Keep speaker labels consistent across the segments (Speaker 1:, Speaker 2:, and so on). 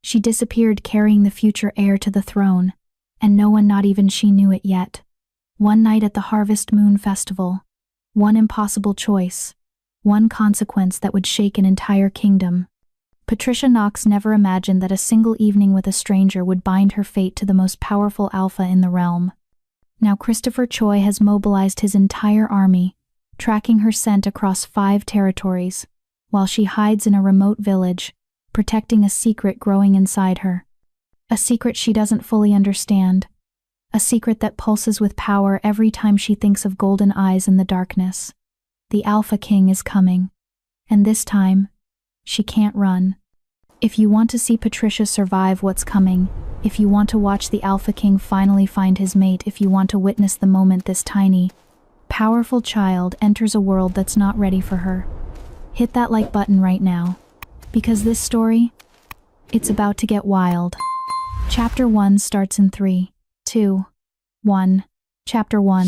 Speaker 1: She disappeared carrying the future heir to the throne, and no one, not even she, knew it yet. One night at the Harvest Moon Festival. One impossible choice. One consequence that would shake an entire kingdom. Patricia Knox never imagined that a single evening with a stranger would bind her fate to the most powerful alpha in the realm. Now Christopher Choi has mobilized his entire army, tracking her scent across 5 territories, while she hides in a remote village, protecting a secret growing inside her. A secret she doesn't fully understand. A secret that pulses with power every time she thinks of golden eyes in the darkness. The Alpha King is coming. And this time, she can't run. If you want to see Patricia survive what's coming, if you want to watch the Alpha King finally find his mate, if you want to witness the moment this tiny, powerful child enters a world that's not ready for her, hit that like button right now. Because this story, it's about to get wild. Chapter 1 starts in 3, 2, 1. Chapter 1,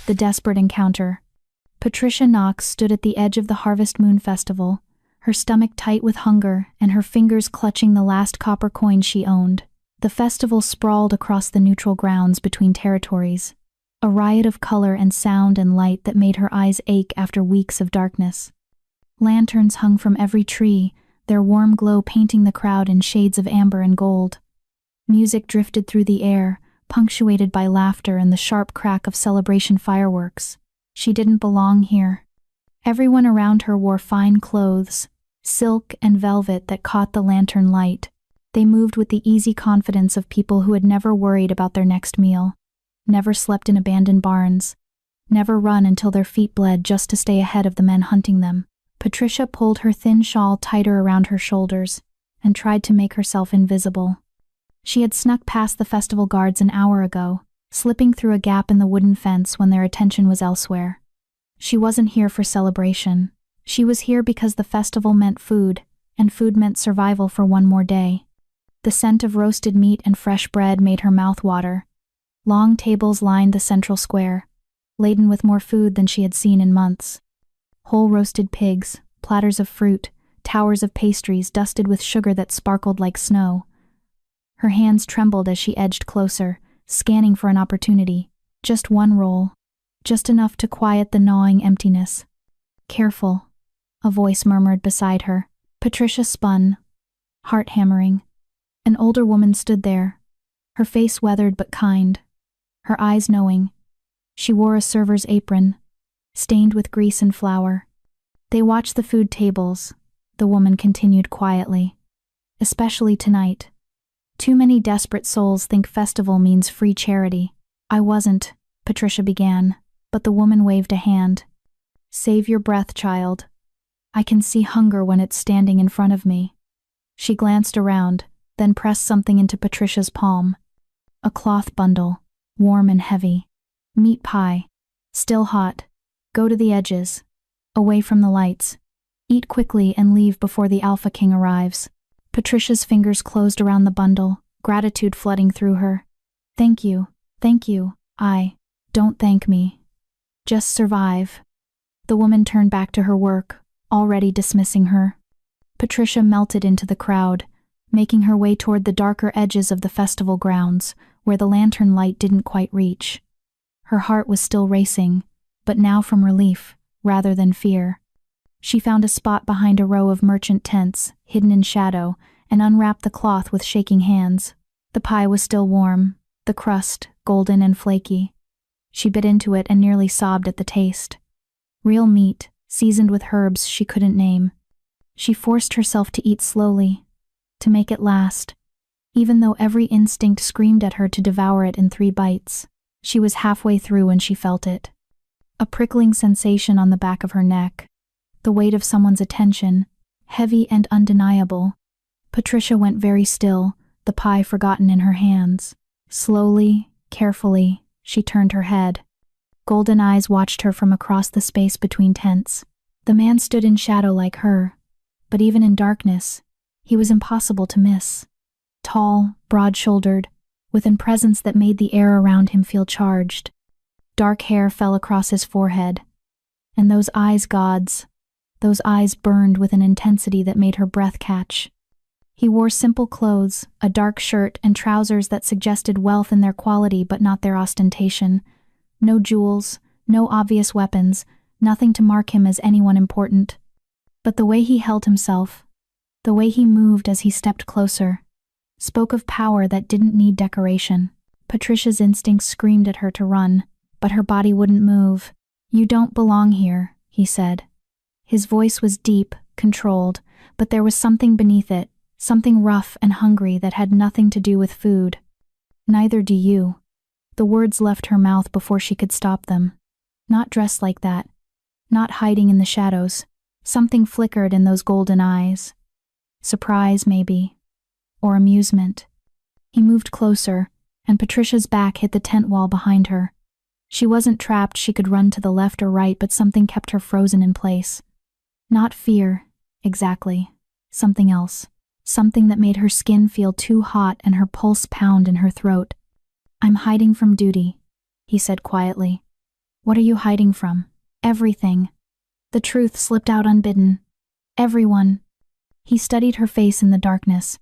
Speaker 1: The Desperate Encounter. Patricia Knox stood at the edge of the Harvest Moon Festival, her stomach tight with hunger and her fingers clutching the last copper coin she owned. The festival sprawled across the neutral grounds between territories, a riot of color and sound and light that made her eyes ache after weeks of darkness. Lanterns hung from every tree, their warm glow painting the crowd in shades of amber and gold. Music drifted through the air, punctuated by laughter and the sharp crack of celebration fireworks. She didn't belong here. Everyone around her wore fine clothes, silk and velvet that caught the lantern light. They moved with the easy confidence of people who had never worried about their next meal, never slept in abandoned barns, never run until their feet bled just to stay ahead of the men hunting them. Patricia pulled her thin shawl tighter around her shoulders and tried to make herself invisible. She had snuck past the festival guards an hour ago, slipping through a gap in the wooden fence when their attention was elsewhere. She wasn't here for celebration. She was here because the festival meant food, and food meant survival for one more day. The scent of roasted meat and fresh bread made her mouth water. Long tables lined the central square, laden with more food than she had seen in months. Whole roasted pigs, platters of fruit, towers of pastries dusted with sugar that sparkled like snow. Her hands trembled as she edged closer, scanning for an opportunity. Just one roll. Just enough to quiet the gnawing emptiness. "Careful," a voice murmured beside her. Patricia spun, heart hammering. An older woman stood there, her face weathered but kind, her eyes knowing. She wore a server's apron, stained with grease and flour. They watched the food tables, the woman continued quietly. "Especially tonight. Too many desperate souls think festival means free charity." "I wasn't," Patricia began, but the woman waved a hand. "Save your breath, child. I can see hunger when it's standing in front of me." She glanced around, then pressed something into Patricia's palm. A cloth bundle, warm and heavy. "Meat pie. Still hot. Go to the edges. Away from the lights. Eat quickly and leave before the Alpha King arrives." Patricia's fingers closed around the bundle, gratitude flooding through her. Thank you. Don't thank me. Just survive." The woman turned back to her work, already dismissing her. Patricia melted into the crowd, making her way toward the darker edges of the festival grounds, where the lantern light didn't quite reach. Her heart was still racing, but now from relief, rather than fear. She found a spot behind a row of merchant tents, hidden in shadow, and unwrapped the cloth with shaking hands. The pie was still warm, the crust golden and flaky. She bit into it and nearly sobbed at the taste. Real meat, seasoned with herbs she couldn't name. She forced herself to eat slowly, to make it last, even though every instinct screamed at her to devour it in 3 bites. She was halfway through when she felt it. A prickling sensation on the back of her neck. The weight of someone's attention, heavy and undeniable. Patricia went very still, the pie forgotten in her hands. Slowly, carefully, she turned her head. Golden eyes watched her from across the space between tents. The man stood in shadow like her, but even in darkness, he was impossible to miss. Tall, broad-shouldered, with a presence that made the air around him feel charged. Dark hair fell across his forehead, and those eyes, gods, those eyes burned with an intensity that made her breath catch. He wore simple clothes, a dark shirt and trousers that suggested wealth in their quality but not their ostentation. No jewels, no obvious weapons, nothing to mark him as anyone important. But the way he held himself, the way he moved as he stepped closer, spoke of power that didn't need decoration. Patricia's instincts screamed at her to run, but her body wouldn't move. "You don't belong here," he said. His voice was deep, controlled, but there was something beneath it, something rough and hungry that had nothing to do with food. "Neither do you." The words left her mouth before she could stop them. Not dressed like that. Not hiding in the shadows. Something flickered in those golden eyes. Surprise, maybe. Or amusement. He moved closer, and Patricia's back hit the tent wall behind her. She wasn't trapped, she could run to the left or right, but something kept her frozen in place. Not fear, exactly. Something else. Something that made her skin feel too hot and her pulse pound in her throat. "I'm hiding from duty," he said quietly. "What are you hiding from?" "Everything." The truth slipped out unbidden. "Everyone." He studied her face in the darkness,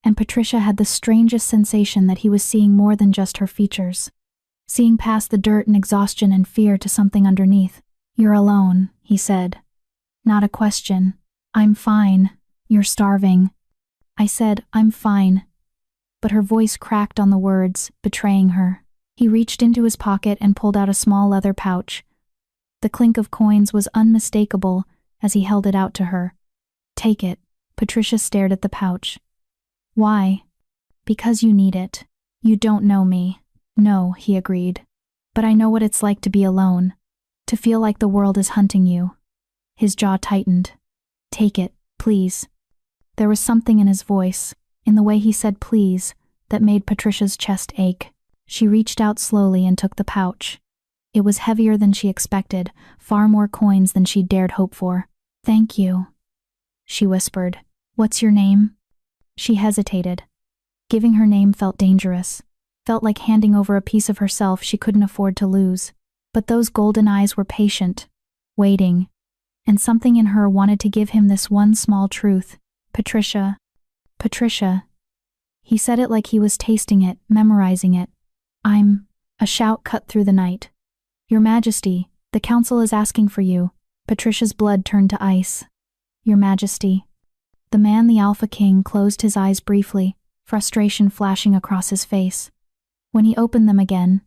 Speaker 1: and Patricia had the strangest sensation that he was seeing more than just her features. Seeing past the dirt and exhaustion and fear to something underneath. "You're alone," he said. Not a question. "I'm fine. You're starving." I said, "I'm fine." But her voice cracked on the words, betraying her. He reached into his pocket and pulled out a small leather pouch. The clink of coins was unmistakable as he held it out to her. "Take it." Patricia stared at the pouch. "Why?" "Because you need it. You don't know me." "No," he agreed. "But I know what it's like to be alone. To feel like the world is hunting you." His jaw tightened. "Take it, please." There was something in his voice, in the way he said please, that made Patricia's chest ache. She reached out slowly and took the pouch. It was heavier than she expected, far more coins than she'd dared hope for. "Thank you," she whispered. "What's your name?" She hesitated. Giving her name felt dangerous, felt like handing over a piece of herself she couldn't afford to lose. But those golden eyes were patient, waiting, and something in her wanted to give him this one small truth. "Patricia. Patricia." He said it like he was tasting it, memorizing it. "I'm—" A shout cut through the night. "Your Majesty, the council is asking for you." Patricia's blood turned to ice. "Your Majesty." The man, the Alpha King, closed his eyes briefly, frustration flashing across his face. When he opened them again,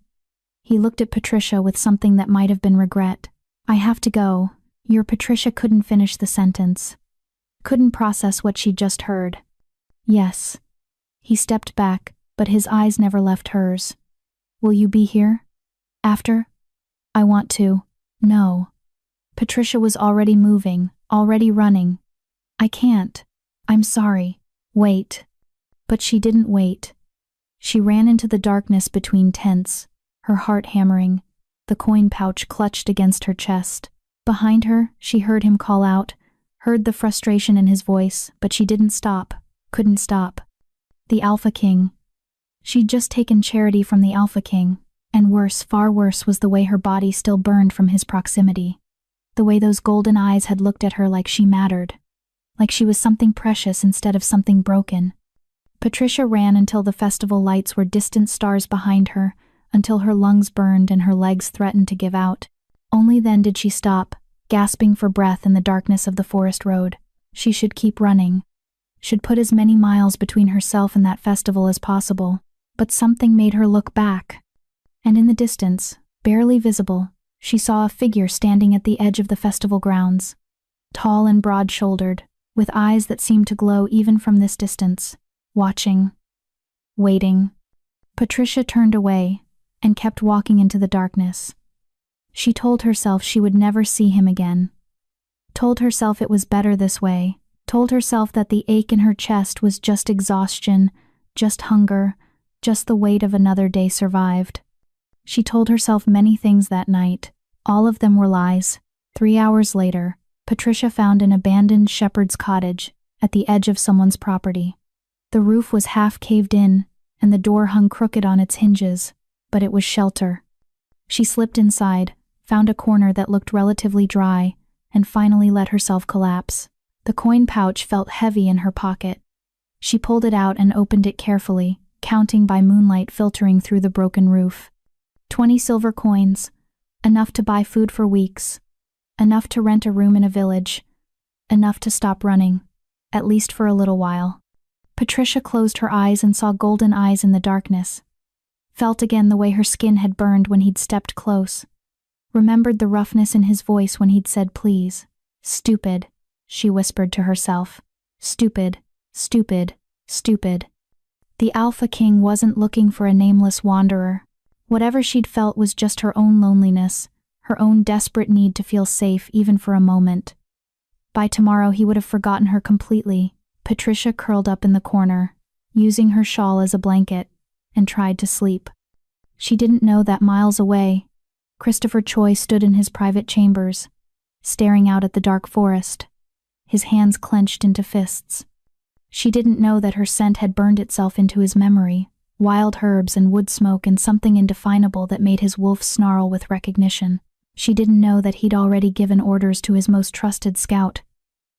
Speaker 1: he looked at Patricia with something that might have been regret. "I have to go." Patricia couldn't finish the sentence. Couldn't process what she'd just heard. "Yes." He stepped back, but his eyes never left hers. "Will you be here? After?" "I want to." "No." Patricia was already moving, already running. "I can't. I'm sorry." "Wait." But she didn't wait. She ran into the darkness between tents, her heart hammering, the coin pouch clutched against her chest. Behind her, she heard him call out, heard the frustration in his voice, but she didn't stop, couldn't stop. The Alpha King. She'd just taken charity from the Alpha King, and worse, far worse, was the way her body still burned from his proximity. The way those golden eyes had looked at her like she mattered, like she was something precious instead of something broken. Patricia ran until the festival lights were distant stars behind her, until her lungs burned and her legs threatened to give out. Only then did she stop, gasping for breath in the darkness of the forest road. She should keep running. Should put as many miles between herself and that festival as possible. But something made her look back. And in the distance, barely visible, she saw a figure standing at the edge of the festival grounds. Tall and broad-shouldered, with eyes that seemed to glow even from this distance. Watching. Waiting. Patricia turned away and kept walking into the darkness. She told herself she would never see him again. Told herself it was better this way. Told herself that the ache in her chest was just exhaustion, just hunger, just the weight of another day survived. She told herself many things that night. All of them were lies. 3 hours later, Patricia found an abandoned shepherd's cottage at the edge of someone's property. The roof was half caved in, and the door hung crooked on its hinges, but it was shelter. She slipped inside, found a corner that looked relatively dry, and finally let herself collapse. The coin pouch felt heavy in her pocket. She pulled it out and opened it carefully, counting by moonlight filtering through the broken roof. 20 silver coins. Enough to buy food for weeks. Enough to rent a room in a village. Enough to stop running, at least for a little while. Patricia closed her eyes and saw golden eyes in the darkness. Felt again the way her skin had burned when he'd stepped close. Remembered the roughness in his voice when he'd said please. Stupid, she whispered to herself. Stupid, stupid, stupid. The Alpha King wasn't looking for a nameless wanderer. Whatever she'd felt was just her own loneliness, her own desperate need to feel safe even for a moment. By tomorrow he would have forgotten her completely. Patricia curled up in the corner, using her shawl as a blanket, and tried to sleep. She didn't know that miles away, Christopher Choi stood in his private chambers, staring out at the dark forest, his hands clenched into fists. She didn't know that her scent had burned itself into his memory, wild herbs and wood smoke and something indefinable that made his wolf snarl with recognition. She didn't know that he'd already given orders to his most trusted scout.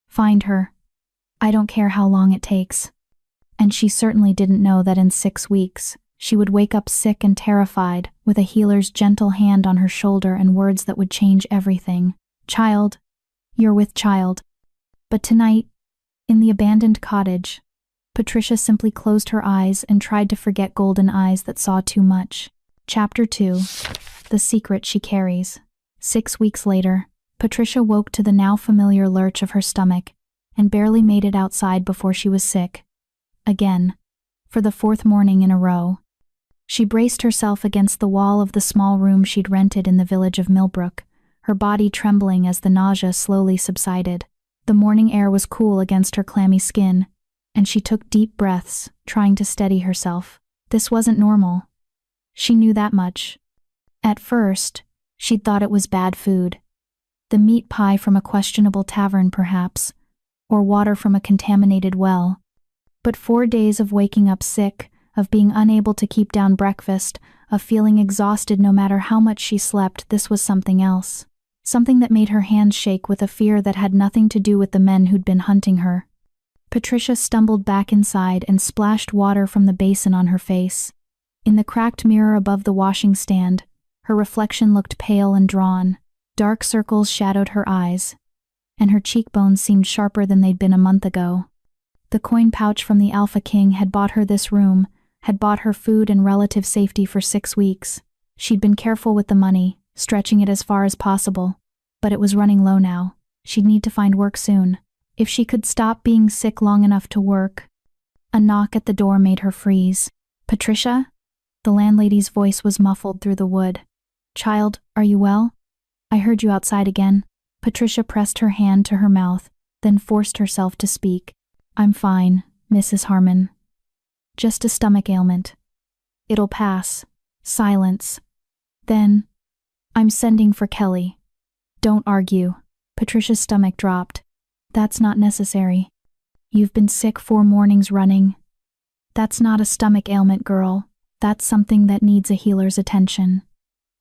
Speaker 1: Find her. I don't care how long it takes. And she certainly didn't know that in 6 weeks, she would wake up sick and terrified, with a healer's gentle hand on her shoulder and words that would change everything. Child, you're with child. But tonight, in the abandoned cottage, Patricia simply closed her eyes and tried to forget golden eyes that saw too much. Chapter 2. The Secret She Carries. 6 weeks later, Patricia woke to the now familiar lurch of her stomach and barely made it outside before she was sick. Again, for the 4th morning in a row. She braced herself against the wall of the small room she'd rented in the village of Millbrook, her body trembling as the nausea slowly subsided. The morning air was cool against her clammy skin, and she took deep breaths, trying to steady herself. This wasn't normal. She knew that much. At first, she'd thought it was bad food. The meat pie from a questionable tavern, perhaps, or water from a contaminated well. But 4 days of waking up sick, of being unable to keep down breakfast, of feeling exhausted no matter how much she slept, this was something else. Something that made her hands shake with a fear that had nothing to do with the men who'd been hunting her. Patricia stumbled back inside and splashed water from the basin on her face. In the cracked mirror above the washing stand, her reflection looked pale and drawn. Dark circles shadowed her eyes, and her cheekbones seemed sharper than they'd been a month ago. The coin pouch from the Alpha King had bought her this room, had bought her food and relative safety for 6 weeks. She'd been careful with the money, stretching it as far as possible, but it was running low now. She'd need to find work soon. If she could stop being sick long enough to work. A knock at the door made her freeze. Patricia? The landlady's voice was muffled through the wood. Child, are you well? I heard you outside again. Patricia pressed her hand to her mouth, then forced herself to speak. I'm fine, Mrs. Harmon. Just a stomach ailment. It'll pass. Silence. Then, I'm sending for Kelly. Don't argue. Patricia's stomach dropped. That's not necessary. You've been sick 4 mornings running. That's not a stomach ailment, girl. That's something that needs a healer's attention.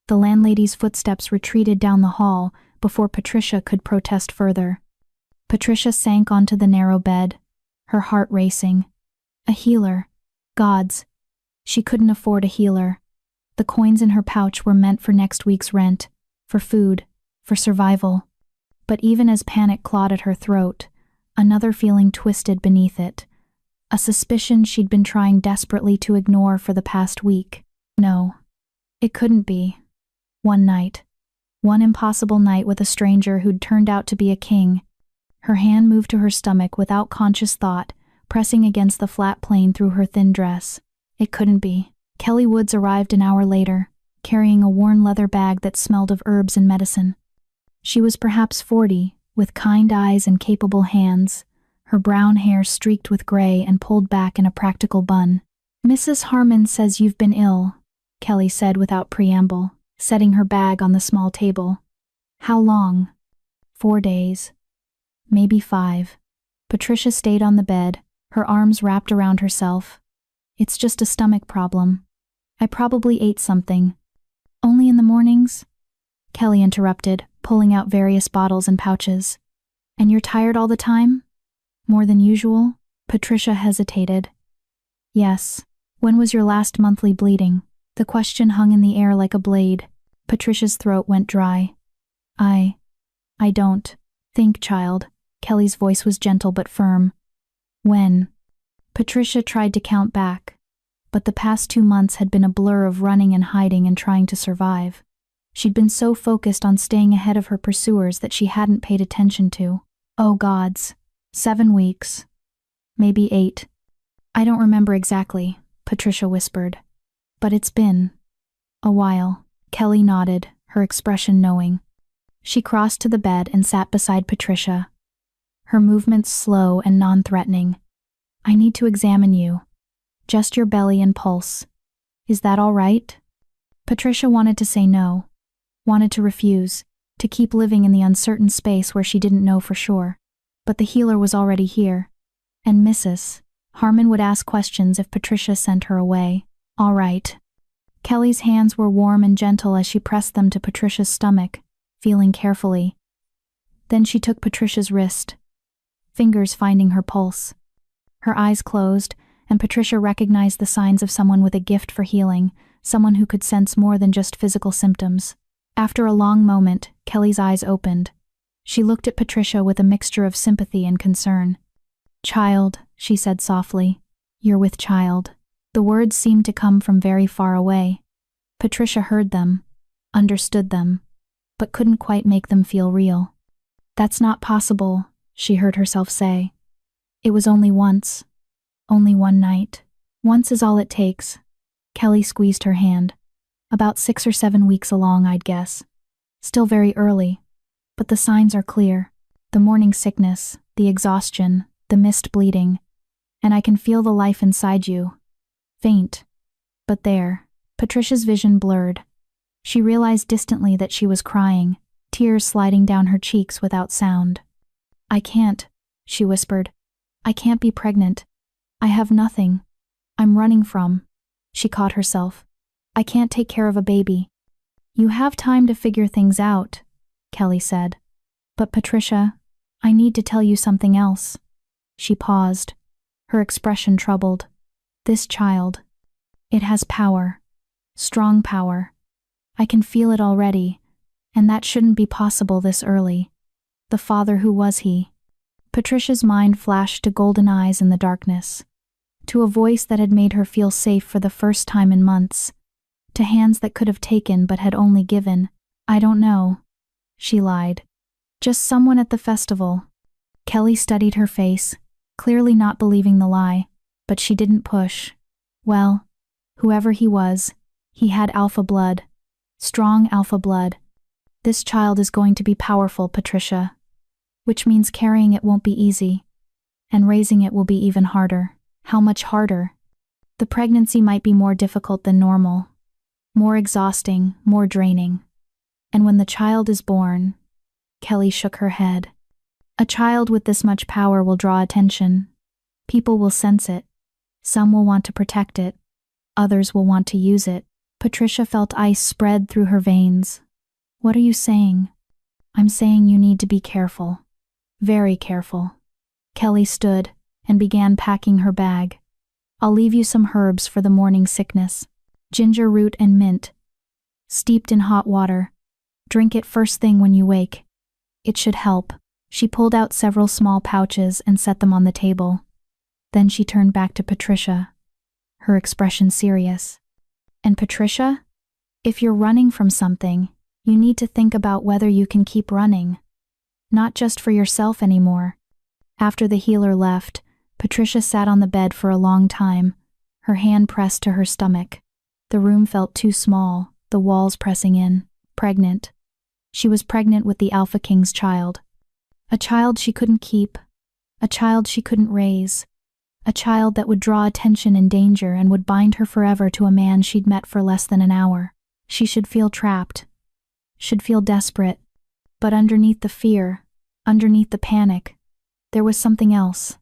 Speaker 1: The landlady's footsteps retreated down the hall before Patricia could protest further. Patricia sank onto the narrow bed, her heart racing. A healer. Gods. She couldn't afford a healer. The coins in her pouch were meant for next week's rent, for food, for survival. But even as panic clawed at her throat, another feeling twisted beneath it. A suspicion she'd been trying desperately to ignore for the past week. No, it couldn't be. One night. One impossible night with a stranger who'd turned out to be a king. Her hand moved to her stomach without conscious thought, pressing against the flat plane through her thin dress. It couldn't be. Kelly Woods arrived an hour later, carrying a worn leather bag that smelled of herbs and medicine. She was perhaps 40, with kind eyes and capable hands, her brown hair streaked with gray and pulled back in a practical bun. Mrs. Harmon says you've been ill, Kelly said without preamble, setting her bag on the small table. How long? 4 days. Maybe 5. Patricia stayed on the bed, her arms wrapped around herself. It's just a stomach problem. I probably ate something. Only in the mornings? Kelly interrupted, pulling out various bottles and pouches. And you're tired all the time? More than usual? Patricia hesitated. Yes. When was your last monthly bleeding? The question hung in the air like a blade. Patricia's throat went dry. I don't think, child. Kelly's voice was gentle but firm. When? Patricia tried to count back, but the past 2 months had been a blur of running and hiding and trying to survive. She'd been so focused on staying ahead of her pursuers that she hadn't paid attention to. Oh gods. 7 weeks. Maybe 8. I don't remember exactly, Patricia whispered. But it's been a while. Kelly nodded, her expression knowing. She crossed to the bed and sat beside Patricia, her movements slow and non-threatening. I need to examine you. Just your belly and pulse. Is that all right? Patricia wanted to say no, wanted to refuse, to keep living in the uncertain space where she didn't know for sure. But the healer was already here. And Mrs. Harmon would ask questions if Patricia sent her away. All right. Kelly's hands were warm and gentle as she pressed them to Patricia's stomach, feeling carefully. Then she took Patricia's wrist, fingers finding her pulse. Her eyes closed, and Patricia recognized the signs of someone with a gift for healing, someone who could sense more than just physical symptoms. After a long moment, Kelly's eyes opened. She looked at Patricia with a mixture of sympathy and concern. Child, she said softly. You're with child. The words seemed to come from very far away. Patricia heard them, understood them, but couldn't quite make them feel real. That's not possible, she heard herself say. It was only once. Only one night. Once is all it takes. Kelly squeezed her hand. About 6 or 7 weeks along, I'd guess. Still very early. But the signs are clear. The morning sickness, the exhaustion, the missed bleeding. And I can feel the life inside you. Faint. But there. Patricia's vision blurred. She realized distantly that she was crying, tears sliding down her cheeks without sound. I can't, she whispered. I can't be pregnant. I have nothing. I'm running from. She caught herself. I can't take care of a baby. You have time to figure things out, Kelly said. But Patricia, I need to tell you something else. She paused, her expression troubled. This child. It has power. Strong power. I can feel it already, and that shouldn't be possible this early. The father, who was he? Patricia's mind flashed to golden eyes in the darkness, to a voice that had made her feel safe for the first time in months, to hands that could have taken but had only given. I don't know, she lied. Just someone at the festival. Kelly studied her face, clearly not believing the lie, but she didn't push. Well, whoever he was, he had alpha blood. Strong alpha blood. This child is going to be powerful, Patricia. Which means carrying it won't be easy. And raising it will be even harder. How much harder? The pregnancy might be more difficult than normal. More exhausting, more draining. And when the child is born, Kelly shook her head. A child with this much power will draw attention. People will sense it. Some will want to protect it. Others will want to use it. Patricia felt ice spread through her veins. What are you saying? I'm saying you need to be careful. Very careful. Kelly stood and began packing her bag. I'll leave you some herbs for the morning sickness. Ginger root and mint. Steeped in hot water. Drink it first thing when you wake. It should help. She pulled out several small pouches and set them on the table. Then she turned back to Patricia, her expression serious. And Patricia, if you're running from something, you need to think about whether you can keep running. Not just for yourself anymore. After the healer left, Patricia sat on the bed for a long time, her hand pressed to her stomach. The room felt too small, the walls pressing in. Pregnant. She was pregnant with the Alpha King's child. A child she couldn't keep. A child she couldn't raise. A child that would draw attention and danger and would bind her forever to a man she'd met for less than an hour. She should feel trapped. Should feel desperate. But underneath the fear, underneath the panic, there was something else.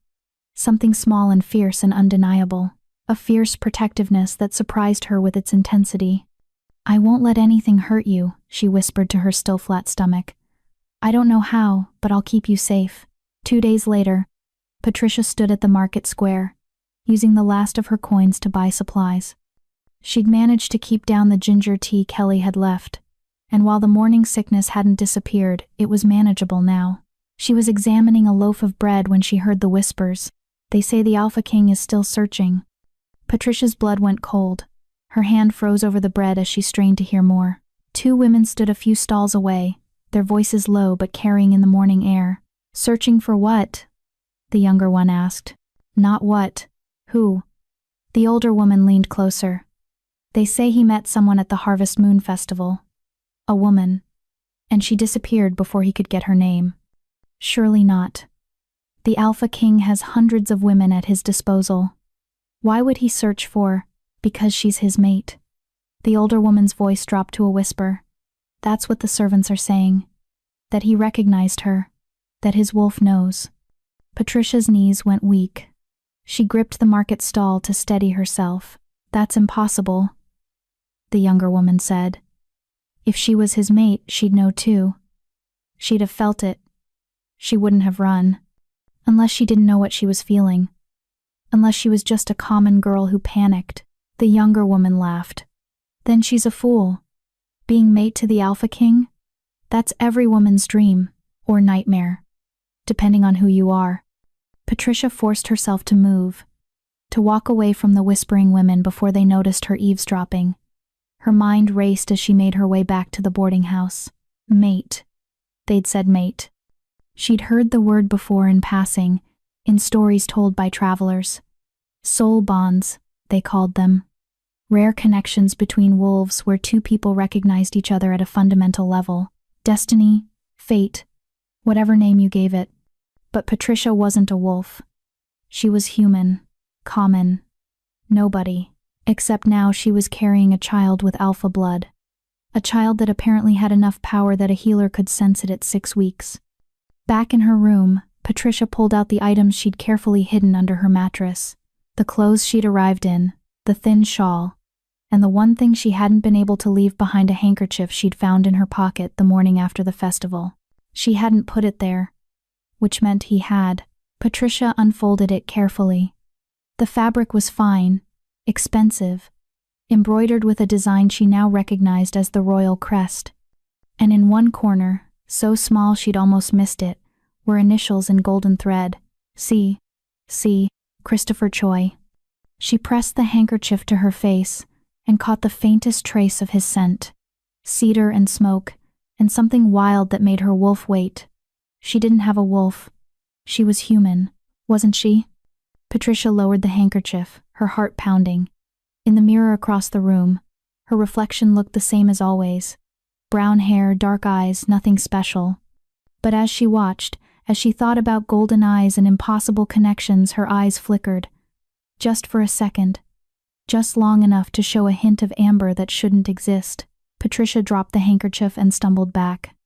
Speaker 1: Something small and fierce and undeniable. A fierce protectiveness that surprised her with its intensity. I won't let anything hurt you, she whispered to her still flat stomach. I don't know how, but I'll keep you safe. 2 days later, Patricia stood at the market square, using the last of her coins to buy supplies. She'd managed to keep down the ginger tea Kelly had left, and while the morning sickness hadn't disappeared, it was manageable now. She was examining a loaf of bread when she heard the whispers. "They say the Alpha King is still searching." Patricia's blood went cold. Her hand froze over the bread as she strained to hear more. Two women stood a few stalls away, their voices low but carrying in the morning air. "Searching for what?" the younger one asked. "Not what. Who?" The older woman leaned closer. "They say he met someone at the Harvest Moon Festival. A woman. And she disappeared before he could get her name." "Surely not. The Alpha King has hundreds of women at his disposal. Why would he search for, because she's his mate?" The older woman's voice dropped to a whisper. "That's what the servants are saying. That he recognized her. That his wolf knows." Patricia's knees went weak. She gripped the market stall to steady herself. "That's impossible," the younger woman said. "If she was his mate, she'd know too. She'd have felt it. She wouldn't have run. Unless she didn't know what she was feeling. Unless she was just a common girl who panicked." The younger woman laughed. "Then she's a fool. Being mate to the Alpha King? That's every woman's dream, or nightmare, depending on who you are." Patricia forced herself to move, to walk away from the whispering women before they noticed her eavesdropping. Her mind raced as she made her way back to the boarding house. Mate. They'd said mate. She'd heard the word before in passing, in stories told by travelers. Soul bonds, they called them. Rare connections between wolves where two people recognized each other at a fundamental level. Destiny, fate, whatever name you gave it. But Patricia wasn't a wolf. She was human, common, nobody. Except now she was carrying a child with alpha blood. A child that apparently had enough power that a healer could sense it at 6 weeks. Back in her room, Patricia pulled out the items she'd carefully hidden under her mattress. The clothes she'd arrived in, the thin shawl, and the one thing she hadn't been able to leave behind, a handkerchief she'd found in her pocket the morning after the festival. She hadn't put it there, which meant he had. Patricia unfolded it carefully. The fabric was fine, expensive, embroidered with a design she now recognized as the royal crest. And in one corner, so small she'd almost missed it, were initials in golden thread. C. Christopher Choi. She pressed the handkerchief to her face and caught the faintest trace of his scent. Cedar and smoke, and something wild that made her wolf wait. She didn't have a wolf. She was human, wasn't she? Patricia lowered the handkerchief, her heart pounding. In the mirror across the room, her reflection looked the same as always. Brown hair, dark eyes, nothing special. But as she watched, as she thought about golden eyes and impossible connections, her eyes flickered. Just for a second. Just long enough to show a hint of amber that shouldn't exist. Patricia dropped the handkerchief and stumbled back.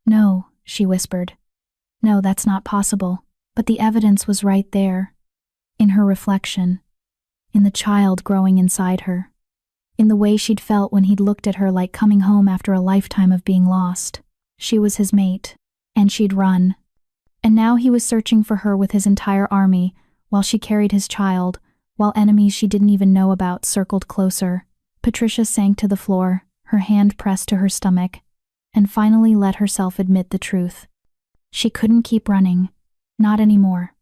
Speaker 1: "No," she whispered. "No, that's not possible." But the evidence was right there. In her reflection. In the child growing inside her. In the way she'd felt when he'd looked at her like coming home after a lifetime of being lost. She was his mate. And she'd run. And now he was searching for her with his entire army, while she carried his child, while enemies she didn't even know about circled closer. Patricia sank to the floor, her hand pressed to her stomach, and finally let herself admit the truth. She couldn't keep running. Not anymore.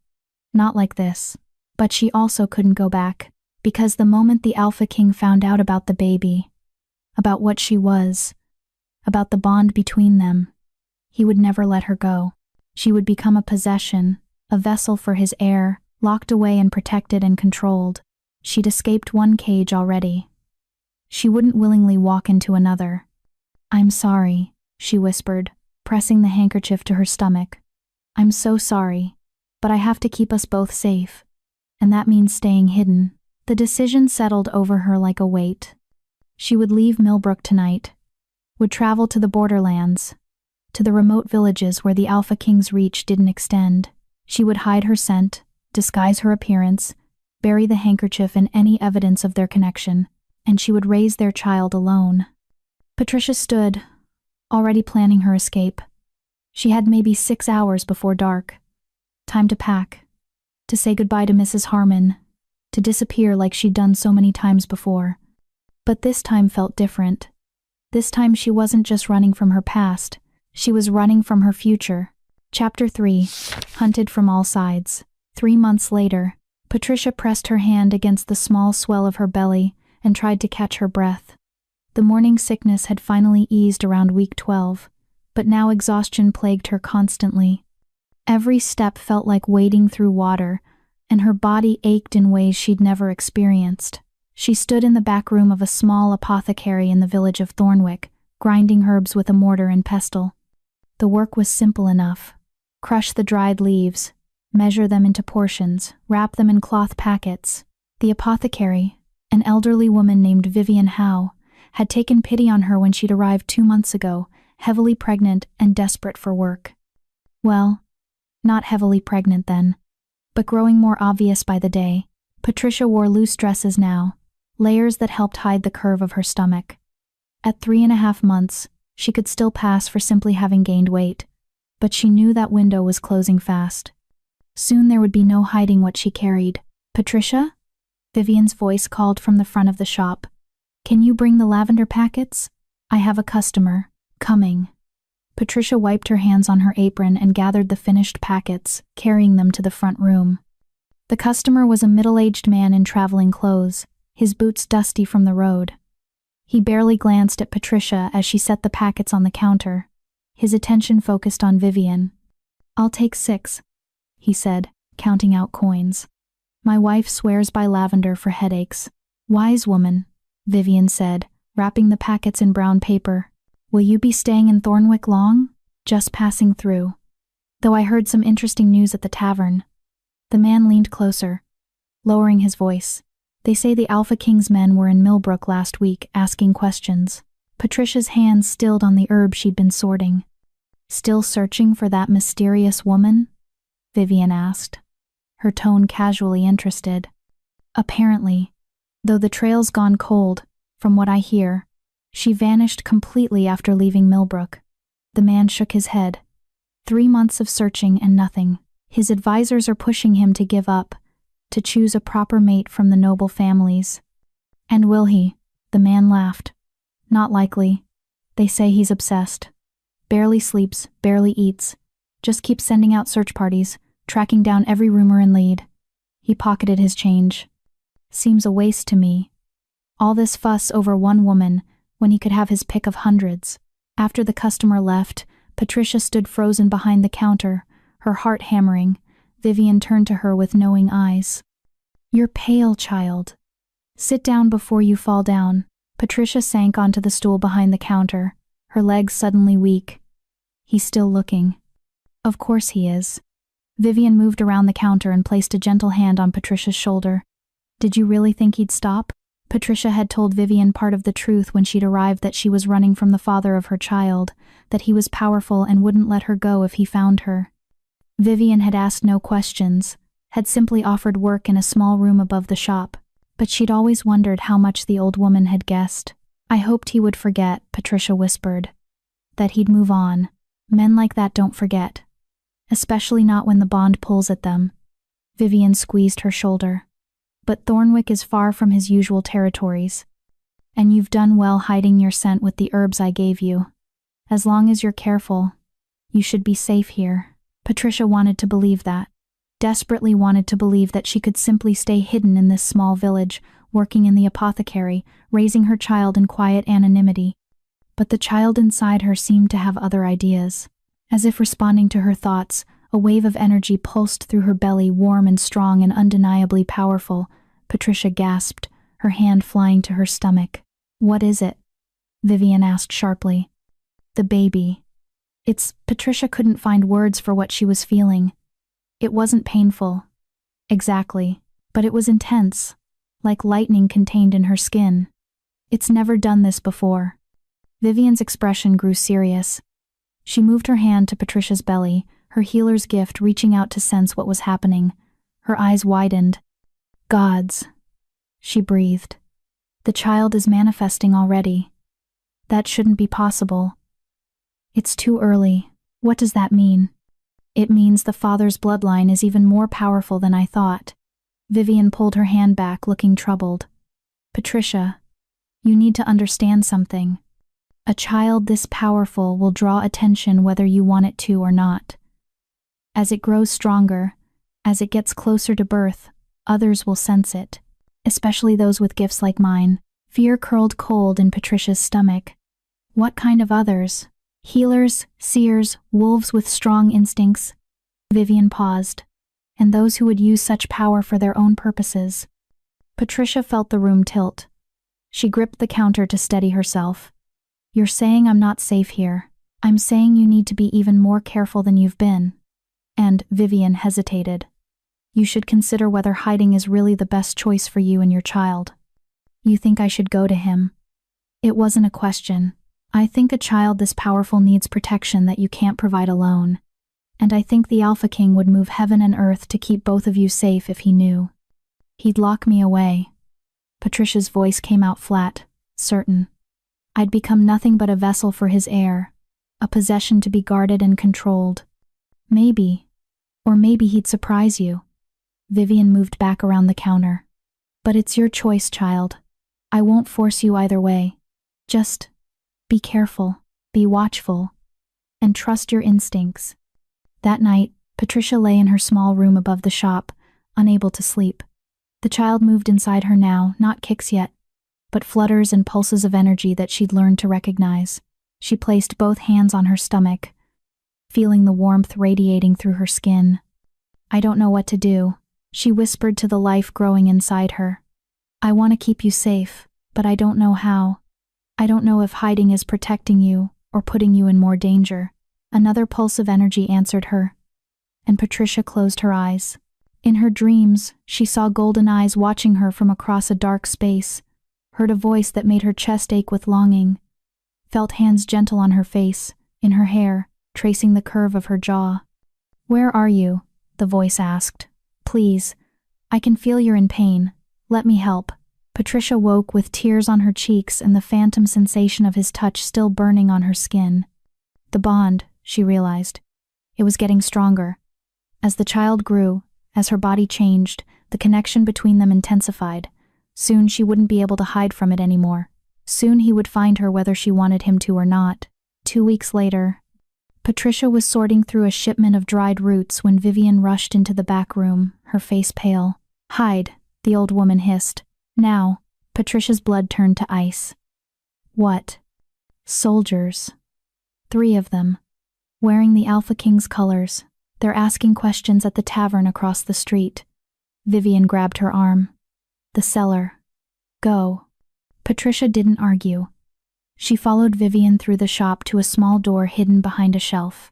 Speaker 1: Not like this. But she also couldn't go back, because the moment the Alpha King found out about the baby, about what she was, about the bond between them, he would never let her go. She would become a possession, a vessel for his heir, locked away and protected and controlled. She'd escaped one cage already. She wouldn't willingly walk into another. "I'm sorry," she whispered, pressing the handkerchief to her stomach. "I'm so sorry, but I have to keep us both safe. And that means staying hidden." The decision settled over her like a weight. She would leave Millbrook tonight, would travel to the borderlands, to the remote villages where the Alpha King's reach didn't extend. She would hide her scent, disguise her appearance, bury the handkerchief and any evidence of their connection, and she would raise their child alone. Patricia stood, already planning her escape. She had maybe 6 hours before dark. Time to pack. to say goodbye to Mrs. Harmon, to disappear like she'd done so many times before. But this time felt different. This time she wasn't just running from her past, she was running from her future. Chapter 3. Hunted from all sides. 3 months later, Patricia pressed her hand against the small swell of her belly and tried to catch her breath. The morning sickness had finally eased around week 12, but now exhaustion plagued her constantly. Every step felt like wading through water, and her body ached in ways she'd never experienced. She stood in the back room of a small apothecary in the village of Thornwick, grinding herbs with a mortar and pestle. The work was simple enough. Crush the dried leaves, measure them into portions, wrap them in cloth packets. The apothecary, an elderly woman named Vivian Howe, had taken pity on her when she'd arrived 2 months ago, heavily pregnant and desperate for work. Well, not heavily pregnant then, but growing more obvious by the day. Patricia wore loose dresses now, layers that helped hide the curve of her stomach. At 3.5 months, she could still pass for simply having gained weight, but she knew that window was closing fast. Soon there would be no hiding what she carried. "Patricia?" Vivian's voice called from the front of the shop. "Can you bring the lavender packets? I have a customer coming." Patricia wiped her hands on her apron and gathered the finished packets, carrying them to the front room. The customer was a middle-aged man in traveling clothes, his boots dusty from the road. He barely glanced at Patricia as she set the packets on the counter, his attention focused on Vivian. "I'll take 6, he said, counting out coins. "My wife swears by lavender for headaches." "Wise woman," Vivian said, wrapping the packets in brown paper. "Will you be staying in Thornwick long?" "Just passing through. Though I heard some interesting news at the tavern." The man leaned closer, lowering his voice. "They say the Alpha King's men were in Millbrook last week asking questions." Patricia's hands stilled on the herb she'd been sorting. "Still searching for that mysterious woman?" Vivian asked, her tone casually interested. "Apparently, though the trail's gone cold, from what I hear. She vanished completely after leaving Millbrook." The man shook his head. 3 months of searching and nothing. His advisors are pushing him to give up, to choose a proper mate from the noble families. "And will he?" The man laughed. "Not likely. They say he's obsessed. Barely sleeps, barely eats. Just keeps sending out search parties, tracking down every rumor and lead." He pocketed his change. "Seems a waste to me. All this fuss over one woman, when he could have his pick of hundreds." After the customer left, Patricia stood frozen behind the counter, her heart hammering. Vivian turned to her with knowing eyes. "You're pale, child. Sit down before you fall down." Patricia sank onto the stool behind the counter, her legs suddenly weak. "He's still looking." "Of course he is." Vivian moved around the counter and placed a gentle hand on Patricia's shoulder. "Did you really think he'd stop?" Patricia had told Vivian part of the truth when she'd arrived, that she was running from the father of her child, that he was powerful and wouldn't let her go if he found her. Vivian had asked no questions, had simply offered work in a small room above the shop, but she'd always wondered how much the old woman had guessed. "I hoped he would forget," Patricia whispered. "That he'd move on. Men like that don't forget. Especially not when the bond pulls at them." Vivian squeezed her shoulder. "But Thornwick is far from his usual territories. And you've done well hiding your scent with the herbs I gave you. As long as you're careful, you should be safe here." Patricia wanted to believe that. Desperately wanted to believe that she could simply stay hidden in this small village, working in the apothecary, raising her child in quiet anonymity. But the child inside her seemed to have other ideas. As if responding to her thoughts, a wave of energy pulsed through her belly, warm and strong and undeniably powerful. Patricia gasped, her hand flying to her stomach. "What is it?" Vivian asked sharply. "The baby. Patricia couldn't find words for what she was feeling. It wasn't painful. Exactly. But it was intense, like lightning contained in her skin. It's never done this before." Vivian's expression grew serious. She moved her hand to Patricia's belly, her healer's gift, reaching out to sense what was happening. Her eyes widened. "Gods," she breathed. "The child is manifesting already. That shouldn't be possible. It's too early." "What does that mean?" It means the father's bloodline is even more powerful than I thought. Vivian pulled her hand back, looking troubled. Patricia, you need to understand something. A child this powerful will draw attention whether you want it to or not. As it grows stronger, as it gets closer to birth, others will sense it, especially those with gifts like mine. Fear curled cold in Patricia's stomach. What kind of others? Healers, seers, wolves with strong instincts? Vivian paused. And those who would use such power for their own purposes. Patricia felt the room tilt. She gripped the counter to steady herself. You're saying I'm not safe here. I'm saying you need to be even more careful than you've been. And Vivian hesitated. You should consider whether hiding is really the best choice for you and your child. You think I should go to him? It wasn't a question. I think a child this powerful needs protection that you can't provide alone. And I think the Alpha King would move heaven and earth to keep both of you safe if he knew. He'd lock me away. Patricia's voice came out flat, certain. I'd become nothing but a vessel for his heir, a possession to be guarded and controlled. Maybe, or maybe he'd surprise you. Vivian moved back around the counter. But it's your choice, child. I won't force you either way. Just be careful, be watchful, and trust your instincts. That night, Patricia lay in her small room above the shop, unable to sleep. The child moved inside her now, not kicks yet, but flutters and pulses of energy that she'd learned to recognize. She placed both hands on her stomach, feeling the warmth radiating through her skin. I don't know what to do, she whispered to the life growing inside her. I want to keep you safe, but I don't know how. I don't know if hiding is protecting you or putting you in more danger. Another pulse of energy answered her, and Patricia closed her eyes. In her dreams, she saw golden eyes watching her from across a dark space, heard a voice that made her chest ache with longing, felt hands gentle on her face, in her hair, tracing the curve of her jaw. Where are you? The voice asked. Please, I can feel you're in pain. Let me help. Patricia woke with tears on her cheeks and the phantom sensation of his touch still burning on her skin. The bond, she realized. It was getting stronger. As the child grew, as her body changed, the connection between them intensified. Soon she wouldn't be able to hide from it anymore. Soon he would find her whether she wanted him to or not. 2 weeks later, Patricia was sorting through a shipment of dried roots when Vivian rushed into the back room, her face pale. Hide, the old woman hissed. Now, Patricia's blood turned to ice. What? Soldiers. 3 of them. Wearing the Alpha King's colors. They're asking questions at the tavern across the street. Vivian grabbed her arm. The cellar. Go. Patricia didn't argue. She followed Vivian through the shop to a small door hidden behind a shelf.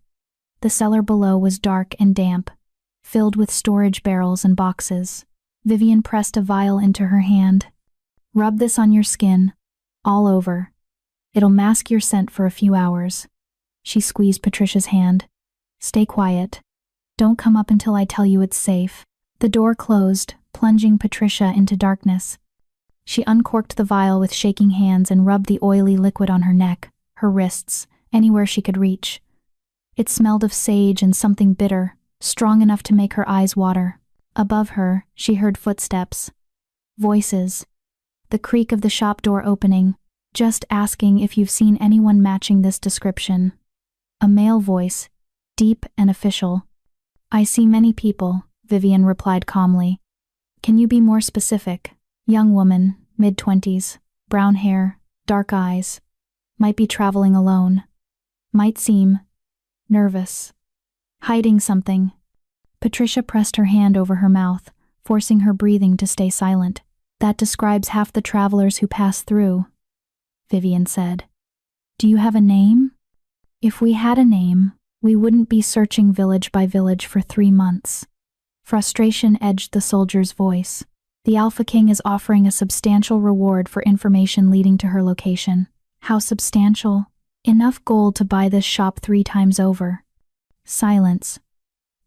Speaker 1: The cellar below was dark and damp, filled with storage barrels and boxes. Vivian pressed a vial into her hand. Rub this on your skin, all over. It'll mask your scent for a few hours. She squeezed Patricia's hand. Stay quiet. Don't come up until I tell you it's safe. The door closed, plunging Patricia into darkness. She uncorked the vial with shaking hands and rubbed the oily liquid on her neck, her wrists, anywhere she could reach. It smelled of sage and something bitter, strong enough to make her eyes water. Above her, she heard footsteps. Voices. The creak of the shop door opening, just asking if you've seen anyone matching this description. A male voice, deep and official. I see many people, Vivian replied calmly. Can you be more specific? Young woman, mid-20s, brown hair, dark eyes. Might be traveling alone. Might seem nervous. Hiding something. Patricia pressed her hand over her mouth, forcing her breathing to stay silent. That describes half the travelers who pass through, Vivian said. Do you have a name? If we had a name, we wouldn't be searching village by village for 3 months. Frustration edged the soldier's voice. The Alpha King is offering a substantial reward for information leading to her location. How substantial? Enough gold to buy this shop 3 times over. Silence.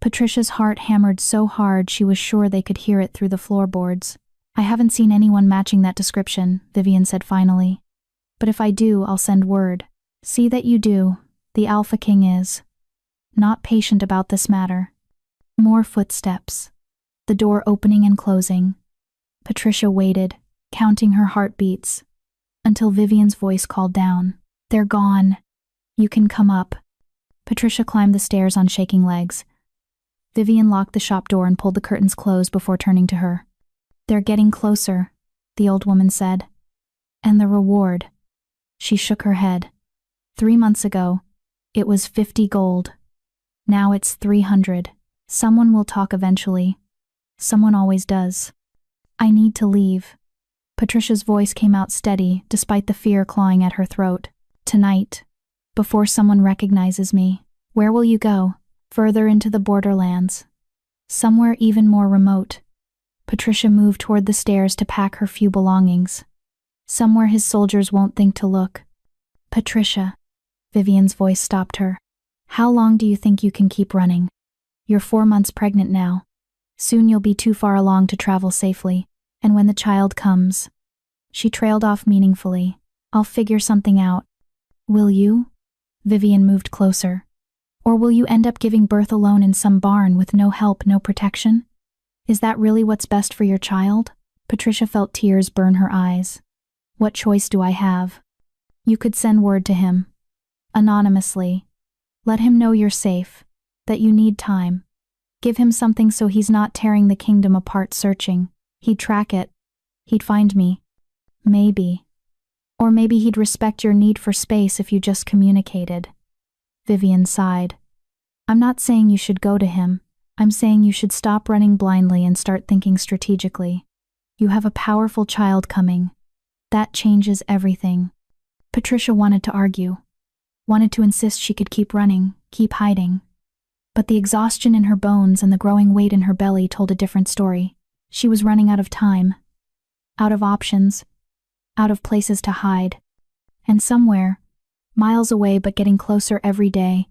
Speaker 1: Patricia's heart hammered so hard she was sure they could hear it through the floorboards. I haven't seen anyone matching that description, Vivian said finally. But if I do, I'll send word. See that you do. The Alpha King is not patient about this matter. More footsteps. The door opening and closing. Patricia waited, counting her heartbeats, until Vivian's voice called down. "They're gone. You can come up." Patricia climbed the stairs on shaking legs. Vivian locked the shop door and pulled the curtains closed before turning to her. "They're getting closer," the old woman said. "And the reward?" She shook her head. 3 months ago, it was 50 gold. Now it's 300. Someone will talk eventually. Someone always does. "I need to leave." Patricia's voice came out steady, despite the fear clawing at her throat. "Tonight, before someone recognizes me." "Where will you go?" "Further into the borderlands. Somewhere even more remote." Patricia moved toward the stairs to pack her few belongings. "Somewhere his soldiers won't think to look." "Patricia," Vivian's voice stopped her. "How long do you think you can keep running? You're 4 months pregnant now. Soon you'll be too far along to travel safely, and when the child comes..." She trailed off meaningfully. "I'll figure something out." "Will you?" Vivian moved closer. "Or will you end up giving birth alone in some barn with no help, no protection? Is that really what's best for your child?" Patricia felt tears burn her eyes. "What choice do I have?" "You could send word to him. Anonymously. Let him know you're safe, that you need time. Give him something so he's not tearing the kingdom apart searching. He'd track it. He'd find me. Maybe. Or maybe he'd respect your need for space if you just communicated." Vivian sighed. "I'm not saying you should go to him. I'm saying you should stop running blindly and start thinking strategically. You have a powerful child coming. That changes everything." Patricia wanted to argue. Wanted to insist she could keep running, keep hiding. But the exhaustion in her bones and the growing weight in her belly told a different story. She was running out of time. Out of options. Out of places to hide. And somewhere, miles away but getting closer every day,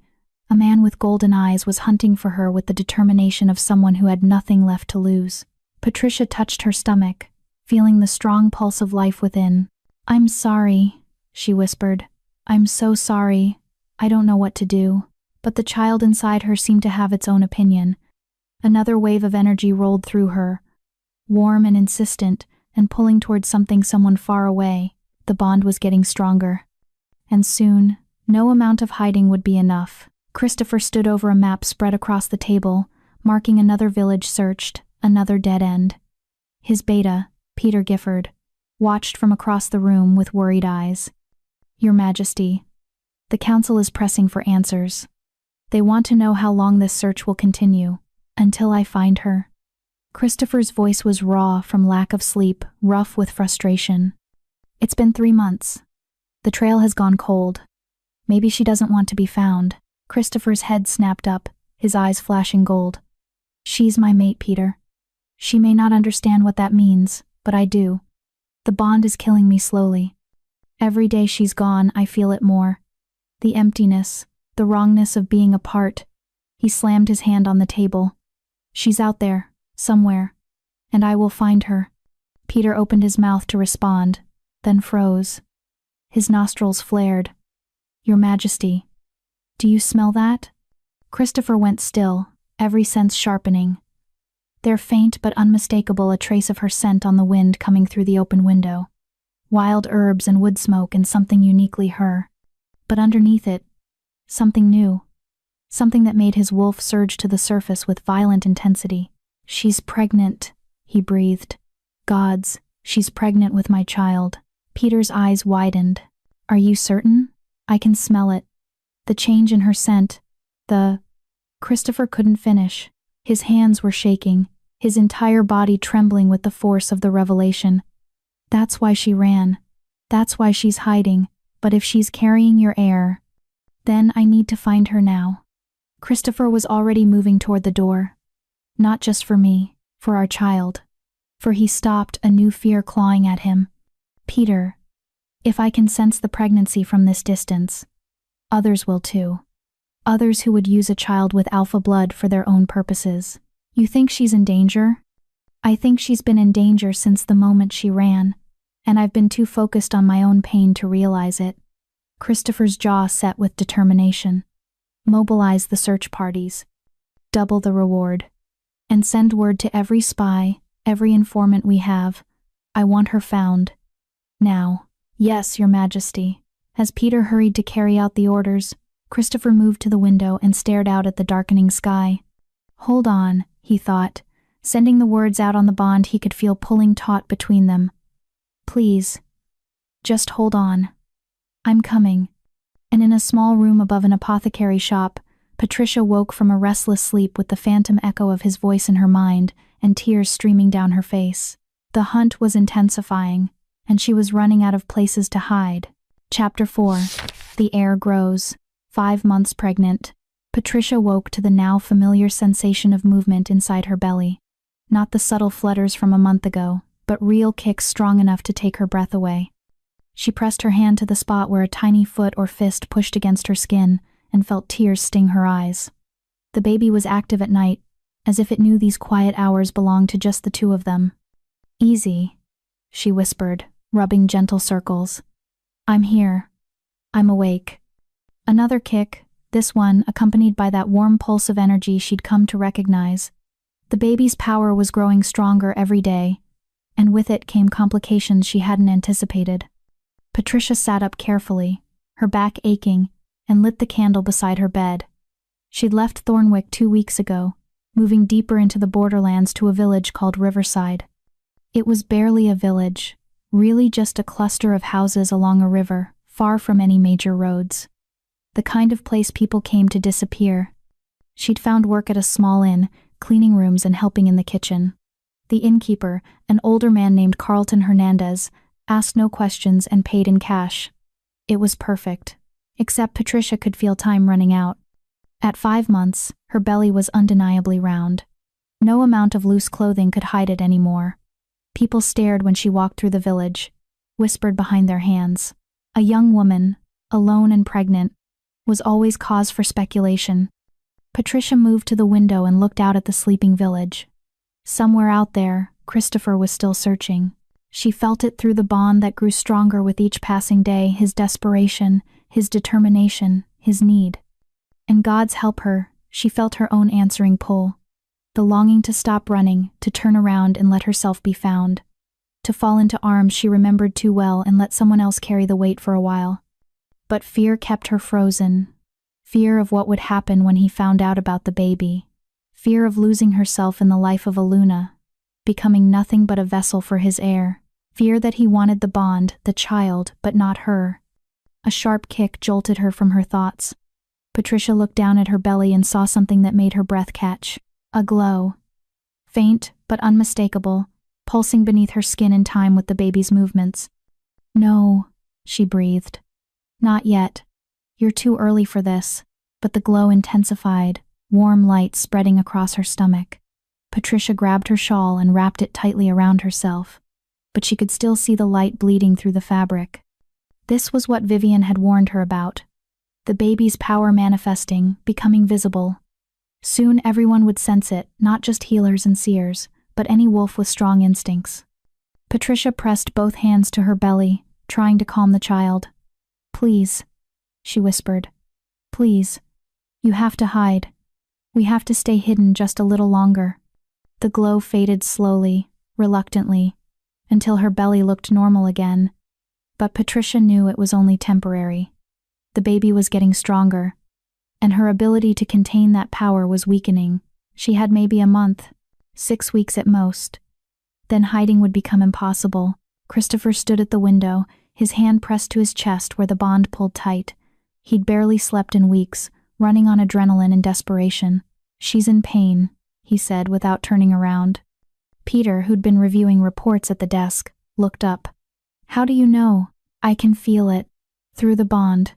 Speaker 1: a man with golden eyes was hunting for her with the determination of someone who had nothing left to lose. Patricia touched her stomach, feeling the strong pulse of life within. "I'm sorry," she whispered. "I'm so sorry. I don't know what to do." But the child inside her seemed to have its own opinion. Another wave of energy rolled through her, warm and insistent, and pulling towards someone far away. The bond was getting stronger. And soon, no amount of hiding would be enough. Christopher stood over a map spread across the table, marking another village searched, another dead end. His beta, Peter Gifford, watched from across the room with worried eyes. "Your Majesty, the council is pressing for answers. They want to know how long this search will continue, until I find her." Christopher's voice was raw from lack of sleep, rough with frustration. "It's been 3 months. The trail has gone cold. Maybe she doesn't want to be found." Christopher's head snapped up, his eyes flashing gold. "She's my mate, Peter. She may not understand what that means, but I do. The bond is killing me slowly. Every day she's gone, I feel it more. The emptiness, the wrongness of being apart." He slammed his hand on the table. "She's out there, somewhere, and I will find her." Peter opened his mouth to respond, then froze. His nostrils flared. "Your Majesty, do you smell that?" Christopher went still, every sense sharpening. There faint but unmistakable a trace of her scent on the wind coming through the open window. Wild herbs and wood smoke and something uniquely her. But underneath it, something new. Something that made his wolf surge to the surface with violent intensity. "She's pregnant," he breathed. "Gods, she's pregnant with my child." Peter's eyes widened. "Are you certain? I can smell it. The change in her scent. Christopher couldn't finish. His hands were shaking, his entire body trembling with the force of the revelation. "That's why she ran. That's why she's hiding. But if she's carrying your heir, then I need to find her now." Christopher was already moving toward the door. "Not just for me, for our child." For he stopped, a new fear clawing at him. "Peter, if I can sense the pregnancy from this distance, others will too. Others who would use a child with alpha blood for their own purposes. You think she's in danger? I think she's been in danger since the moment she ran, and I've been too focused on my own pain to realize it." Christopher's jaw set with determination. Mobilize the search parties. Double the reward. And send word to every spy, every informant we have. I want her found. Now. Yes, Your Majesty. As Peter hurried to carry out the orders, Christopher moved to the window and stared out at the darkening sky. Hold on, he thought, sending the words out on the bond he could feel pulling taut between them. Please. Just hold on. I'm coming. And in a small room above an apothecary shop, Patricia woke from a restless sleep with the phantom echo of his voice in her mind and tears streaming down her face. The hunt was intensifying, and she was running out of places to hide. Chapter 4. The air grows. 5 months pregnant. Patricia woke to the now familiar sensation of movement inside her belly. Not the subtle flutters from a month ago, but real kicks strong enough to take her breath away. She pressed her hand to the spot where a tiny foot or fist pushed against her skin and felt tears sting her eyes. The baby was active at night, as if it knew these quiet hours belonged to just the two of them. Easy, she whispered, rubbing gentle circles. I'm here. I'm awake. Another kick, this one accompanied by that warm pulse of energy she'd come to recognize. The baby's power was growing stronger every day, and with it came complications she hadn't anticipated. Patricia sat up carefully, her back aching, and lit the candle beside her bed. She'd left Thornwick 2 weeks ago, moving deeper into the borderlands to a village called Riverside. It was barely a village, really just a cluster of houses along a river, far from any major roads. The kind of place people came to disappear. She'd found work at a small inn, cleaning rooms and helping in the kitchen. The innkeeper, an older man named Carlton Hernandez, asked no questions and paid in cash. It was perfect, except Patricia could feel time running out. At 5 months, her belly was undeniably round. No amount of loose clothing could hide it anymore. People stared when she walked through the village, whispered behind their hands. A young woman, alone and pregnant, was always cause for speculation. Patricia moved to the window and looked out at the sleeping village. Somewhere out there, Christopher was still searching. She felt it through the bond that grew stronger with each passing day, his desperation, his determination, his need. And God's help her, she felt her own answering pull. The longing to stop running, to turn around and let herself be found. To fall into arms she remembered too well and let someone else carry the weight for a while. But fear kept her frozen. Fear of what would happen when he found out about the baby. Fear of losing herself in the life of Aluna, becoming nothing but a vessel for his heir. Fear that he wanted the bond, the child, but not her. A sharp kick jolted her from her thoughts. Patricia looked down at her belly and saw something that made her breath catch. A glow. Faint, but unmistakable, pulsing beneath her skin in time with the baby's movements. No, she breathed. Not yet. You're too early for this. But the glow intensified, warm light spreading across her stomach. Patricia grabbed her shawl and wrapped it tightly around herself, but she could still see the light bleeding through the fabric. This was what Vivian had warned her about. The baby's power manifesting, becoming visible. Soon everyone would sense it, not just healers and seers, but any wolf with strong instincts. Patricia pressed both hands to her belly, trying to calm the child. Please, she whispered. Please. You have to hide. We have to stay hidden just a little longer. The glow faded slowly, reluctantly, until her belly looked normal again. But Patricia knew it was only temporary. The baby was getting stronger, and her ability to contain that power was weakening. She had maybe a month, 6 weeks at most. Then hiding would become impossible. Christopher stood at the window, his hand pressed to his chest where the bond pulled tight. He'd barely slept in weeks, running on adrenaline and desperation. She's in pain, he said without turning around. Peter, who'd been reviewing reports at the desk, looked up. How do you know? I can feel it. Through the bond.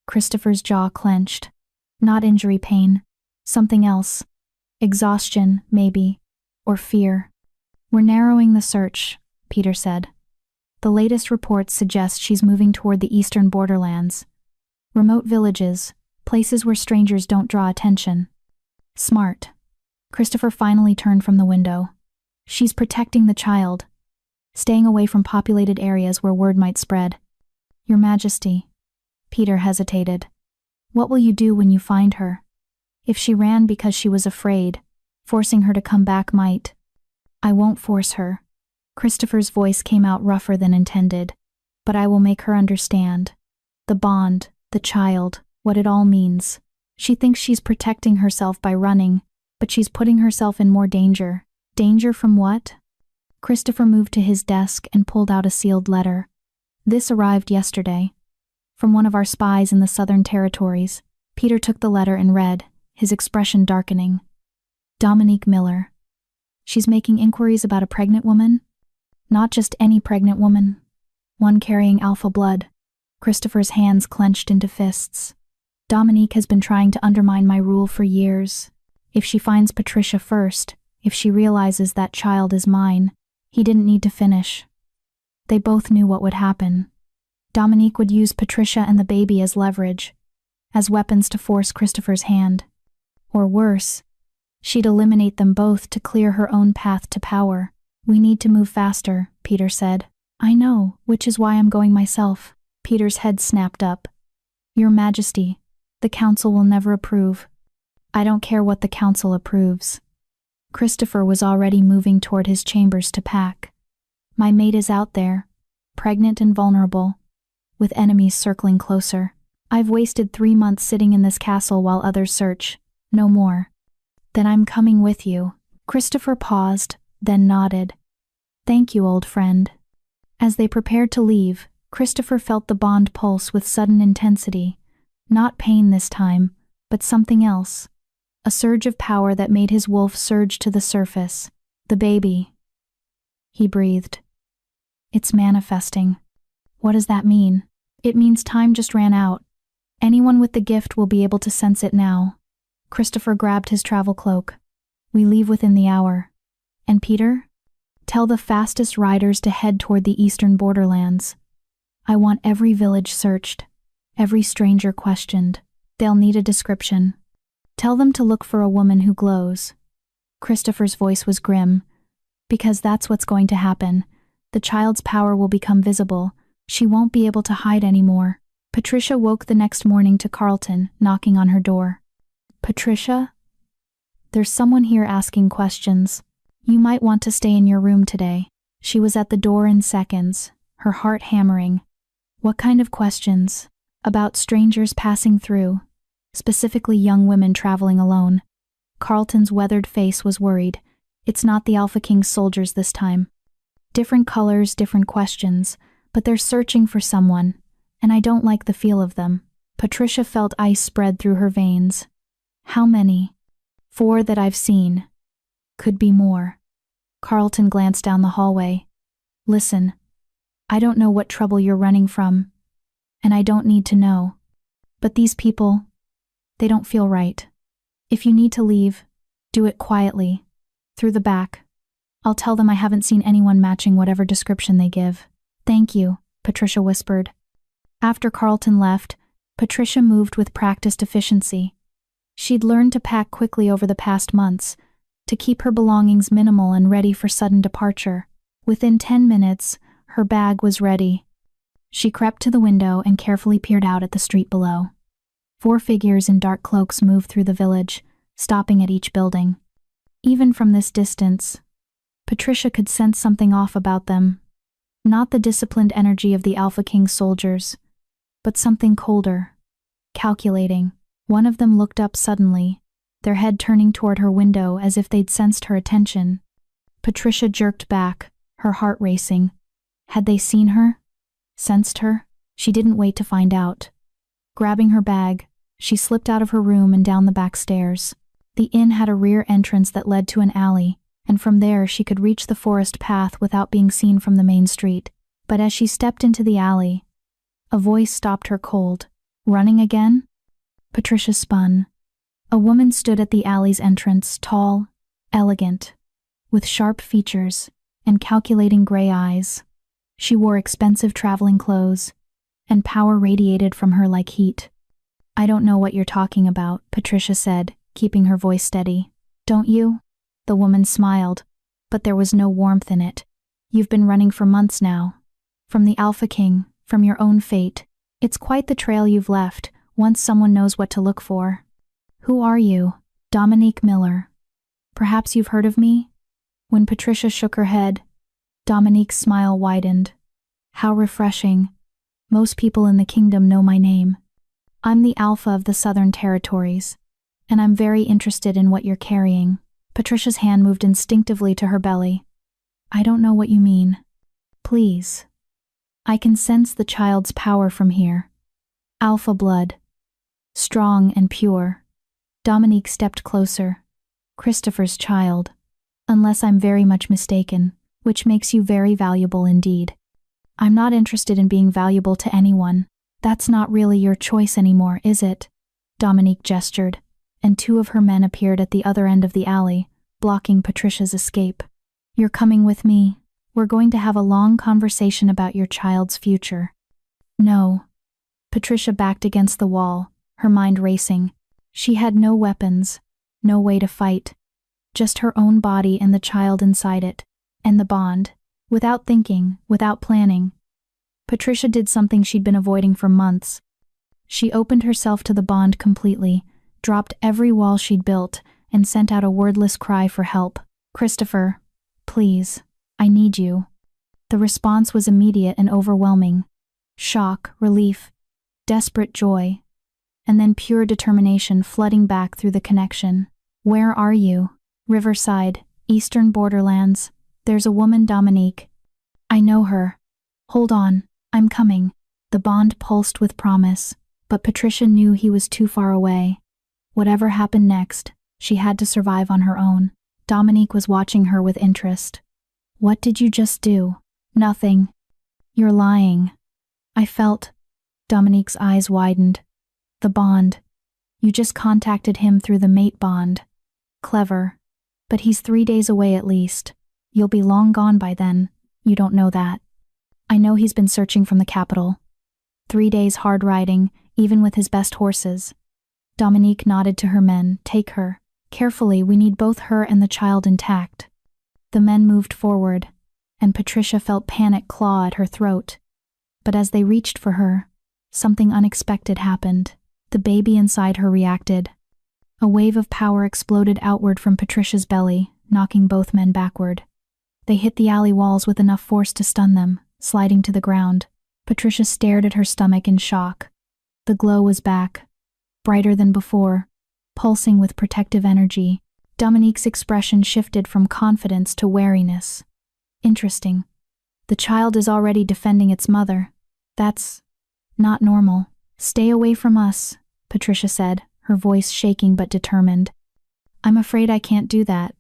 Speaker 1: Christopher's jaw clenched. Not injury pain. Something else. Exhaustion, maybe. Or fear. We're narrowing the search, Peter said. The latest reports suggest she's moving toward the eastern borderlands. Remote villages, places where strangers don't draw attention. Smart. Christopher finally turned from the window. She's protecting the child. Staying away from populated areas where word might spread. Your Majesty. Peter hesitated. What will you do when you find her? If she ran because she was afraid, forcing her to come back might. I won't force her. Christopher's voice came out rougher than intended. But I will make her understand. The bond, the child, what it all means. She thinks she's protecting herself by running, but she's putting herself in more danger. Danger from what? Christopher moved to his desk and pulled out a sealed letter. This arrived yesterday. From one of our spies in the Southern Territories. Peter took the letter and read, his expression darkening. Dominique Miller. She's making inquiries about a pregnant woman? Not just any pregnant woman. One carrying alpha blood. Christopher's hands clenched into fists. Dominique has been trying to undermine my rule for years. If she finds Patricia first, if she realizes that child is mine, he didn't need to finish. They both knew what would happen. Dominique would use Patricia and the baby as leverage, as weapons to force Christopher's hand. Or worse, she'd eliminate them both to clear her own path to power. We need to move faster, Peter said. I know, which is why I'm going myself. Peter's head snapped up. Your Majesty, the Council will never approve. I don't care what the Council approves. Christopher was already moving toward his chambers to pack. My mate is out there, pregnant and vulnerable, with enemies circling closer. I've wasted 3 months sitting in this castle while others search. No more. Then I'm coming with you. Christopher paused, then nodded. Thank you, old friend. As they prepared to leave, Christopher felt the bond pulse with sudden intensity. Not pain this time, but something else. A surge of power that made his wolf surge to the surface. The baby. He breathed. It's manifesting. What does that mean? It means time just ran out. Anyone with the gift will be able to sense it now. Christopher grabbed his travel cloak. We leave within the hour. And Peter? Tell the fastest riders to head toward the eastern borderlands. I want every village searched, every stranger questioned. They'll need a description. Tell them to look for a woman who glows. Christopher's voice was grim. Because that's what's going to happen. The child's power will become visible. She won't be able to hide anymore. Patricia woke the next morning to Carlton, knocking on her door. Patricia? There's someone here asking questions. You might want to stay in your room today. She was at the door in seconds, her heart hammering. What kind of questions? About strangers passing through, specifically young women traveling alone. Carlton's weathered face was worried. It's not the Alpha King's soldiers this time. Different colors, different questions, but they're searching for someone, and I don't like the feel of them. Patricia felt ice spread through her veins. How many? 4 that I've seen. Could be more. Carlton glanced down the hallway. Listen, I don't know what trouble you're running from, and I don't need to know. But these people, they don't feel right. If you need to leave, do it quietly, through the back. I'll tell them I haven't seen anyone matching whatever description they give. Thank you, Patricia whispered. After Carlton left, Patricia moved with practiced efficiency. She'd learned to pack quickly over the past months, to keep her belongings minimal and ready for sudden departure. Within 10 minutes, her bag was ready. She crept to the window and carefully peered out at the street below. 4 figures in dark cloaks moved through the village, stopping at each building. Even from this distance, Patricia could sense something off about them. Not the disciplined energy of the Alpha King's soldiers, but something colder, calculating. One of them looked up suddenly, their head turning toward her window as if they'd sensed her attention. Patricia jerked back, her heart racing. Had they seen her? Sensed her? She didn't wait to find out. Grabbing her bag, she slipped out of her room and down the back stairs. The inn had a rear entrance that led to an alley, and from there she could reach the forest path without being seen from the main street. But as she stepped into the alley, a voice stopped her cold. Running again? Patricia spun. A woman stood at the alley's entrance, tall, elegant, with sharp features and calculating gray eyes. She wore expensive traveling clothes, and power radiated from her like heat. I don't know what you're talking about, Patricia said, keeping her voice steady. Don't you? The woman smiled, but there was no warmth in it. You've been running for months now. From the Alpha King, from your own fate. It's quite the trail you've left, once someone knows what to look for. Who are you? Dominique Miller. Perhaps you've heard of me? When Patricia shook her head, Dominique's smile widened. How refreshing. Most people in the kingdom know my name. I'm the Alpha of the Southern Territories, and I'm very interested in what you're carrying. Patricia's hand moved instinctively to her belly. I don't know what you mean. Please. I can sense the child's power from here. Alpha blood. Strong and pure. Dominique stepped closer. Christopher's child. Unless I'm very much mistaken, which makes you very valuable indeed. I'm not interested in being valuable to anyone. That's not really your choice anymore, is it? Dominique gestured, and two of her men appeared at the other end of the alley, blocking Patricia's escape. You're coming with me. We're going to have a long conversation about your child's future. No. Patricia backed against the wall, her mind racing. She had no weapons, no way to fight. Just her own body and the child inside it, and the bond. Without thinking, without planning, Patricia did something she'd been avoiding for months. She opened herself to the bond completely, dropped every wall she'd built, and sent out a wordless cry for help. Christopher, please, I need you. The response was immediate and overwhelming. Shock, relief, desperate joy, and then pure determination flooding back through the connection. Where are you? Riverside, Eastern Borderlands. There's a woman, Dominique. I know her. Hold on, I'm coming. The bond pulsed with promise, but Patricia knew he was too far away. Whatever happened next, she had to survive on her own. Dominique was watching her with interest. What did you just do? Nothing. You're lying. I felt. Dominique's eyes widened. The bond. You just contacted him through the mate bond. Clever. But he's 3 days away at least. You'll be long gone by then. You don't know that. I know he's been searching from the capital. 3 days hard riding, even with his best horses. Dominique nodded to her men. Take her. Carefully, we need both her and the child intact. The men moved forward, and Patricia felt panic claw at her throat. But as they reached for her, something unexpected happened. The baby inside her reacted. A wave of power exploded outward from Patricia's belly, knocking both men backward. They hit the alley walls with enough force to stun them, sliding to the ground. Patricia stared at her stomach in shock. The glow was back, brighter than before, pulsing with protective energy. Dominique's expression shifted from confidence to wariness. Interesting. The child is already defending its mother. That's not normal. Stay away from us, Patricia said, her voice shaking but determined. I'm afraid I can't do that.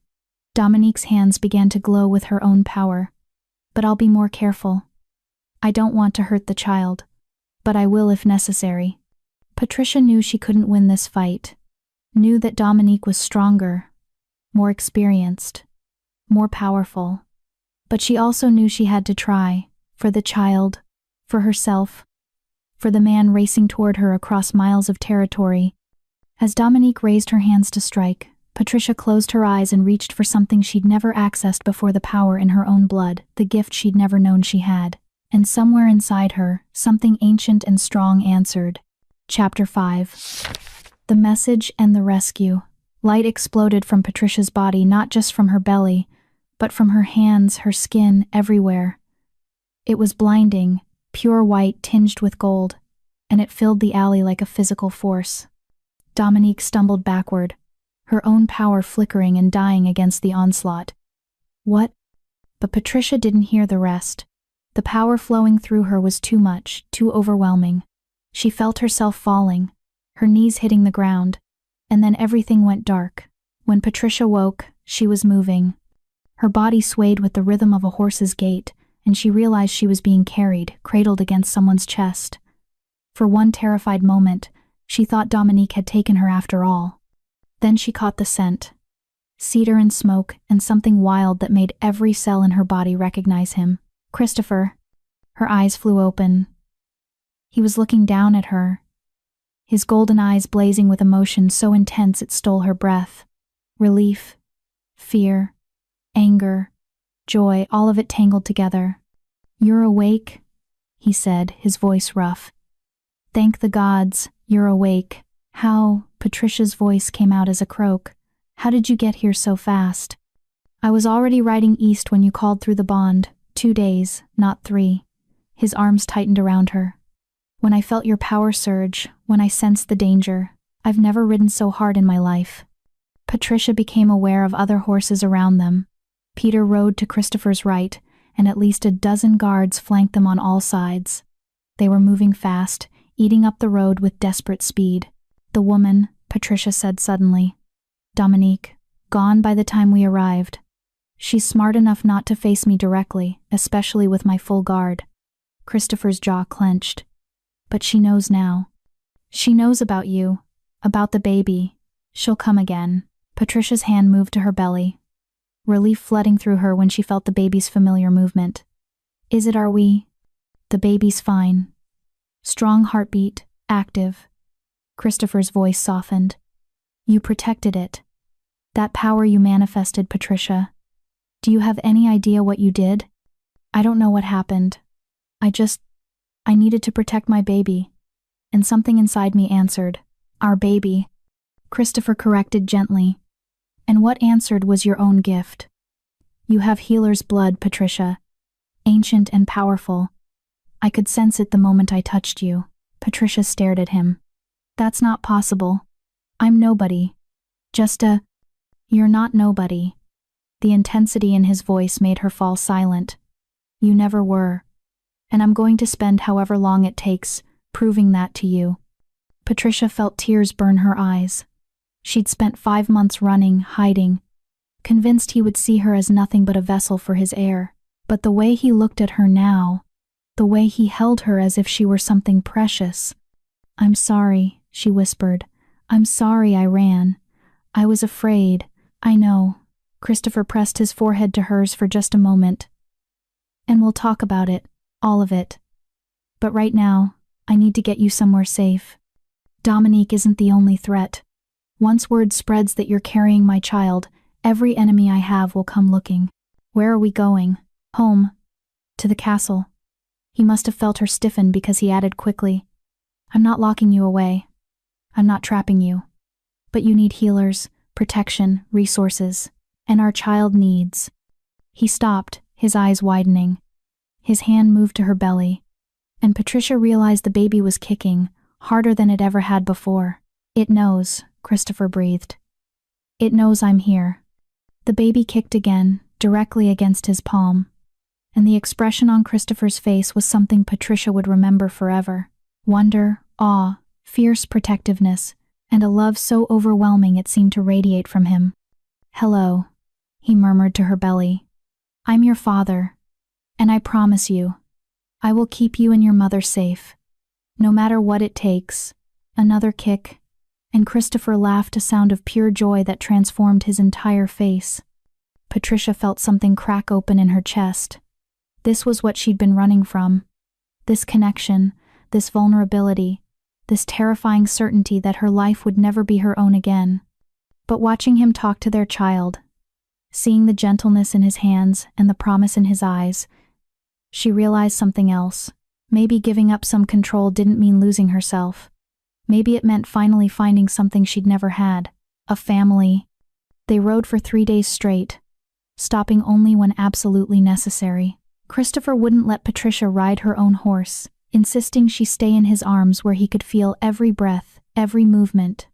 Speaker 1: Dominique's hands began to glow with her own power. But I'll be more careful. I don't want to hurt the child, but I will if necessary. Patricia knew she couldn't win this fight, knew that Dominique was stronger, more experienced, more powerful. But she also knew she had to try, for the child, for herself, for the man racing toward her across miles of territory. As Dominique raised her hands to strike, Patricia closed her eyes and reached for something she'd never accessed before, the power in her own blood, the gift she'd never known she had. And somewhere inside her, something ancient and strong answered. Chapter 5. The Message and the Rescue. Light exploded from Patricia's body, not just from her belly, but from her hands, her skin, everywhere. It was blinding, pure white tinged with gold, and it filled the alley like a physical force. Dominique stumbled backward, her own power flickering and dying against the onslaught. What? But Patricia didn't hear the rest. The power flowing through her was too much, too overwhelming. She felt herself falling, her knees hitting the ground, and then everything went dark. When Patricia woke, she was moving. Her body swayed with the rhythm of a horse's gait, and she realized she was being carried, cradled against someone's chest. For one terrified moment, she thought Dominique had taken her after all. Then she caught the scent. Cedar and smoke, and something wild that made every cell in her body recognize him. Christopher. Her eyes flew open. He was looking down at her, his golden eyes blazing with emotion so intense it stole her breath. Relief, fear, anger, joy, all of it tangled together. You're awake, he said, his voice rough. Thank the gods, You're awake. How? Patricia's voice came out as a croak. How did you get here so fast? I was already riding east when you called through the bond. 2 days, not 3. His arms tightened around her. When I felt your power surge, when I sensed the danger, I've never ridden so hard in my life. Patricia became aware of other horses around them. Peter rode to Christopher's right, and at least a dozen guards flanked them on all sides. They were moving fast, eating up the road with desperate speed. The woman, Patricia said suddenly. Dominique, gone by the time we arrived. She's smart enough not to face me directly, especially with my full guard. Christopher's jaw clenched. But she knows now. She knows about you, about the baby. She'll come again. Patricia's hand moved to her belly, relief flooding through her when she felt the baby's familiar movement. Is it, are we? The baby's fine. Strong heartbeat, active. Christopher's voice softened. You protected it. That power you manifested, Patricia. Do you have any idea what you did? I don't know what happened. I needed to protect my baby. And something inside me answered, our baby. Christopher corrected gently. And what answered was your own gift. You have healer's blood, Patricia. Ancient and powerful. I could sense it the moment I touched you. Patricia stared at him. That's not possible. I'm nobody. You're not nobody. The intensity in his voice made her fall silent. You never were. And I'm going to spend however long it takes proving that to you. Patricia felt tears burn her eyes. She'd spent 5 months running, hiding, convinced he would see her as nothing but a vessel for his heir. But the way he looked at her now, the way he held her as if she were something precious. I'm sorry, she whispered. I'm sorry I ran. I was afraid. I know. Christopher pressed his forehead to hers for just a moment. And we'll talk about it, all of it. But right now, I need to get you somewhere safe. Dominique isn't the only threat. Once word spreads that you're carrying my child, every enemy I have will come looking. Where are we going? Home. To the castle. He must have felt her stiffen because he added quickly, I'm not locking you away. I'm not trapping you. But you need healers, protection, resources, and our child needs. He stopped, his eyes widening. His hand moved to her belly, and Patricia realized the baby was kicking, harder than it ever had before. It knows, Christopher breathed. It knows I'm here. The baby kicked again, directly against his palm, and the expression on Christopher's face was something Patricia would remember forever. Wonder, awe, fierce protectiveness, and a love so overwhelming it seemed to radiate from him. Hello, he murmured to her belly. I'm your father, and I promise you, I will keep you and your mother safe. No matter what it takes. Another kick, and Christopher laughed a sound of pure joy that transformed his entire face. Patricia felt something crack open in her chest. This was what she'd been running from. This connection, this vulnerability, this terrifying certainty that her life would never be her own again. But watching him talk to their child, seeing the gentleness in his hands and the promise in his eyes, she realized something else. Maybe giving up some control didn't mean losing herself. Maybe it meant finally finding something she'd never had, a family. They rode for 3 days straight, stopping only when absolutely necessary. Christopher wouldn't let Patricia ride her own horse, insisting she stay in his arms where he could feel every breath, every movement.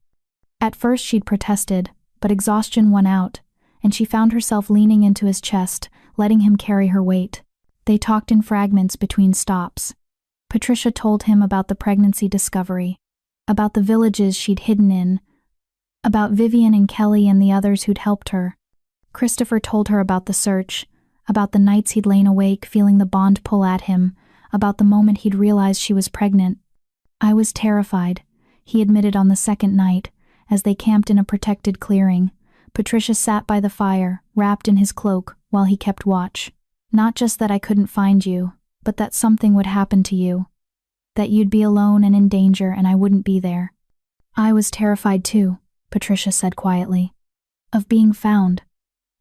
Speaker 1: At first she'd protested, but exhaustion won out, and she found herself leaning into his chest, letting him carry her weight. They talked in fragments between stops. Patricia told him about the pregnancy discovery, about the villages she'd hidden in, about Vivian and Kelly and the others who'd helped her. Christopher told her about the search, about the nights he'd lain awake feeling the bond pull at him, about the moment he'd realized she was pregnant. I was terrified, he admitted on the second night, as they camped in a protected clearing. Patricia sat by the fire, wrapped in his cloak, while he kept watch. Not just that I couldn't find you, but that something would happen to you. That you'd be alone and in danger and I wouldn't be there. I was terrified too, Patricia said quietly. Of being found.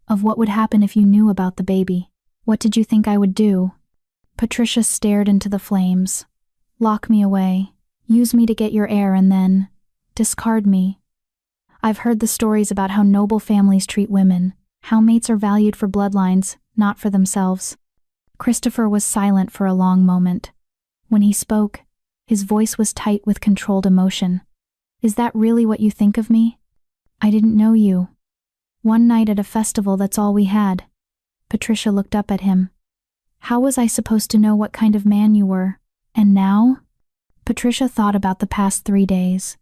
Speaker 1: Of what would happen if you knew about the baby. What did you think I would do? Patricia stared into the flames. Lock me away. Use me to get your heir and then discard me. I've heard the stories about how noble families treat women, how mates are valued for bloodlines, not for themselves. Christopher was silent for a long moment. When he spoke, his voice was tight with controlled emotion. Is that really what you think of me? I didn't know you. One night at a festival, that's all we had. Patricia looked up at him. How was I supposed to know what kind of man you were? And now? Patricia thought about the past 3 days.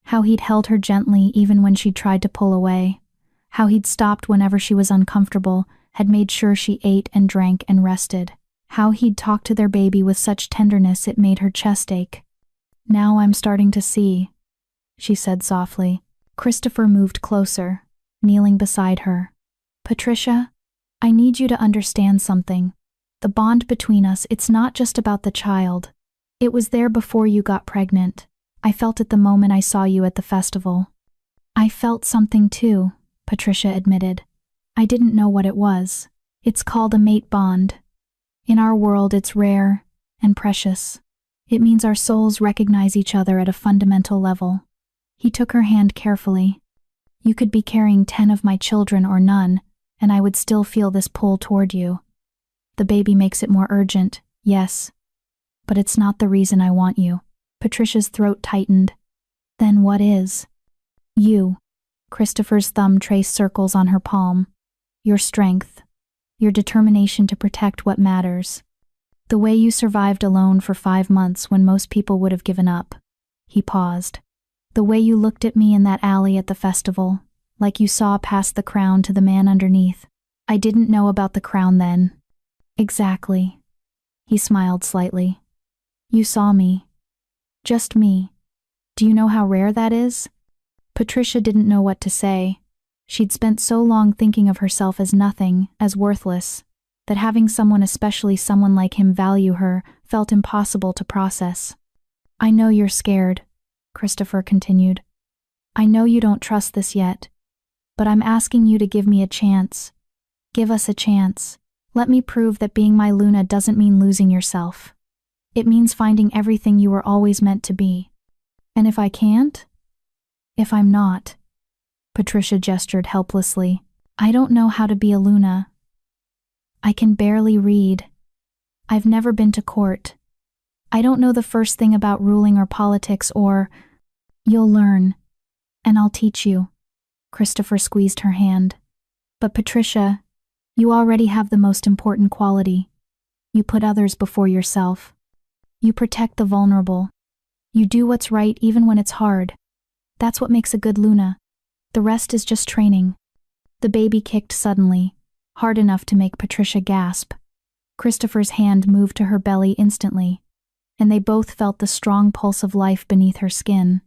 Speaker 1: How he'd held her gently even when she tried to pull away. How he'd stopped whenever she was uncomfortable, had made sure she ate and drank and rested. How he'd talked to their baby with such tenderness it made her chest ache. Now I'm starting to see, she said softly. Christopher moved closer, kneeling beside her. Patricia, I need you to understand something. The bond between us, it's not just about the child. It was there before you got pregnant. I felt it the moment I saw you at the festival. I felt something too, Patricia admitted. I didn't know what it was. It's called a mate bond. In our world, it's rare and precious. It means our souls recognize each other at a fundamental level. He took her hand carefully. You could be carrying 10 of my children or none, and I would still feel this pull toward you. The baby makes it more urgent, yes. But it's not the reason I want you. Patricia's throat tightened. Then what is? You. Christopher's thumb traced circles on her palm. Your strength. Your determination to protect what matters. The way you survived alone for 5 months when most people would have given up. He paused. The way you looked at me in that alley at the festival, like you saw past the crown to the man underneath. I didn't know about the crown then. Exactly. He smiled slightly. You saw me. Just me. Do you know how rare that is? Patricia didn't know what to say. She'd spent so long thinking of herself as nothing, as worthless, that having someone, especially someone like him, value her felt impossible to process. I know you're scared, Christopher continued. I know you don't trust this yet, but I'm asking you to give me a chance. Give us a chance. Let me prove that being my Luna doesn't mean losing yourself. It means finding everything you were always meant to be. And if I can't? If I'm not? Patricia gestured helplessly. I don't know how to be a Luna. I can barely read. I've never been to court. I don't know the first thing about ruling or politics or… You'll learn, and I'll teach you. Christopher squeezed her hand. But Patricia, you already have the most important quality. You put others before yourself. You protect the vulnerable. You do what's right even when it's hard. That's what makes a good Luna. The rest is just training. The baby kicked suddenly, hard enough to make Patricia gasp. Christopher's hand moved to her belly instantly, and they both felt the strong pulse of life beneath her skin.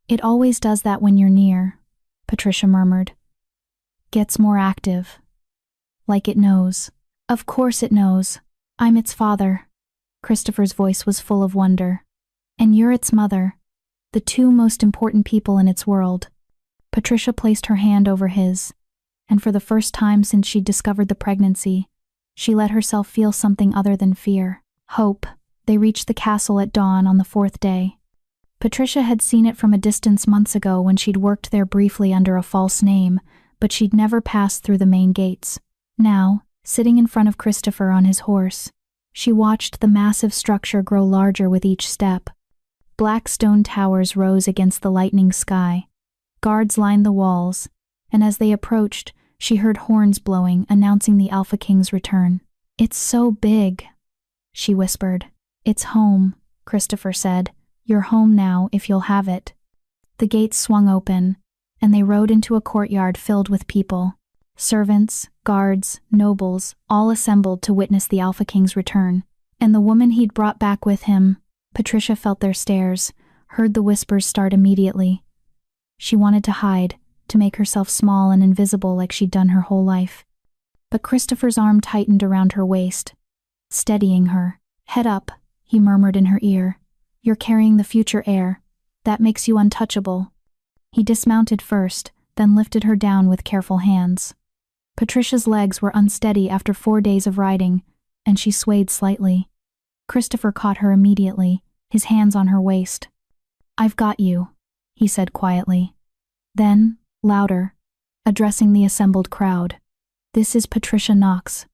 Speaker 1: It always does that when you're near, Patricia murmured. Gets more active. Like it knows. Of course it knows. I'm its father. Christopher's voice was full of wonder. And you're its mother. The two most important people in its world. Patricia placed her hand over his, and for the first time since she'd discovered the pregnancy, she let herself feel something other than fear. Hope. They reached the castle at dawn on the 4th day. Patricia had seen it from a distance months ago when she'd worked there briefly under a false name, but she'd never passed through the main gates. Now, sitting in front of Christopher on his horse, she watched the massive structure grow larger with each step. Black stone towers rose against the lightening sky. Guards lined the walls, and as they approached, she heard horns blowing, announcing the Alpha King's return. It's so big, she whispered. It's home, Christopher said. You're home now, if you'll have it. The gates swung open, and they rode into a courtyard filled with people. Servants, guards, nobles, all assembled to witness the Alpha King's return. And the woman he'd brought back with him. Patricia felt their stares, heard the whispers start immediately. She wanted to hide, to make herself small and invisible like she'd done her whole life. But Christopher's arm tightened around her waist, steadying her. Head up, he murmured in her ear. You're carrying the future heir. That makes you untouchable. He dismounted first, then lifted her down with careful hands. Patricia's legs were unsteady after 4 days of riding, and she swayed slightly. Christopher caught her immediately, his hands on her waist. "I've got you," he said quietly. Then, louder, addressing the assembled crowd. "This is Patricia Knox,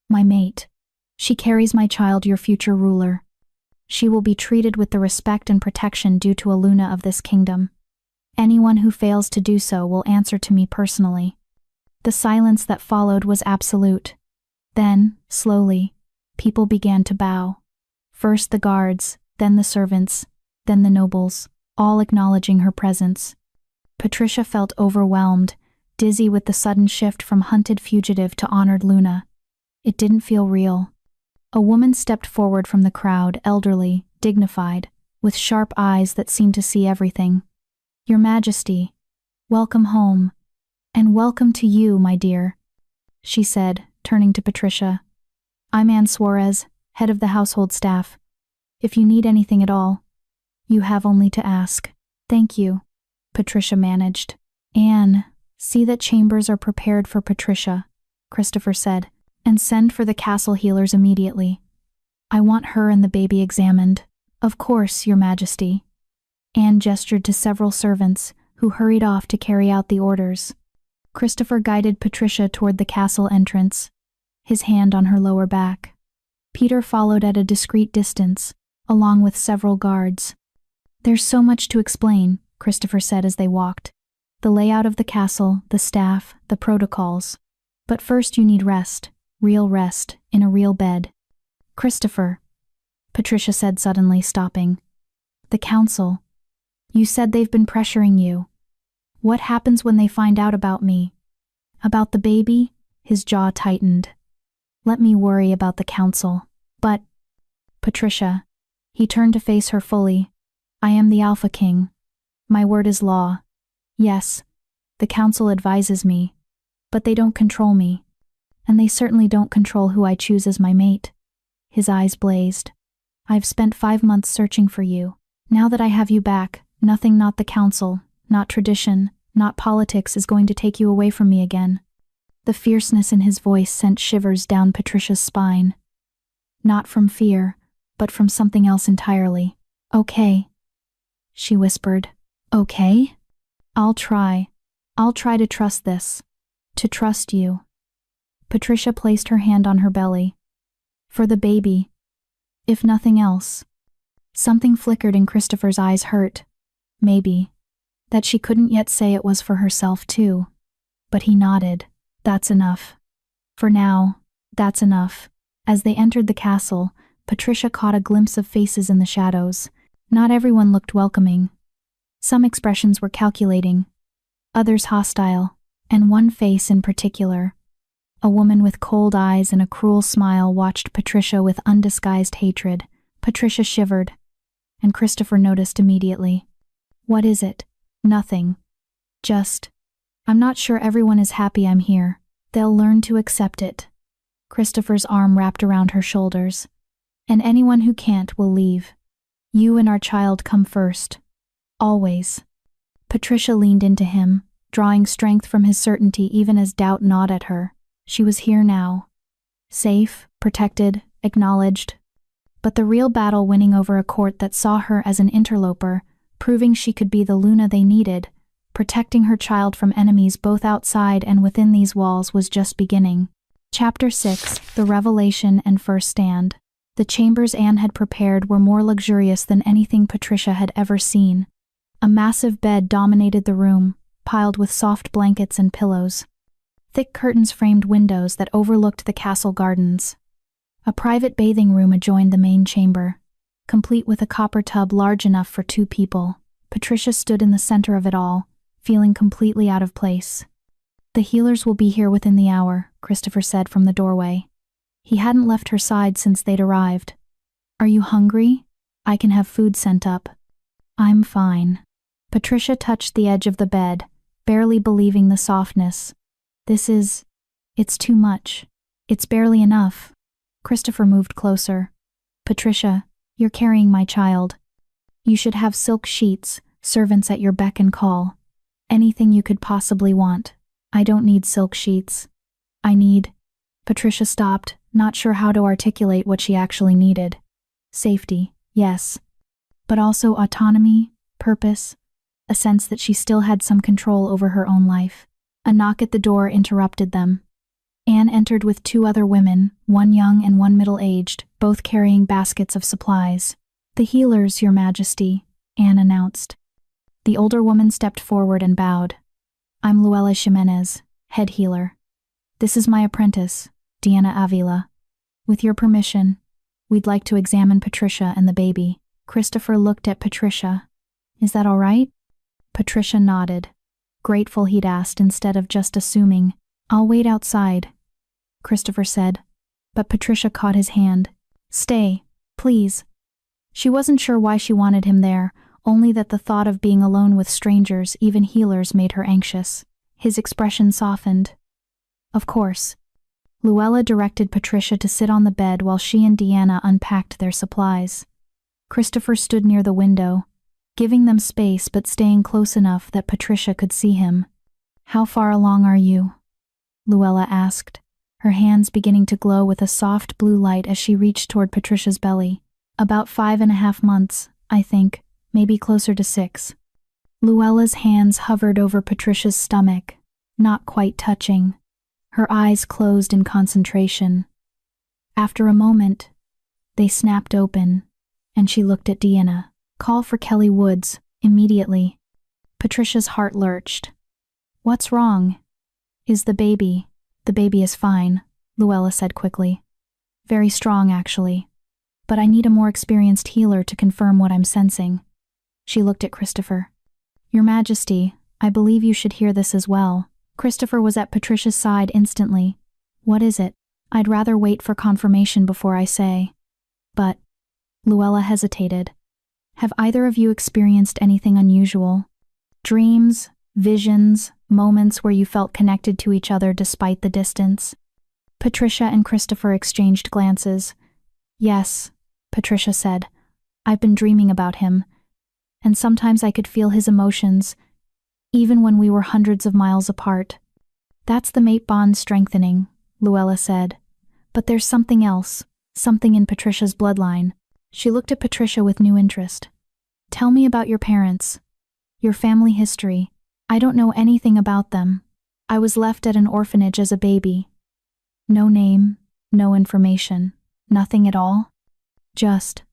Speaker 1: my mate. She carries my child, your future ruler. She will be treated with the respect and protection due to a Luna of this kingdom. Anyone who fails to do so will answer to me personally." The silence that followed was absolute. Then, slowly, people began to bow. First the guards, then the servants, then the nobles, all acknowledging her presence. Patricia felt overwhelmed, dizzy with the sudden shift from hunted fugitive to honored Luna. It didn't feel real. A woman stepped forward from the crowd, elderly, dignified, with sharp eyes that seemed to see everything. "Your Majesty, welcome home, and welcome to you, my dear," she said, turning to Patricia. "I'm Anne Suarez, head of the household staff. If you need anything at all, you have only to ask." "Thank you," Patricia managed. "Anne, see that chambers are prepared for Patricia," Christopher said, "and send for the castle healers immediately. I want her and the baby examined." "Of course, Your Majesty." Anne gestured to several servants, who hurried off to carry out the orders. Christopher guided Patricia toward the castle entrance, his hand on her lower back. Peter followed at a discreet distance, along with several guards. "There's so much to explain," Christopher said as they walked. "The layout of the castle, the staff, the protocols. But first you need rest, real rest, in a real bed." "Christopher," Patricia said suddenly, stopping. "The council. You said they've been pressuring you. What happens when they find out about me? About the baby?" His jaw tightened. "Let me worry about the council. But, Patricia," he turned to face her fully, "I am the Alpha King. My word is law. Yes, the council advises me, but they don't control me. And they certainly don't control who I choose as my mate." His eyes blazed. "I've spent 5 months searching for you. Now that I have you back, nothing, not the council, not tradition, not politics, is going to take you away from me again." The fierceness in his voice sent shivers down Patricia's spine. Not from fear, but from something else entirely. "Okay," she whispered. "Okay? I'll try. I'll try to trust this. To trust you." Patricia placed her hand on her belly. "For the baby. If nothing else." Something flickered in Christopher's eyes, hurt. Maybe. That she couldn't yet say it was for herself too. But he nodded. "That's enough. For now, that's enough." As they entered the castle, Patricia caught a glimpse of faces in the shadows. Not everyone looked welcoming. Some expressions were calculating, others hostile, and one face in particular. A woman with cold eyes and a cruel smile watched Patricia with undisguised hatred. Patricia shivered, and Christopher noticed immediately. "What is it?" "Nothing. Just, I'm not sure everyone is happy I'm here. They'll learn to accept it." Christopher's arm wrapped around her shoulders. "And anyone who can't will leave. You and our child come first. Always." Patricia leaned into him, drawing strength from his certainty even as doubt gnawed at her. She was here now. Safe, protected, acknowledged. But the real battle winning over a court that saw her as an interloper, proving she could be the Luna they needed, protecting her child from enemies both outside and within these walls, was just beginning. Chapter 6: The Revelation and First Stand. The chambers Anne had prepared were more luxurious than anything Patricia had ever seen. A massive bed dominated the room, piled with soft blankets and pillows. Thick curtains framed windows that overlooked the castle gardens. A private bathing room adjoined the main chamber, complete with a copper tub large enough for 2 people. Patricia stood in the center of it all, feeling completely out of place. "The healers will be here within the hour," Christopher said from the doorway. He hadn't left her side since they'd arrived. "Are you hungry? I can have food sent up." "I'm fine." Patricia touched the edge of the bed, barely believing the softness. It's too much. It's barely enough." Christopher moved closer. "Patricia, you're carrying my child. You should have silk sheets, servants at your beck and call. Anything you could possibly want. I don't need silk sheets. I need..." Patricia stopped, not sure how to articulate what she actually needed. "Safety, yes." but also autonomy, purpose, a sense that she still had some control over her own life. A knock at the door interrupted them. Anne entered with two other women, one young and one middle-aged, both carrying baskets of supplies. "The healers, Your Majesty," Anne announced. The older woman stepped forward and bowed. "I'm Luella Ximenez, head healer. This is my apprentice, Deanna Avila. With your permission, we'd like to examine Patricia and the baby." Christopher looked at Patricia. "Is that all right?" Patricia nodded, grateful he'd asked instead of just assuming. "I'll wait outside," Christopher said, but Patricia caught his hand. "Stay, please." She wasn't sure why she wanted him there, only that the thought of being alone with strangers, even healers, made her anxious. His expression softened. "Of course." Luella directed Patricia to sit on the bed while she and Deanna unpacked their supplies. Christopher stood near the window, giving them space but staying close enough that Patricia could see him. "How far along are you?" Luella asked, her hands beginning to glow with a soft blue light as she reached toward Patricia's belly. "About 5.5 months, I think, maybe closer to 6. Luella's hands hovered over Patricia's stomach, not quite touching. Her eyes closed in concentration. After a moment, they snapped open, and she looked at Deanna. "Call for Kelly Woods, immediately." Patricia's heart lurched. "What's wrong?" "Is the baby?" "The baby is fine," Luella said quickly. "Very strong, actually. But I need a more experienced healer to confirm what I'm sensing." She looked at Christopher. "Your Majesty, I believe you should hear this as well." Christopher was at Patricia's side instantly. "What is it?" "I'd rather wait for confirmation before I say." "But..." Luella hesitated. "Have either of you experienced anything unusual? Dreams, visions, moments where you felt connected to each other despite the distance?" Patricia and Christopher exchanged glances. "Yes," Patricia said. "I've been dreaming about him, and sometimes I could feel his emotions, even when we were hundreds of miles apart." "That's the mate bond strengthening," Luella said. "But there's something else, something in Patricia's bloodline." She looked at Patricia with new interest. "Tell me about your parents, your family history." "I don't know anything about them. I was left at an orphanage as a baby. No name, no information, nothing at all. Just..."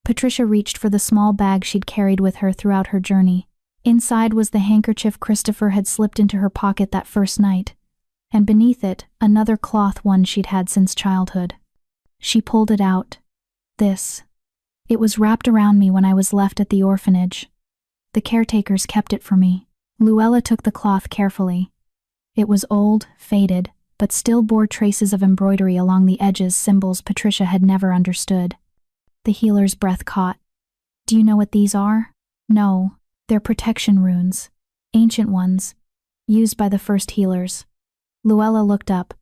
Speaker 1: Patricia reached for the small bag she'd carried with her throughout her journey. Inside was the handkerchief Christopher had slipped into her pocket that first night, and beneath it, another cloth one she'd had since childhood. She pulled it out. "This. It was wrapped around me when I was left at the orphanage. The caretakers kept it for me." Luella took the cloth carefully. It was old, faded, but still bore traces of embroidery along the edges, symbols Patricia had never understood. The healer's breath caught. "Do you know what these are?" "No. They're protection runes. Ancient ones. Used by the first healers." Luella looked up,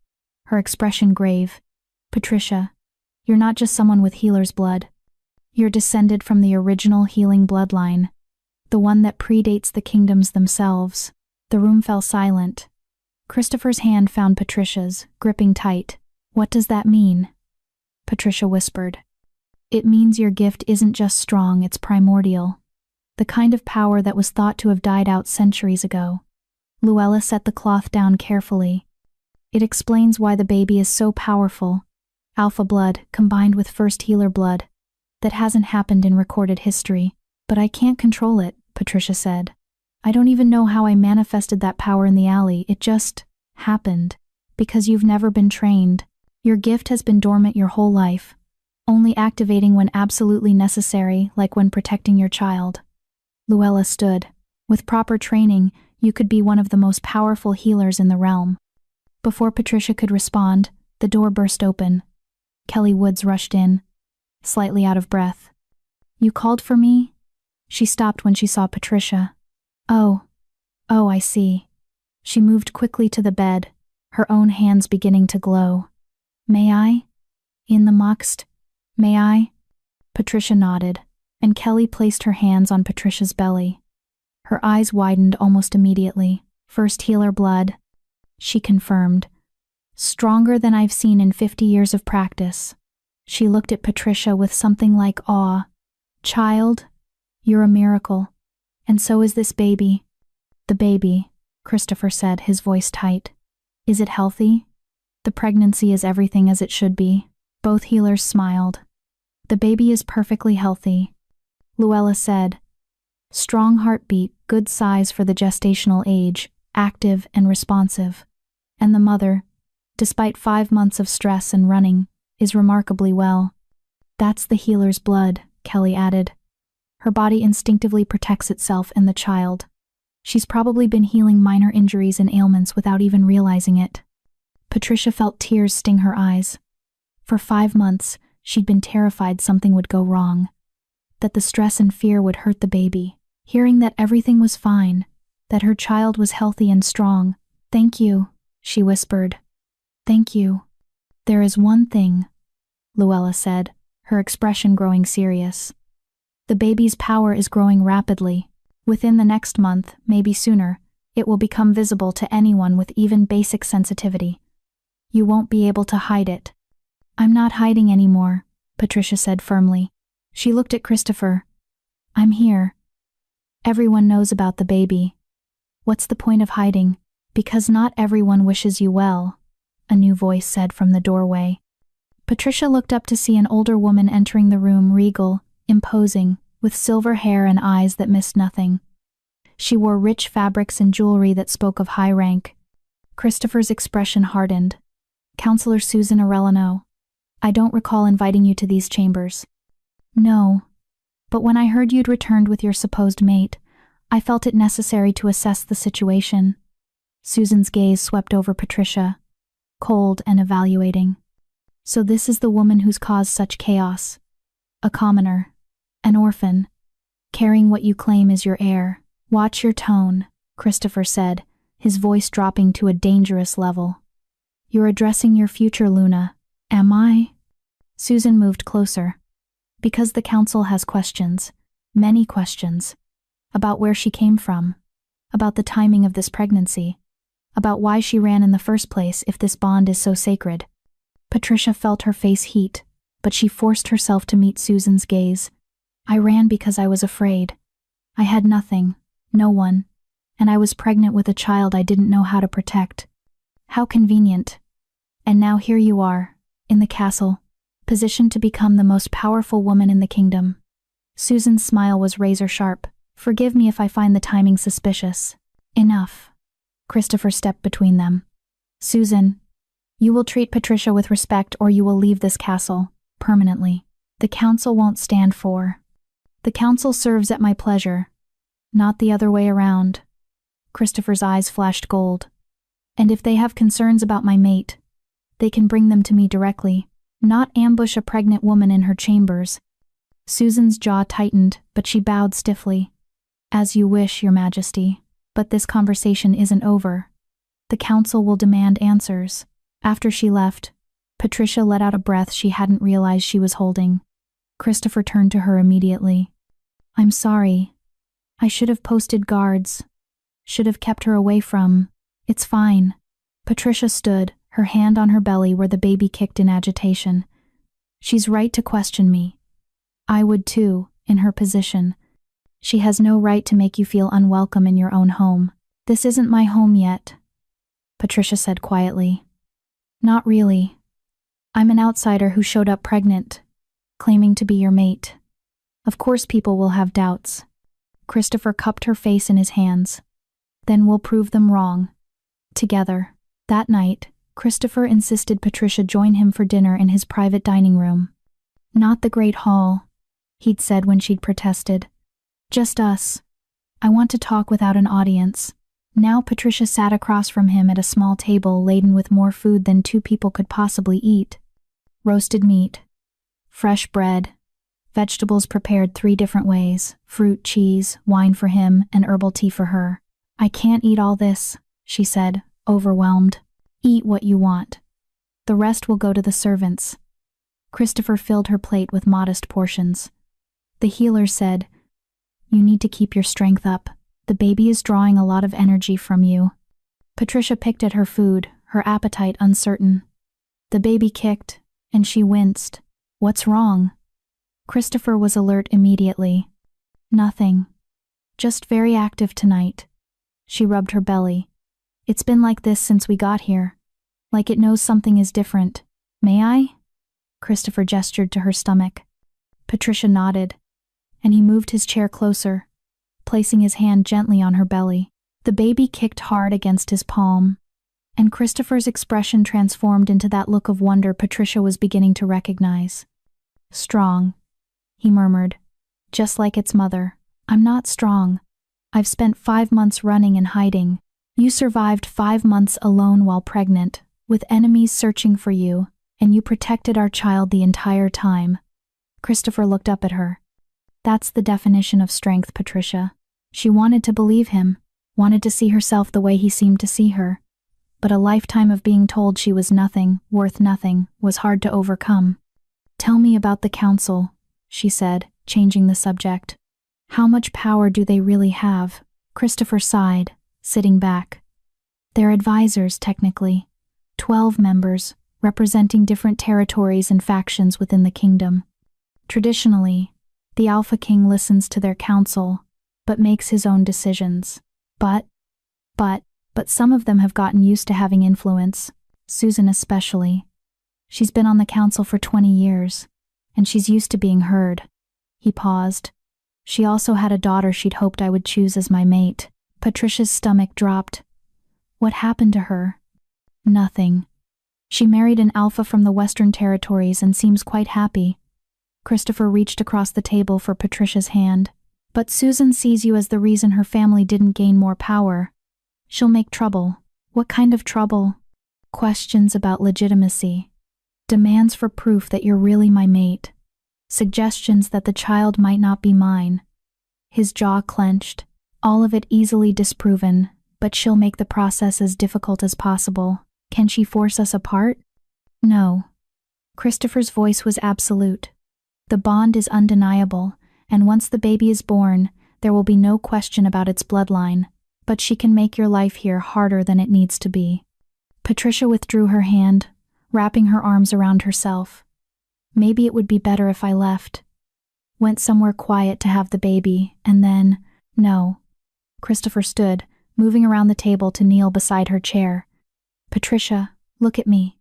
Speaker 1: her expression grave. "Patricia, you're not just someone with healer's blood. You're descended from the original healing bloodline, the one that predates the kingdoms themselves." The room fell silent. Christopher's hand found Patricia's, gripping tight. "What does that mean?" Patricia whispered. "It means your gift isn't just strong, it's primordial. The kind of power that was thought to have died out centuries ago." Luella set the cloth down carefully. "It explains why the baby is so powerful. Alpha blood combined with first healer blood. That hasn't happened in recorded history. But I can't control it," Patricia said. "I don't even know how I manifested that power in the alley. It just happened. Because you've never been trained. Your gift has been dormant your whole life, only activating when absolutely necessary, like when protecting your child." Luella stood. "With proper training, you could be one of the most powerful healers in the realm." Before Patricia could respond, the door burst open. Kelly Woods rushed in, slightly out of breath. "You called for me?" She stopped when she saw Patricia. Oh, I see." She moved quickly to the bed, her own hands beginning to glow. "May I? In the muxt? May I?" Patricia nodded, and Kelly placed her hands on Patricia's belly. Her eyes widened almost immediately. "First healer blood," she confirmed. "Stronger than I've seen in 50 years of practice." She looked at Patricia with something like awe. "Child, You're a miracle. And so is this baby. The baby, Christopher said, his voice tight. Is it healthy? The pregnancy is everything as it should be. Both healers smiled. The baby is perfectly healthy, Luella said. Strong heartbeat, good size for the gestational age, active and responsive. And the mother, despite 5 months of stress and running, is remarkably well. That's the healer's blood, Kelly added. Her body instinctively protects itself and the child. She's probably been healing minor injuries and ailments without even realizing it. Patricia felt tears sting her eyes. For 5 months, she'd been terrified something would go wrong, that the stress and fear would hurt the baby. Hearing that everything was fine, that her child was healthy and strong. Thank you, she whispered. Thank you. There is one thing, Luella said, her expression growing serious. The baby's power is growing rapidly. Within the next month, maybe sooner, it will become visible to anyone with even basic sensitivity. You won't be able to hide it. I'm not hiding anymore, Patricia said firmly. She looked at Christopher. I'm here. Everyone knows about the baby. What's the point of hiding? Because not everyone wishes you well, a new voice said from the doorway. Patricia looked up to see an older woman entering the room, regal, imposing, with silver hair and eyes that missed nothing. She wore rich fabrics and jewelry that spoke of high rank. Christopher's expression hardened. Counselor Susan Arellano, I don't recall inviting you to these chambers. No. But when I heard you'd returned with your supposed mate, I felt it necessary to assess the situation. Susan's gaze swept over Patricia, cold and evaluating. So this is the woman who's caused such chaos. A commoner. An orphan. Carrying what you claim is your heir. Watch your tone, Christopher said, his voice dropping to a dangerous level. You're addressing your future, Luna. Am I? Susan moved closer. Because the council has questions. Many questions. About where she came from. About the timing of this pregnancy. About why she ran in the first place if this bond is so sacred. Patricia felt her face heat, but she forced herself to meet Susan's gaze. I ran because I was afraid. I had nothing, no one, and I was pregnant with a child I didn't know how to protect. How convenient. And now here you are, in the castle, positioned to become the most powerful woman in the kingdom. Susan's smile was razor-sharp. Forgive me if I find the timing suspicious. Enough. Christopher stepped between them. Susan, you will treat Patricia with respect or you will leave this castle, permanently. The council won't stand for. The council serves at my pleasure, not the other way around. Christopher's eyes flashed gold. And if they have concerns about my mate, they can bring them to me directly, not ambush a pregnant woman in her chambers. Susan's jaw tightened, but she bowed stiffly. As you wish, Your Majesty, but this conversation isn't over. The council will demand answers. After she left, Patricia let out a breath she hadn't realized she was holding. Christopher turned to her immediately. I'm sorry. I should have posted guards. Should have kept her away from. It's fine. Patricia stood, her hand on her belly where the baby kicked in agitation. She's right to question me. I would too, in her position. She has no right to make you feel unwelcome in your own home. This isn't my home yet, Patricia said quietly. Not really. I'm an outsider who showed up pregnant, claiming to be your mate. Of course people will have doubts. Christopher cupped her face in his hands. Then we'll prove them wrong. Together. That night, Christopher insisted Patricia join him for dinner in his private dining room. Not the Great Hall, he'd said when she'd protested. Just us. I want to talk without an audience. Now Patricia sat across from him at a small table laden with more food than 2 people could possibly eat. Roasted meat. Fresh bread. Vegetables prepared 3 different ways. Fruit, cheese, wine for him, and herbal tea for her. I can't eat all this, she said, overwhelmed. Eat what you want. The rest will go to the servants. Christopher filled her plate with modest portions. The healer said, You need to keep your strength up. The baby is drawing a lot of energy from you. Patricia picked at her food, her appetite uncertain. The baby kicked, and she winced. What's wrong? Christopher was alert immediately. Nothing. Just very active tonight. She rubbed her belly. It's been like this since we got here. Like it knows something is different. May I? Christopher gestured to her stomach. Patricia nodded, and he moved his chair closer, placing his hand gently on her belly. The baby kicked hard against his palm, and Christopher's expression transformed into that look of wonder Patricia was beginning to recognize. Strong, he murmured, just like its mother. I'm not strong. I've spent 5 months running and hiding. You survived 5 months alone while pregnant, with enemies searching for you, and you protected our child the entire time. Christopher looked up at her. That's the definition of strength, Patricia. She wanted to believe him, wanted to see herself the way he seemed to see her. But a lifetime of being told she was nothing, worth nothing, was hard to overcome. Tell me about the council, she said, changing the subject. How much power do they really have? Christopher sighed, sitting back. They're advisors, technically. 12 members, representing different territories and factions within the kingdom. Traditionally, the Alpha King listens to their council, but makes his own decisions. But some of them have gotten used to having influence, Susan especially. She's been on the council for 20 years, and she's used to being heard. He paused. She also had a daughter she'd hoped I would choose as my mate. Patricia's stomach dropped. What happened to her? Nothing. She married an alpha from the Western Territories and seems quite happy. Christopher reached across the table for Patricia's hand. But Susan sees you as the reason her family didn't gain more power. She'll make trouble. What kind of trouble? Questions about legitimacy. Demands for proof that you're really my mate. Suggestions that the child might not be mine. His jaw clenched. All of it easily disproven, but she'll make the process as difficult as possible. Can she force us apart? No. Christopher's voice was absolute. The bond is undeniable, and once the baby is born, there will be no question about its bloodline, but she can make your life here harder than it needs to be. Patricia withdrew her hand, wrapping her arms around herself. Maybe it would be better if I left. Went somewhere quiet to have the baby, and then, no. Christopher stood, moving around the table to kneel beside her chair. Patricia, look at me.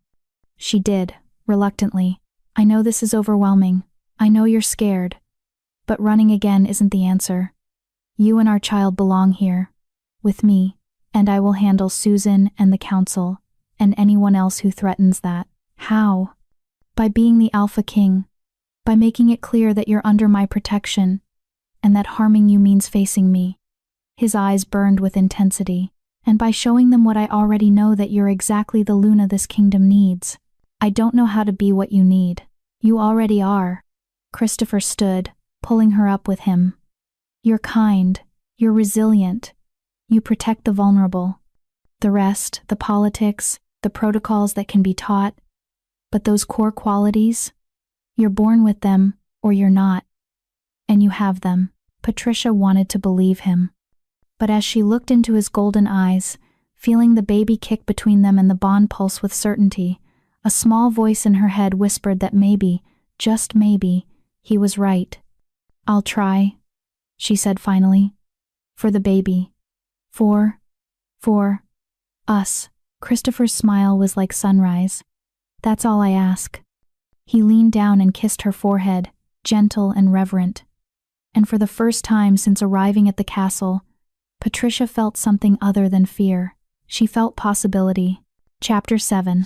Speaker 1: She did, reluctantly. I know this is overwhelming. I know you're scared. But running again isn't the answer. You and our child belong here, with me, and I will handle Susan and the council, and anyone else who threatens that. How? By being the Alpha King, by making it clear that you're under my protection, and that harming you means facing me. His eyes burned with intensity, and by showing them what I already know, that you're exactly the Luna this kingdom needs. I don't know how to be what you need. You already are. Christopher stood, pulling her up with him. You're kind, you're resilient, you protect the vulnerable. The rest, the politics, the protocols that can be taught, but those core qualities, you're born with them or you're not. And you have them. Patricia wanted to believe him. But as she looked into his golden eyes, feeling the baby kick between them and the bond pulse with certainty, a small voice in her head whispered that maybe, just maybe, he was right. I'll try, she said finally. For the baby. For us. Christopher's smile was like sunrise. That's all I ask. He leaned down and kissed her forehead, gentle and reverent. And for the first time since arriving at the castle, Patricia felt something other than fear. She felt possibility. Chapter 7.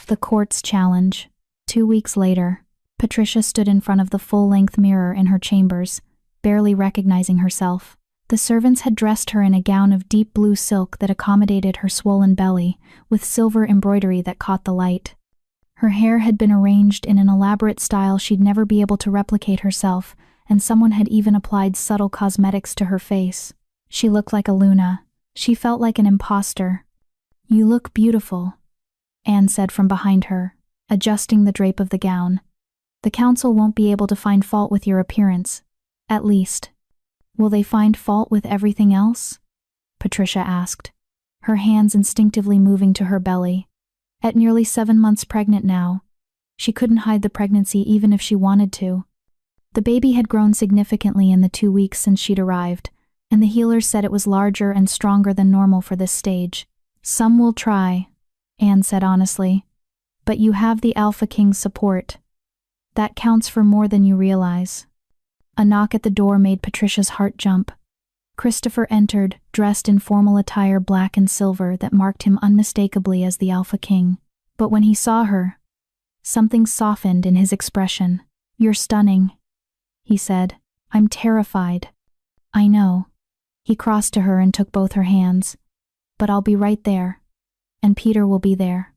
Speaker 1: The Court's Challenge. 2 weeks later, Patricia stood in front of the full-length mirror in her chambers, barely recognizing herself. The servants had dressed her in a gown of deep blue silk that accommodated her swollen belly, with silver embroidery that caught the light. Her hair had been arranged in an elaborate style she'd never be able to replicate herself, and someone had even applied subtle cosmetics to her face. She looked like a Luna. She felt like an imposter. You look beautiful, Anne said from behind her, adjusting the drape of the gown. The council won't be able to find fault with your appearance. At least. Will they find fault with everything else? Patricia asked, her hands instinctively moving to her belly. At nearly 7 months pregnant now, she couldn't hide the pregnancy even if she wanted to. The baby had grown significantly in the 2 weeks since she'd arrived, and the healers said it was larger and stronger than normal for this stage. "Some will try," Anne said honestly, "but you have the Alpha King's support. That counts for more than you realize." A knock at the door made Patricia's heart jump. Christopher entered, dressed in formal attire black and silver that marked him unmistakably as the Alpha King. But when he saw her, something softened in his expression. "You're stunning," he said. "I'm terrified." "I know." He crossed to her and took both her hands. "But I'll be right there. And Peter will be there.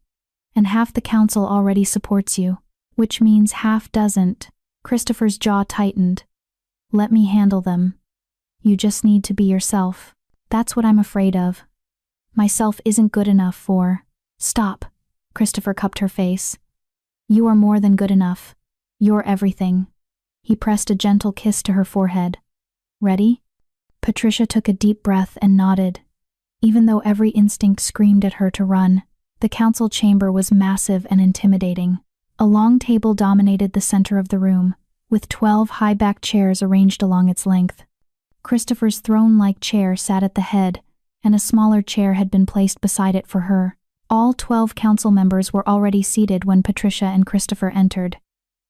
Speaker 1: And half the council already supports you, which means half doesn't." Christopher's jaw tightened. "Let me handle them. You just need to be yourself." "That's what I'm afraid of. Myself isn't good enough for—" "Stop." Christopher cupped her face. "You are more than good enough. You're everything." He pressed a gentle kiss to her forehead. "Ready?" Patricia took a deep breath and nodded. Even though every instinct screamed at her to run, the council chamber was massive and intimidating. A long table dominated the center of the room, with 12 high-backed chairs arranged along its length. Christopher's throne-like chair sat at the head, and a smaller chair had been placed beside it for her. All 12 council members were already seated when Patricia and Christopher entered.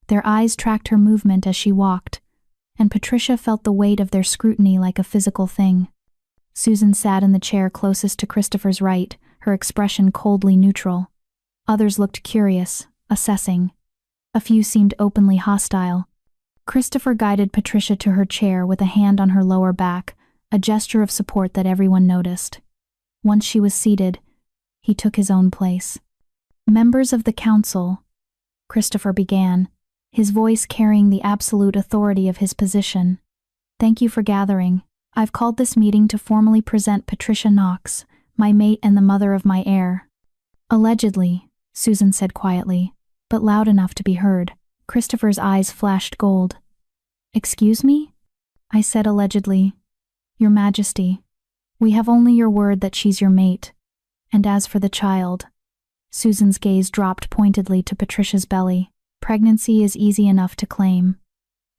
Speaker 1: Their eyes tracked her movement as she walked, and Patricia felt the weight of their scrutiny like a physical thing. Susan sat in the chair closest to Christopher's right, her expression coldly neutral. Others looked curious, assessing. A few seemed openly hostile. Christopher guided Patricia to her chair with a hand on her lower back, a gesture of support that everyone noticed. Once she was seated, he took his own place. "Members of the council," Christopher began, his voice carrying the absolute authority of his position. "Thank you for gathering. I've called this meeting to formally present Patricia Knox, my mate and the mother of my heir." "Allegedly," Susan said quietly, but loud enough to be heard. Christopher's eyes flashed gold. "Excuse me?" "I said allegedly. Your Majesty, we have only your word that she's your mate. And as for the child," Susan's gaze dropped pointedly to Patricia's belly. "Pregnancy is easy enough to claim.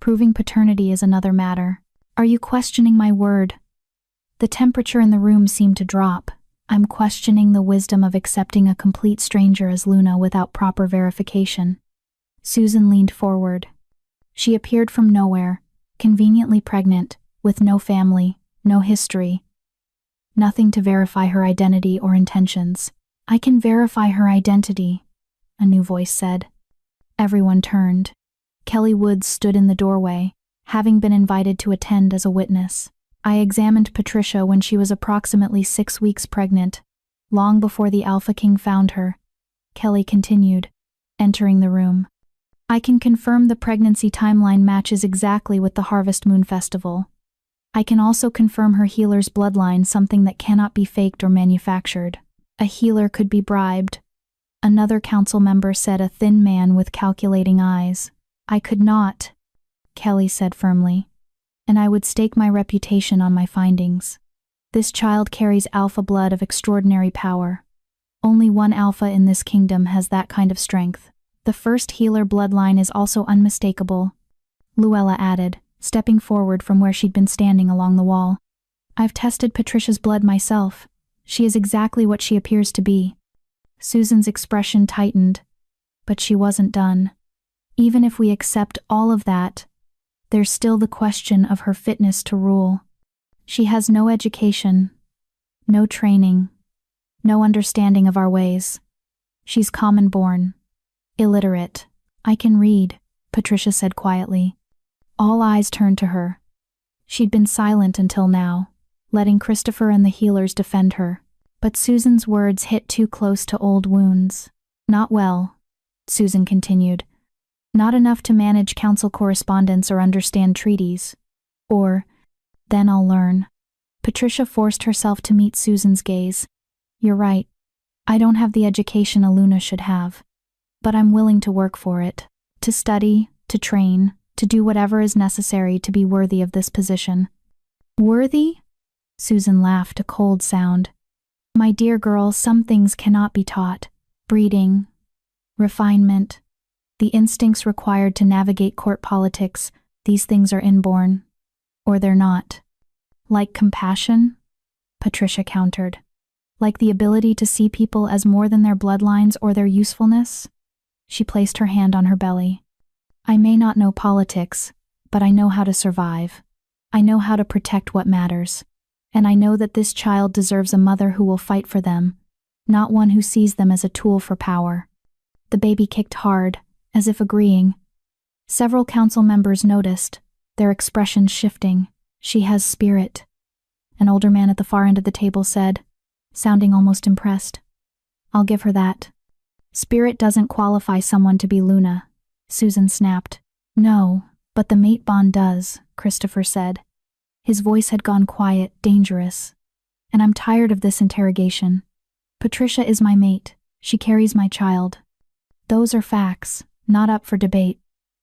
Speaker 1: Proving paternity is another matter. Are you questioning my word?" The temperature in the room seemed to drop. "I'm questioning the wisdom of accepting a complete stranger as Luna without proper verification." Susan leaned forward. She appeared from nowhere, conveniently pregnant, with no family, no history. Nothing to verify her identity or intentions. "I can verify her identity," a new voice said. Everyone turned. Kelly Woods stood in the doorway, having been invited to attend as a witness. "I examined Patricia when she was approximately 6 weeks pregnant, long before the Alpha King found her," Kelly continued, entering the room. "I can confirm the pregnancy timeline matches exactly with the Harvest Moon Festival. I can also confirm her healer's bloodline, something that cannot be faked or manufactured. A healer could be bribed," another council member said, a thin man with calculating eyes. "I could not," Kelly said firmly, "and I would stake my reputation on my findings. This child carries alpha blood of extraordinary power. Only one alpha in this kingdom has that kind of strength. The first healer bloodline is also unmistakable," Luella added, stepping forward from where she'd been standing along the wall. "I've tested Patricia's blood myself. She is exactly what she appears to be." Susan's expression tightened, but she wasn't done. "Even if we accept all of that, there's still the question of her fitness to rule. She has no education, no training, no understanding of our ways. She's common-born, illiterate." "I can read," Patricia said quietly. All eyes turned to her. She'd been silent until now, letting Christopher and the healers defend her. But Susan's words hit too close to old wounds. "Not well," Susan continued. "Not enough to manage council correspondence or understand treaties. Or, then I'll learn." Patricia forced herself to meet Susan's gaze. "You're right. I don't have the education a Luna should have. But I'm willing to work for it. To study, to train, to do whatever is necessary to be worthy of this position." "Worthy?" Susan laughed, a cold sound. "My dear girl, some things cannot be taught. Breeding, refinement, the instincts required to navigate court politics, These things are inborn. Or they're not. Like compassion? Patricia countered. Like the ability to see people as more than their bloodlines or their usefulness? She placed her hand on her belly. I may not know politics, but I know how to survive. I know how to protect what matters. And I know that this child deserves a mother who will fight for them, not one who sees them as a tool for power. The baby kicked hard, as if agreeing. Several council members noticed, their expressions shifting. She has spirit. An older man at the far end of the table said, sounding almost impressed. I'll give her that. Spirit doesn't qualify someone to be Luna, Susan snapped. No, but the mate bond does, Christopher said. His voice had gone quiet, dangerous. And I'm tired of this interrogation. Patricia is my mate. She carries my child. Those are facts, not up for debate.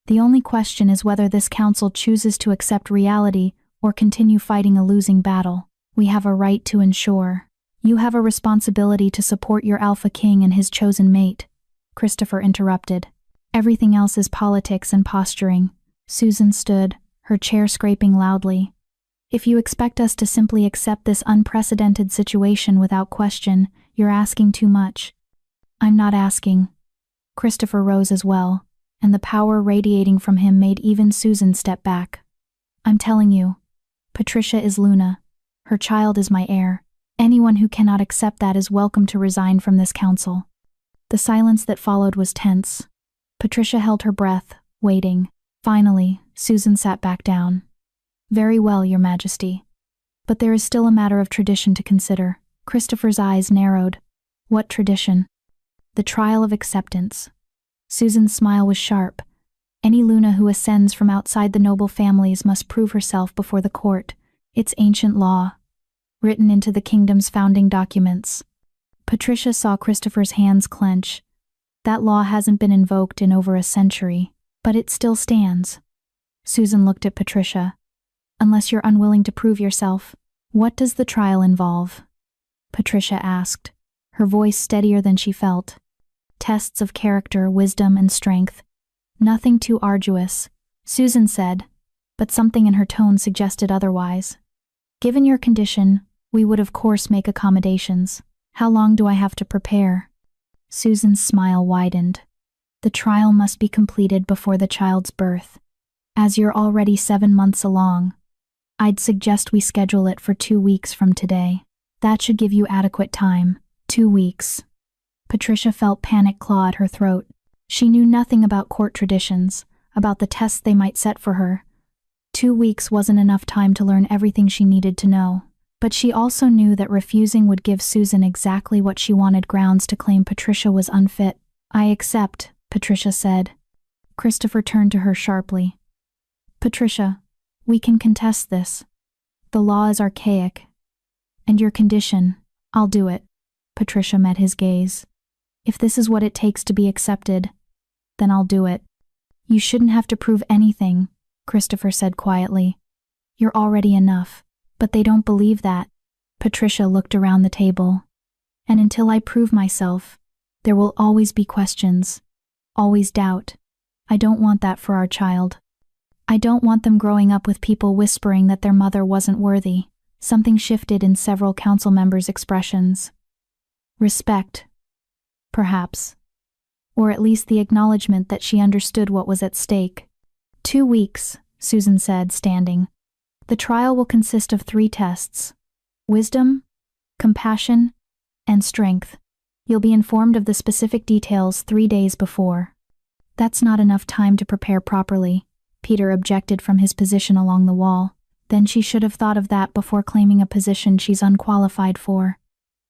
Speaker 1: The only question is whether this council chooses to accept reality or continue fighting a losing battle. We have a right to ensure. You have a responsibility to support your alpha king and his chosen mate, Christopher interrupted. Everything else is politics and posturing. Susan stood, her chair scraping loudly. If you expect us to simply accept this unprecedented situation without question, you're asking too much. I'm not asking. Christopher rose as well, and the power radiating from him made even Susan step back. I'm telling you, Patricia is Luna. Her child is my heir. Anyone who cannot accept that is welcome to resign from this council. The silence that followed was tense. Patricia held her breath, waiting. Finally, Susan sat back down. Very well, Your Majesty. But there is still a matter of tradition to consider. Christopher's eyes narrowed. What tradition? The trial of acceptance. Susan's smile was sharp. Any Luna who ascends from outside the noble families must prove herself before the court. It's ancient law, written into the kingdom's founding documents. Patricia saw Christopher's hands clench. That law hasn't been invoked in over a century, but it still stands. Susan looked at Patricia. Unless you're unwilling to prove yourself, what does the trial involve? Patricia asked, her voice steadier than she felt. Tests of character, wisdom, and strength. Nothing too arduous, Susan said, but something in her tone suggested otherwise. Given your condition, we would of course make accommodations. How long do I have to prepare? Susan's smile widened. The trial must be completed before the child's birth. As you're already 7 months along, I'd suggest we schedule it for 2 weeks from today. That should give you adequate time. 2 weeks. Patricia felt panic claw at her throat. She knew nothing about court traditions, about the tests they might set for her. 2 weeks wasn't enough time to learn everything she needed to know. But she also knew that refusing would give Susan exactly what she wanted, grounds to claim Patricia was unfit. I accept, Patricia said. Christopher turned to her sharply. Patricia, we can contest this. The law is archaic. And your condition, I'll do it. Patricia met his gaze. If this is what it takes to be accepted, then I'll do it. You shouldn't have to prove anything, Christopher said quietly. You're already enough. But they don't believe that. Patricia looked around the table. And until I prove myself, there will always be questions. Always doubt. I don't want that for our child. I don't want them growing up with people whispering that their mother wasn't worthy. Something shifted in several council members' expressions. Respect. Perhaps. Or at least the acknowledgement that she understood what was at stake. 2 weeks, Susan said, standing. The trial will consist of 3 tests: wisdom, compassion, and strength. You'll be informed of the specific details 3 days before. That's not enough time to prepare properly, Peter objected from his position along the wall. Then she should have thought of that before claiming a position she's unqualified for.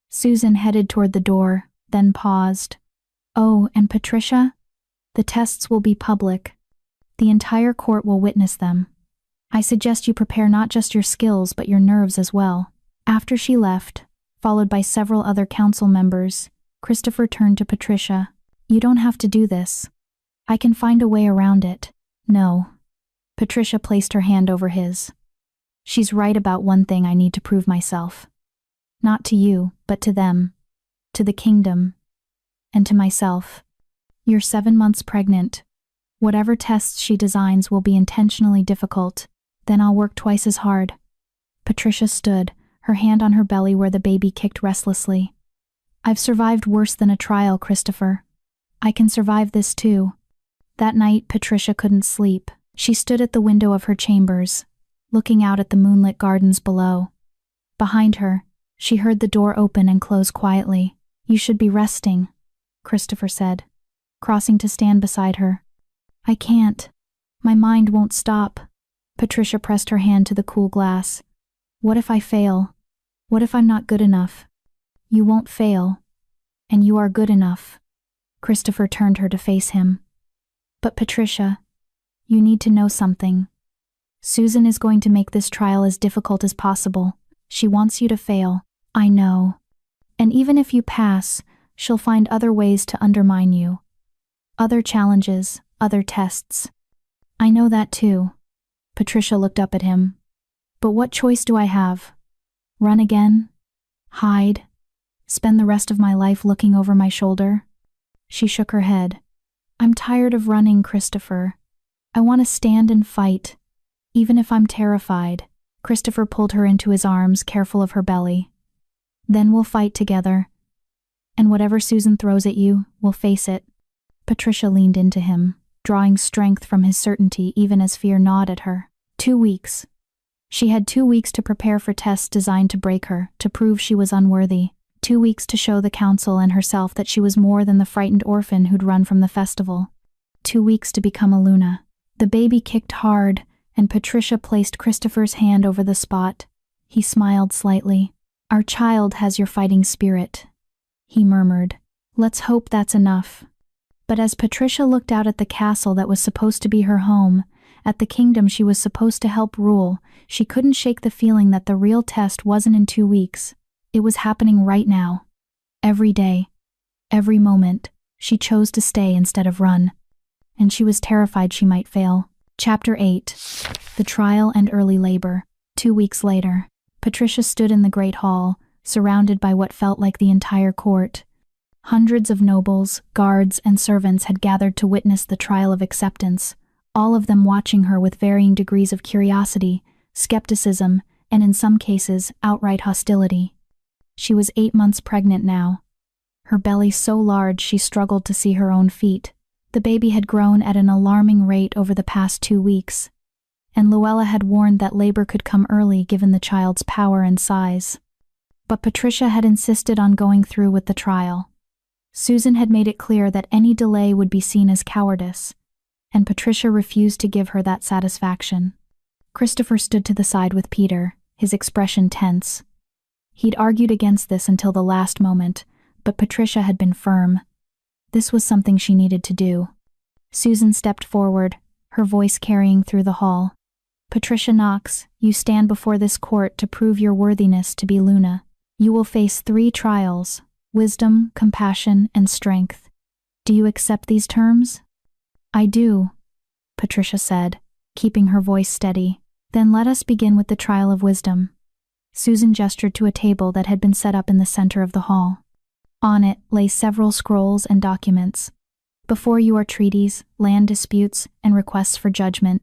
Speaker 1: Susan headed toward the door, then paused. Oh, and Patricia? The tests will be public. The entire court will witness them. I suggest you prepare not just your skills but your nerves as well. After she left, followed by several other council members, Christopher turned to Patricia. You don't have to do this. I can find a way around it. No. Patricia placed her hand over his. She's right about one thing I need to prove myself. Not to you, but to them. To the kingdom. And to myself. You're 7 months pregnant. Whatever tests she designs will be intentionally difficult. Then I'll work twice as hard. Patricia stood, her hand on her belly where the baby kicked restlessly. I've survived worse than a trial, Christopher. I can survive this too. That night, Patricia couldn't sleep. She stood at the window of her chambers, looking out at the moonlit gardens below. Behind her, she heard the door open and close quietly. You should be resting, Christopher said, crossing to stand beside her. I can't. My mind won't stop. Patricia pressed her hand to the cool glass. What if I fail? What if I'm not good enough? You won't fail. And you are good enough. Christopher turned her to face him. But Patricia, you need to know something. Susan is going to make this trial as difficult as possible. She wants you to fail. I know. And even if you pass, she'll find other ways to undermine you. Other challenges, other tests. I know that too. Patricia looked up at him. But what choice do I have? Run again? Hide? Spend the rest of my life looking over my shoulder? She shook her head. I'm tired of running, Christopher. I want to stand and fight, even if I'm terrified. Christopher pulled her into his arms, careful of her belly. Then we'll fight together. And whatever Susan throws at you, we'll face it. Patricia leaned into him, drawing strength from his certainty even as fear gnawed at her. 2 weeks. She had 2 weeks to prepare for tests designed to break her, to prove she was unworthy. 2 weeks to show the council and herself that she was more than the frightened orphan who'd run from the festival. 2 weeks to become a Luna. The baby kicked hard, and Patricia placed Christopher's hand over the spot. He smiled slightly. Our child has your fighting spirit, he murmured. Let's hope that's enough. But as Patricia looked out at the castle that was supposed to be her home, at the kingdom she was supposed to help rule, she couldn't shake the feeling that the real test wasn't in 2 weeks. It was happening right now. Every day, every moment, she chose to stay instead of run. And she was terrified she might fail. Chapter 8. The Trial and Early Labor. 2 weeks later, Patricia stood in the great hall, surrounded by what felt like the entire court. Hundreds of nobles, guards, and servants had gathered to witness the trial of acceptance, all of them watching her with varying degrees of curiosity, skepticism, and in some cases, outright hostility. She was 8 months pregnant now. Her belly so large she struggled to see her own feet. The baby had grown at an alarming rate over the past 2 weeks, and Luella had warned that labor could come early given the child's power and size. But Patricia had insisted on going through with the trial. Susan had made it clear that any delay would be seen as cowardice, and Patricia refused to give her that satisfaction. Christopher stood to the side with Peter, his expression tense. He'd argued against this until the last moment, but Patricia had been firm. This was something she needed to do. Susan stepped forward, her voice carrying through the hall. Patricia Knox, you stand before this court to prove your worthiness to be Luna. You will face 3 trials: wisdom, compassion, and strength. Do you accept these terms? I do, Patricia said, keeping her voice steady. Then let us begin with the trial of wisdom. Susan gestured to a table that had been set up in the center of the hall. On it lay several scrolls and documents. Before you are treaties, land disputes, and requests for judgment.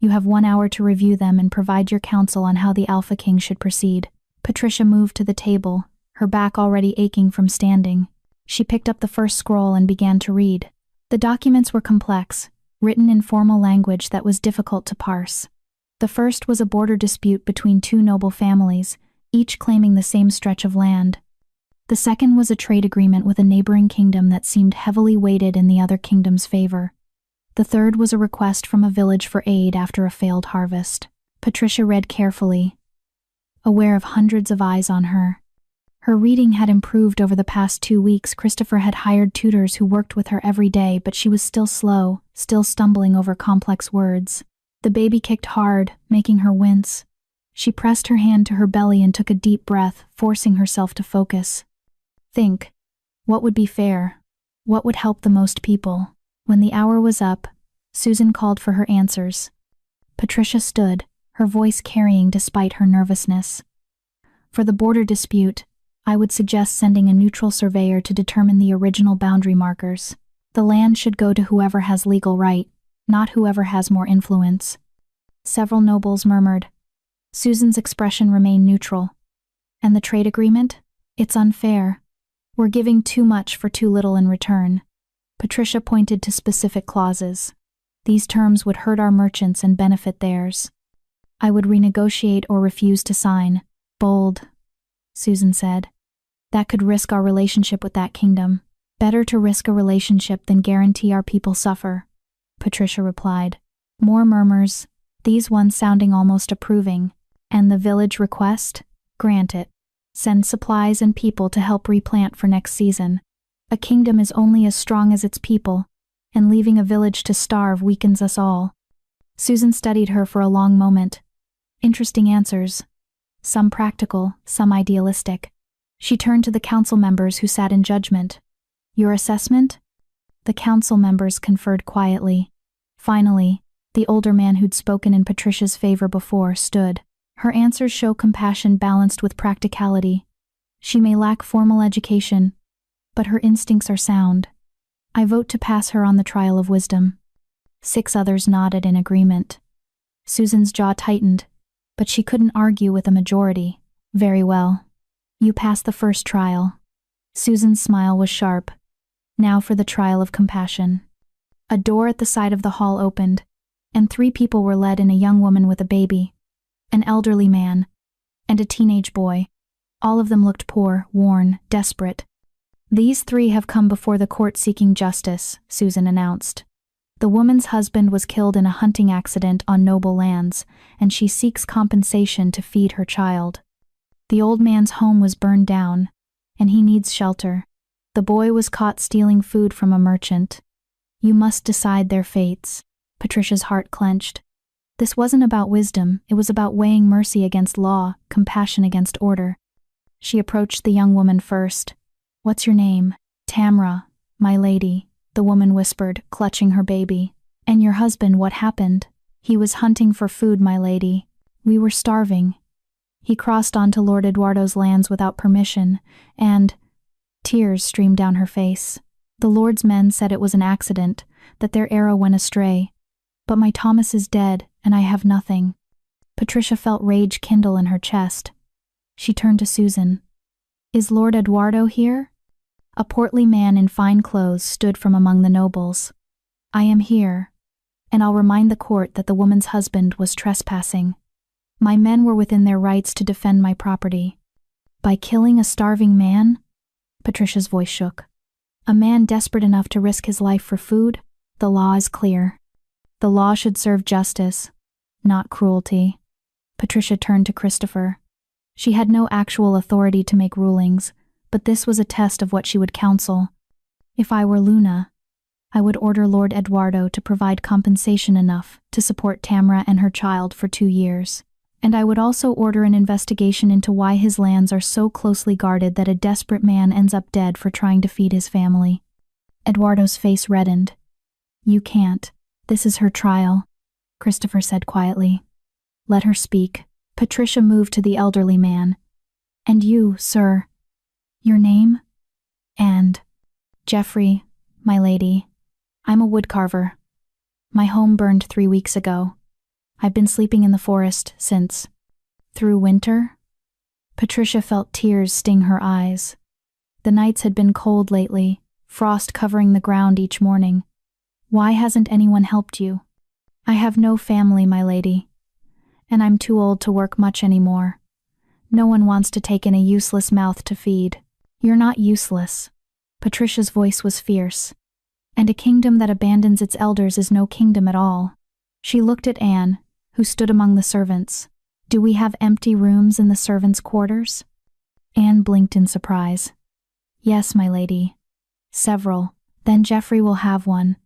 Speaker 1: You have 1 hour to review them and provide your counsel on how the Alpha King should proceed. Patricia moved to the table, her back already aching from standing. She picked up the first scroll and began to read. The documents were complex, written in formal language that was difficult to parse. The first was a border dispute between 2 noble families, each claiming the same stretch of land. The second was a trade agreement with a neighboring kingdom that seemed heavily weighted in the other kingdom's favor. The third was a request from a village for aid after a failed harvest. Patricia read carefully, aware of hundreds of eyes on her. Her reading had improved over the past 2 weeks. Christopher had hired tutors who worked with her every day, but she was still slow, still stumbling over complex words. The baby kicked hard, making her wince. She pressed her hand to her belly and took a deep breath, forcing herself to focus. Think. What would be fair? What would help the most people? When the hour was up, Susan called for her answers. Patricia stood, her voice carrying despite her nervousness. For the border dispute, I would suggest sending a neutral surveyor to determine the original boundary markers. The land should go to whoever has legal right, not whoever has more influence. Several nobles murmured. Susan's expression remained neutral. And the trade agreement? It's unfair. We're giving too much for too little in return. Patricia pointed to specific clauses. These terms would hurt our merchants and benefit theirs. I would renegotiate or refuse to sign. Bold, Susan said. That could risk our relationship with that kingdom. Better to risk a relationship than guarantee our people suffer, Patricia replied. More murmurs, these ones sounding almost approving. And the village request? Grant it. Send supplies and people to help replant for next season. A kingdom is only as strong as its people, and leaving a village to starve weakens us all. Susan studied her for a long moment. Interesting answers. Some practical, some idealistic. She turned to the council members who sat in judgment. Your assessment? The council members conferred quietly. Finally, the older man who'd spoken in Patricia's favor before stood. Her answers show compassion balanced with practicality. She may lack formal education, but her instincts are sound. I vote to pass her on the trial of wisdom. 6 others nodded in agreement. Susan's jaw tightened, but she couldn't argue with a majority. Very well. You pass the first trial. Susan's smile was sharp. Now for the trial of compassion. A door at the side of the hall opened, and 3 people were led in, a young woman with a baby, an elderly man, and a teenage boy. All of them looked poor, worn, desperate. These 3 have come before the court seeking justice, Susan announced. The woman's husband was killed in a hunting accident on noble lands, and she seeks compensation to feed her child. The old man's home was burned down, and he needs shelter. The boy was caught stealing food from a merchant. You must decide their fates. Patricia's heart clenched. This wasn't about wisdom, it was about weighing mercy against law, compassion against order. She approached the young woman first. What's your name? Tamra, my lady, the woman whispered, clutching her baby. And your husband, what happened? He was hunting for food, my lady. We were starving. He crossed onto Lord Eduardo's lands without permission, and tears streamed down her face. The Lord's men said it was an accident, that their arrow went astray. But my Thomas is dead, and I have nothing. Patricia felt rage kindle in her chest. She turned to Susan. Is Lord Eduardo here? A portly man in fine clothes stood from among the nobles. I am here, and I'll remind the court that the woman's husband was trespassing. My men were within their rights to defend my property. By killing a starving man? Patricia's voice shook. A man desperate enough to risk his life for food? The law is clear. The law should serve justice, not cruelty. Patricia turned to Christopher. She had no actual authority to make rulings, but this was a test of what she would counsel. If I were Luna, I would order Lord Eduardo to provide compensation enough to support Tamra and her child for 2 years. And I would also order an investigation into why his lands are so closely guarded that a desperate man ends up dead for trying to feed his family. Eduardo's face reddened. You can't. This is her trial, Christopher said quietly. Let her speak. Patricia moved to the elderly man. And you, sir. Your name? And Jeffrey, my lady. I'm a woodcarver. My home burned 3 weeks ago. I've been sleeping in the forest since. Through winter? Patricia felt tears sting her eyes. The nights had been cold lately, frost covering the ground each morning. Why hasn't anyone helped you? I have no family, my lady. And I'm too old to work much anymore. No one wants to take in a useless mouth to feed. You're not useless. Patricia's voice was fierce. And a kingdom that abandons its elders is no kingdom at all. She looked at Anne, who stood among the servants. Do we have empty rooms in the servants' quarters? Anne blinked in surprise. Yes, my lady. Several. Then Jeffrey will have one.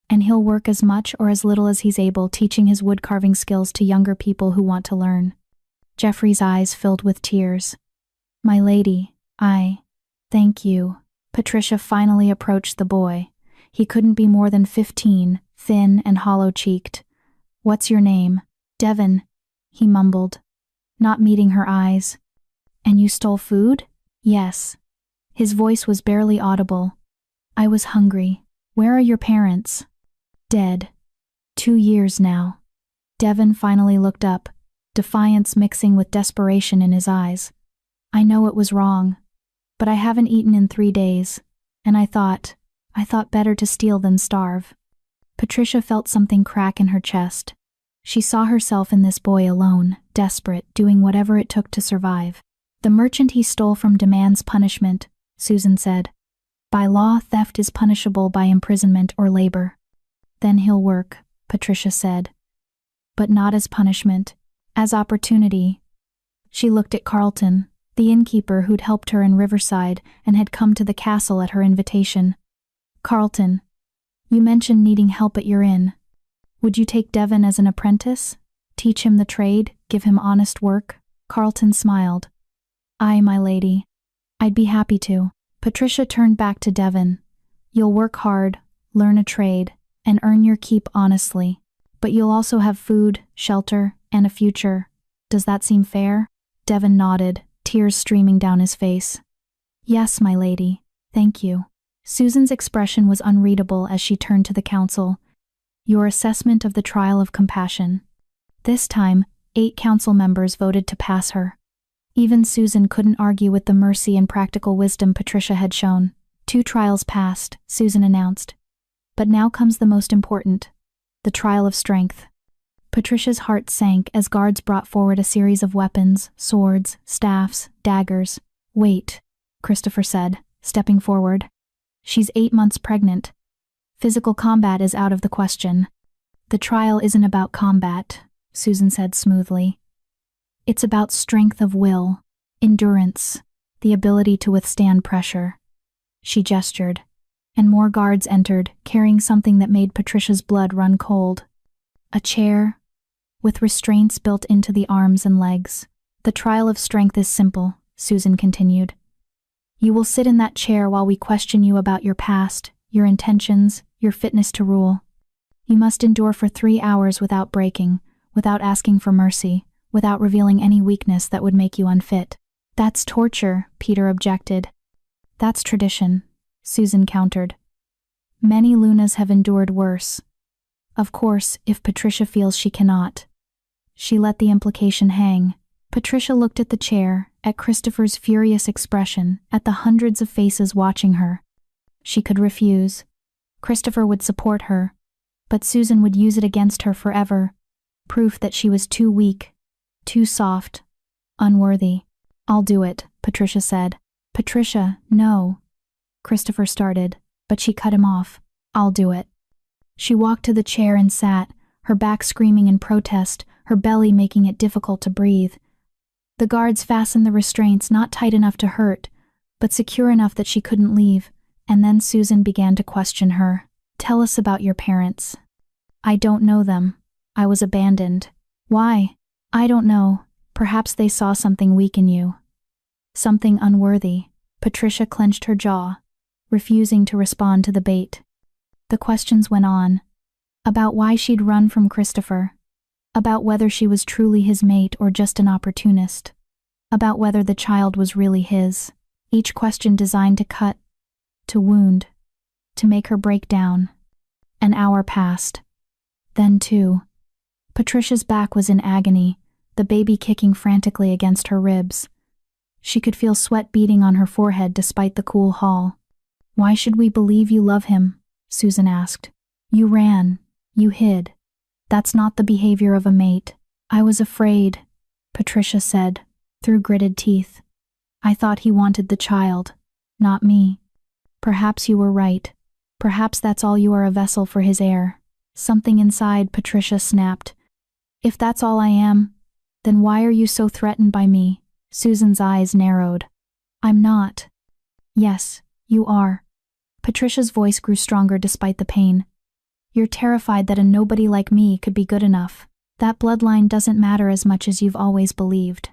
Speaker 1: And he'll work as much or as little as he's able, teaching his woodcarving skills to younger people who want to learn. Jeffrey's eyes filled with tears. My lady, thank you. Patricia finally approached the boy. He couldn't be more than 15, thin and hollow-cheeked. What's your name? Devon, he mumbled, not meeting her eyes. And you stole food? Yes. His voice was barely audible. I was hungry. Where are your parents? Dead. 2 years now. Devon finally looked up, defiance mixing with desperation in his eyes. I know it was wrong, but I haven't eaten in 3 days, and I thought better to steal than starve. Patricia felt something crack in her chest. She saw herself in this boy alone, desperate, doing whatever it took to survive. The merchant he stole from demands punishment, Susan said. By law, theft is punishable by imprisonment or labor. Then he'll work, Patricia said. But not as punishment, as opportunity. She looked at Carlton, the innkeeper who'd helped her in Riverside and had come to the castle at her invitation. Carlton, you mentioned needing help at your inn. Would you take Devon as an apprentice? Teach him the trade, give him honest work? Carlton smiled. Aye, my lady. I'd be happy to. Patricia turned back to Devon. You'll work hard, learn a trade, and earn your keep honestly. But you'll also have food, shelter, and a future. Does that seem fair? Devon nodded, tears streaming down his face. Yes, my lady. Thank you. Susan's expression was unreadable as she turned to the council. Your assessment of the trial of compassion. This time, 8 council members voted to pass her. Even Susan couldn't argue with the mercy and practical wisdom Patricia had shown. 2 trials passed, Susan announced. But now comes the most important, the trial of strength. Patricia's heart sank as guards brought forward a series of weapons, swords, staffs, daggers. Wait, Christopher said, stepping forward. She's 8 months pregnant. Physical combat is out of the question. The trial isn't about combat, Susan said smoothly. It's about strength of will, endurance, the ability to withstand pressure. She gestured, and more guards entered, carrying something that made Patricia's blood run cold. A chair, with restraints built into the arms and legs. The trial of strength is simple, Susan continued. You will sit in that chair while we question you about your past, your intentions, your fitness to rule. You must endure for 3 hours without breaking, without asking for mercy, without revealing any weakness that would make you unfit. That's torture, Peter objected. That's tradition, Susan countered. Many Lunas have endured worse. Of course, if Patricia feels she cannot. She let the implication hang. Patricia looked at the chair, at Christopher's furious expression, at the hundreds of faces watching her. She could refuse. Christopher would support her, but Susan would use it against her forever. Proof that she was too weak, too soft, unworthy. I'll do it, Patricia said. Patricia, no. Christopher started, but she cut him off. I'll do it. She walked to the chair and sat, her back screaming in protest, her belly making it difficult to breathe. The guards fastened the restraints not tight enough to hurt, but secure enough that she couldn't leave, and then Susan began to question her. Tell us about your parents. I don't know them. I was abandoned. Why? I don't know. Perhaps they saw something weak in you. Something unworthy. Patricia clenched her jaw, refusing to respond to the bait. The questions went on. About why she'd run from Christopher. About whether she was truly his mate or just an opportunist. About whether the child was really his. Each question designed to cut, to wound, to make her break down. An hour passed. Then 2. Patricia's back was in agony, the baby kicking frantically against her ribs. She could feel sweat beading on her forehead despite the cool hall. Why should we believe you love him? Susan asked. You ran. You hid. That's not the behavior of a mate. I was afraid, Patricia said, through gritted teeth. I thought he wanted the child, not me. Perhaps you were right. Perhaps that's all you are, a vessel for his heir. Something inside Patricia snapped. If that's all I am, then why are you so threatened by me? Susan's eyes narrowed. I'm not. Yes, you are. Patricia's voice grew stronger despite the pain. You're terrified that a nobody like me could be good enough. That bloodline doesn't matter as much as you've always believed.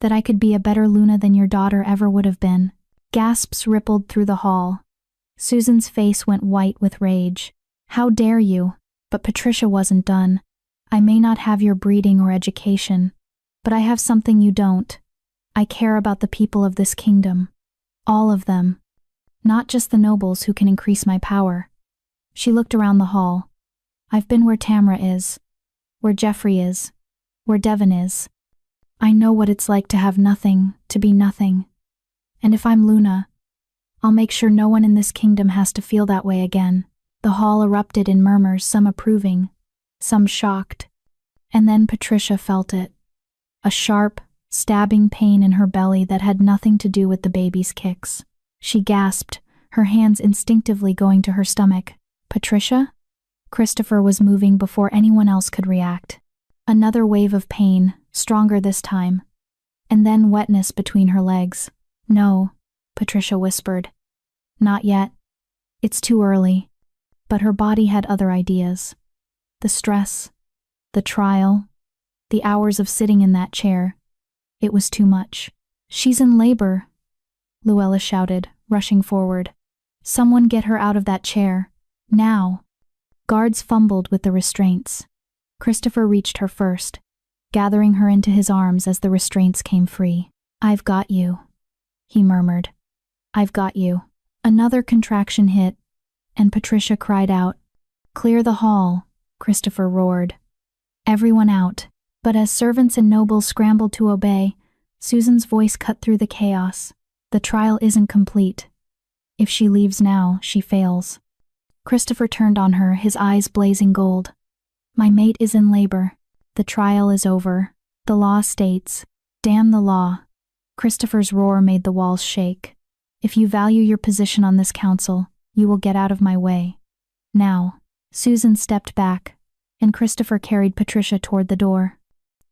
Speaker 1: That I could be a better Luna than your daughter ever would have been. Gasps rippled through the hall. Susan's face went white with rage. How dare you? But Patricia wasn't done. I may not have your breeding or education, but I have something you don't. I care about the people of this kingdom. All of them. Not just the nobles who can increase my power. She looked around the hall. I've been where Tamra is, where Jeffrey is, where Devon is. I know what it's like to have nothing, to be nothing. And if I'm Luna, I'll make sure no one in this kingdom has to feel that way again." The hall erupted in murmurs, some approving, some shocked. And then Patricia felt it. A sharp, stabbing pain in her belly that had nothing to do with the baby's kicks. She gasped, her hands instinctively going to her stomach. "Patricia?" Christopher was moving before anyone else could react. Another wave of pain, stronger this time. And then wetness between her legs. "No," Patricia whispered. "Not yet. It's too early." But her body had other ideas. The stress, the trial, the hours of sitting in that chair. It was too much. "She's in labor," Luella shouted, rushing forward. "Someone get her out of that chair. Now." Guards fumbled with the restraints. Christopher reached her first, gathering her into his arms as the restraints came free. "I've got you," he murmured. "I've got you." Another contraction hit, and Patricia cried out. "Clear the hall," Christopher roared. "Everyone out." But as servants and nobles scrambled to obey, Susan's voice cut through the chaos. "The trial isn't complete. If she leaves now, she fails." Christopher turned on her, his eyes blazing gold. "My mate is in labor. The trial is over. The law states, damn the law." Christopher's roar made the walls shake. "If you value your position on this council, you will get out of my way. Now." Susan stepped back, and Christopher carried Patricia toward the door.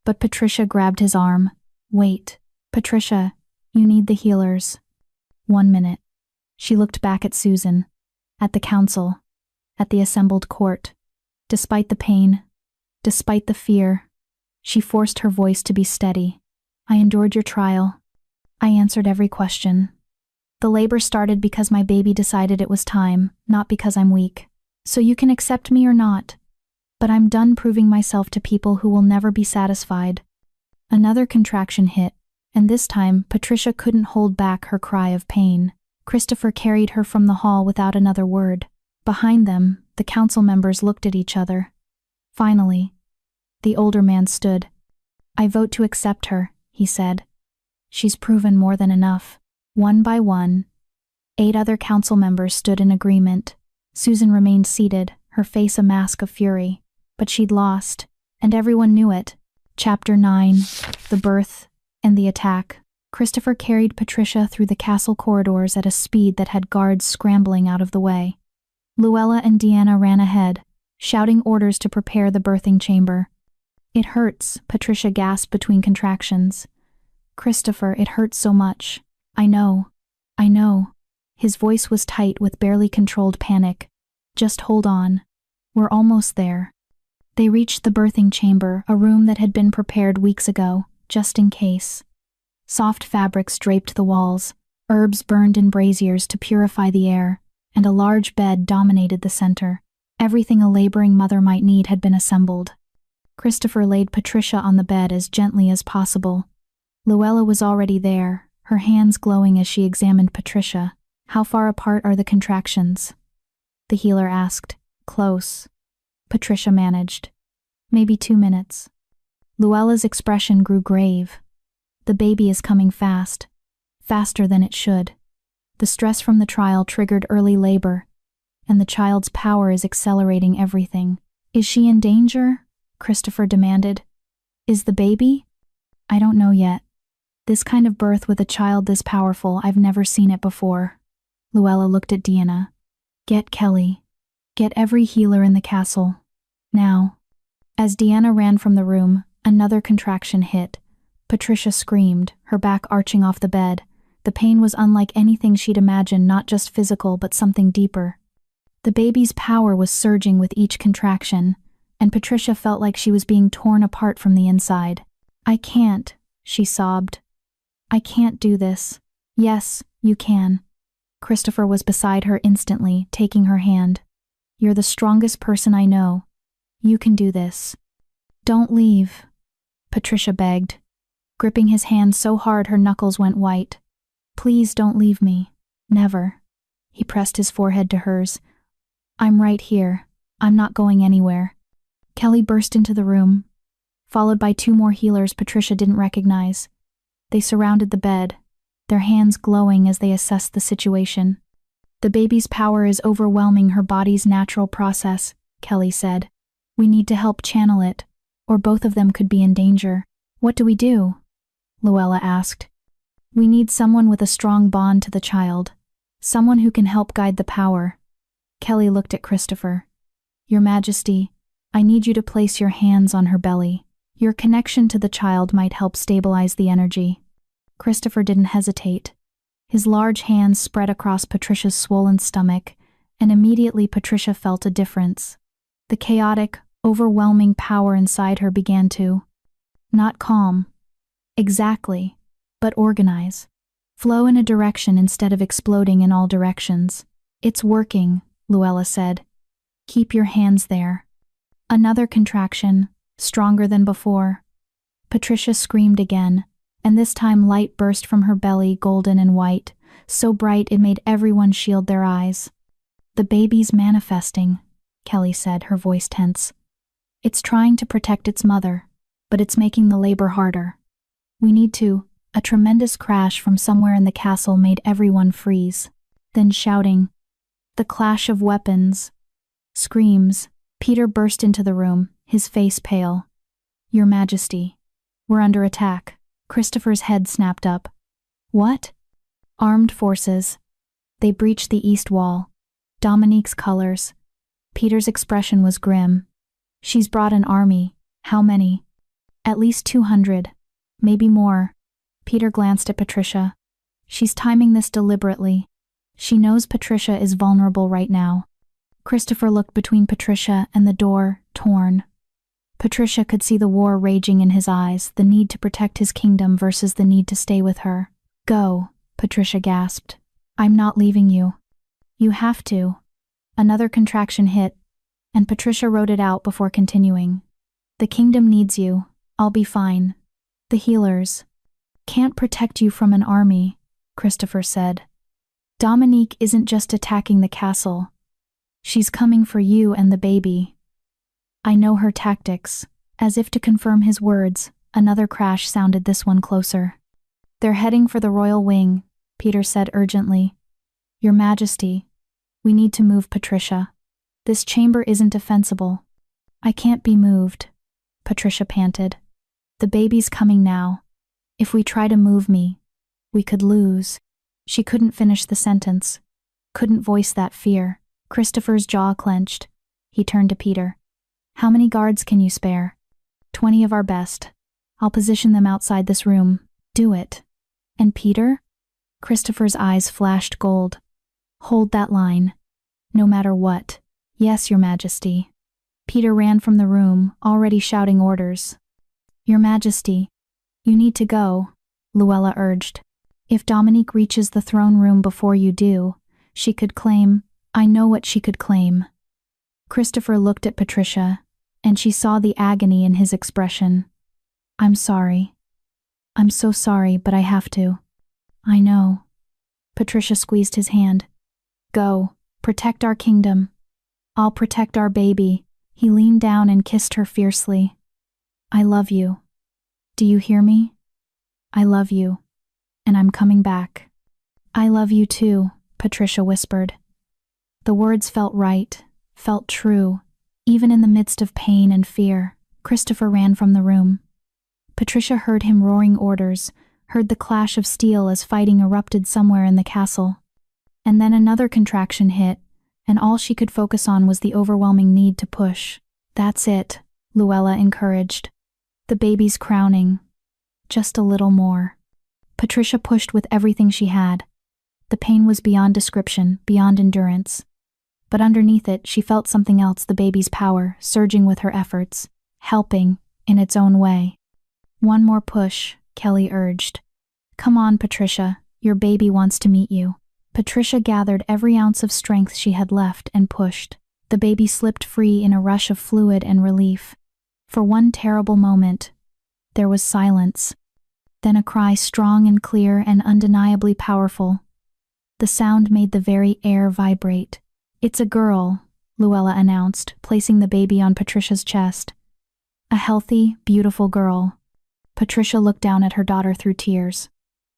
Speaker 1: But Patricia grabbed his arm. "Wait, Patricia, you need the healers." "1 minute." She looked back at Susan, at the council, at the assembled court. Despite the pain, despite the fear, she forced her voice to be steady. "I endured your trial. I answered every question. The labor started because my baby decided it was time, not because I'm weak. So you can accept me or not. But I'm done proving myself to people who will never be satisfied." Another contraction hit, and this time Patricia couldn't hold back her cry of pain. Christopher carried her from the hall without another word. Behind them, the council members looked at each other. Finally, the older man stood. "I vote to accept her," he said. "She's proven more than enough." One by one, 8 other council members stood in agreement. Susan remained seated, her face a mask of fury. But she'd lost, and everyone knew it. Chapter 9, The Birth and the Attack. Christopher carried Patricia through the castle corridors at a speed that had guards scrambling out of the way. Luella and Deanna ran ahead, shouting orders to prepare the birthing chamber. "It hurts," Patricia gasped between contractions. "Christopher, it hurts so much." I know. His voice was tight with barely controlled panic. "Just hold on. We're almost there." They reached the birthing chamber, a room that had been prepared weeks ago, just in case. Soft fabrics draped the walls, herbs burned in braziers to purify the air, and a large bed dominated the center. Everything a laboring mother might need had been assembled. Christopher laid Patricia on the bed as gently as possible. Luella was already there, her hands glowing as she examined Patricia. "How far apart are the contractions?" the healer asked. "Close," Patricia managed. "Maybe 2 minutes." Luella's expression grew grave. "The baby is coming fast. Faster than it should. The stress from the trial triggered early labor, and the child's power is accelerating everything." "Is she in danger?" Christopher demanded. "Is the baby?" "I don't know yet. This kind of birth with a child this powerful, I've never seen it before." Luella looked at Deanna. "Get Kelly. Get every healer in the castle. Now." As Deanna ran from the room, another contraction hit. Patricia screamed, her back arching off the bed. The pain was unlike anything she'd imagined, not just physical but something deeper. The baby's power was surging with each contraction, and Patricia felt like she was being torn apart from the inside. "I can't," she sobbed. "I can't do this." "Yes, you can." Christopher was beside her instantly, taking her hand. "You're the strongest person I know. You can do this." "Don't leave," Patricia begged, gripping his hand so hard her knuckles went white. "Please don't leave me. Never." He pressed his forehead to hers. "I'm right here. I'm not going anywhere. Kelly burst into the room, followed by two more healers Patricia didn't recognize. They surrounded the bed, their hands glowing as they assessed the situation. The baby's power is overwhelming her body's natural process, Kelly said. We need to help channel it, or both of them could be in danger. What do we do? Luella asked. We need someone with a strong bond to the child, someone who can help guide the power. Kelly looked at Christopher. Your Majesty, I need you to place your hands on her belly. Your connection to the child might help stabilize the energy. Christopher didn't hesitate. His large hands spread across Patricia's swollen stomach, and immediately Patricia felt a difference. The chaotic, overwhelming power inside her began to not calm, exactly, but organize. Flow in a direction instead of exploding in all directions. It's working, Luella said. Keep your hands there. Another contraction, stronger than before. Patricia screamed again, and this time light burst from her belly, golden and white, so bright it made everyone shield their eyes. The baby's manifesting, Kelly said, her voice tense. It's trying to protect its mother, but it's making the labor harder. We need to. A tremendous crash from somewhere in the castle made everyone freeze. Then shouting. The clash of weapons. Screams. Peter burst into the room, his face pale. Your Majesty. We're under attack. Christopher's head snapped up. What? Armed forces. They breached the east wall. Dominique's colors. Peter's expression was grim. She's brought an army. How many? At least 200. Maybe more. Peter glanced at Patricia. She's timing this deliberately. She knows Patricia is vulnerable right now. Christopher looked between Patricia and the door, torn. Patricia could see the war raging in his eyes, the need to protect his kingdom versus the need to stay with her. Go, Patricia gasped. I'm not leaving you. You have to. Another contraction hit, and Patricia wrote it out before continuing. The kingdom needs you. I'll be fine. The healers can't protect you from an army, Christopher said. Dominique isn't just attacking the castle. She's coming for you and the baby. I know her tactics. As if to confirm his words, another crash sounded, this one closer. They're heading for the royal wing, Peter said urgently. Your Majesty, we need to move Patricia. This chamber isn't defensible. I can't be moved, Patricia panted. The baby's coming now. If we try to move me, we could lose. She couldn't finish the sentence. Couldn't voice that fear. Christopher's jaw clenched. He turned to Peter. How many guards can you spare? 20 of our best. I'll position them outside this room. Do it. And Peter? Christopher's eyes flashed gold. Hold that line. No matter what. Yes, Your Majesty. Peter ran from the room, already shouting orders. Your Majesty, you need to go, Luella urged. If Dominique reaches the throne room before you do, she could claim, I know what she could claim. Christopher looked at Patricia, and she saw the agony in his expression. I'm sorry. I'm so sorry, but I have to. I know. Patricia squeezed his hand. Go, protect our kingdom. I'll protect our baby. He leaned down and kissed her fiercely. I love you. Do you hear me? I love you. And I'm coming back. I love you too, Patricia whispered. The words felt right, felt true, even in the midst of pain and fear. Christopher ran from the room. Patricia heard him roaring orders, heard the clash of steel as fighting erupted somewhere in the castle. And then another contraction hit, and all she could focus on was the overwhelming need to push. That's it, Luella encouraged. The baby's crowning. Just a little more. Patricia pushed with everything she had. The pain was beyond description, beyond endurance. But underneath it, she felt something else, the baby's power, surging with her efforts, helping, in its own way. One more push, Kelly urged. Come on, Patricia, your baby wants to meet you. Patricia gathered every ounce of strength she had left and pushed. The baby slipped free in a rush of fluid and relief. For one terrible moment, there was silence. Then a cry strong and clear and undeniably powerful. The sound made the very air vibrate. It's a girl, Luella announced, placing the baby on Patricia's chest. A healthy, beautiful girl. Patricia looked down at her daughter through tears.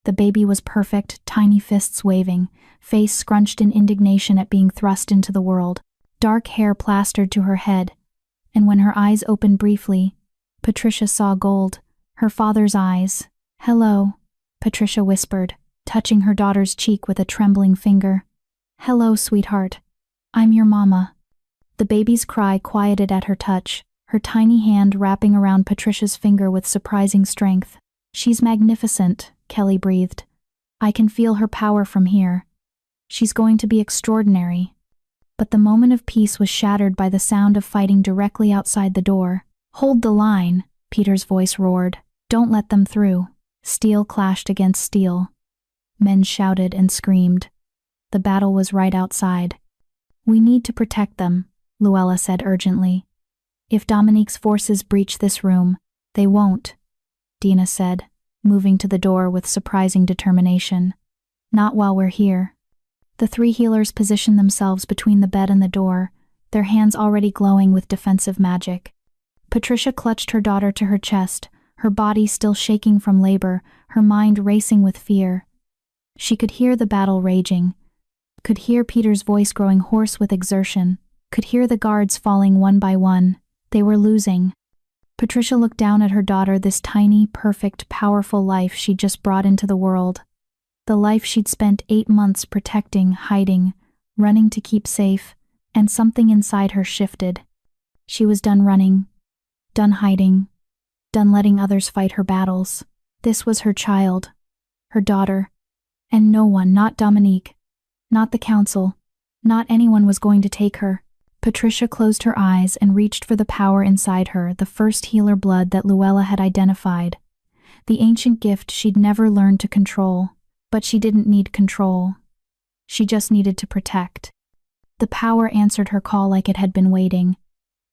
Speaker 1: The baby was perfect, tiny fists waving, face scrunched in indignation at being thrust into the world, dark hair plastered to her head, and when her eyes opened briefly, Patricia saw gold, her father's eyes. "Hello," Patricia whispered, touching her daughter's cheek with a trembling finger. "Hello, sweetheart. I'm your mama." The baby's cry quieted at her touch, her tiny hand wrapping around Patricia's finger with surprising strength. "She's magnificent," Kelly breathed. "I can feel her power from here. She's going to be extraordinary." But the moment of peace was shattered by the sound of fighting directly outside the door. "Hold the line," Peter's voice roared. "Don't let them through." Steel clashed against steel. Men shouted and screamed. The battle was right outside. "We need to protect them," Luella said urgently. "If Dominique's forces breach this room, they won't," Dina said, moving to the door with surprising determination. "Not while we're here." The three healers positioned themselves between the bed and the door, their hands already glowing with defensive magic. Patricia clutched her daughter to her chest, her body still shaking from labor, her mind racing with fear. She could hear the battle raging, could hear Peter's voice growing hoarse with exertion, could hear the guards falling one by one. They were losing. Patricia looked down at her daughter, this tiny, perfect, powerful life she'd just brought into the world. The life she'd spent 8 months protecting, hiding, running to keep safe, and something inside her shifted. She was done running, done hiding, done letting others fight her battles. This was her child, her daughter, and no one, not Dominique, not the council, not anyone was going to take her. Patricia closed her eyes and reached for the power inside her, the first healer blood that Luella had identified. The ancient gift she'd never learned to control. But she didn't need control. She just needed to protect. The power answered her call like it had been waiting.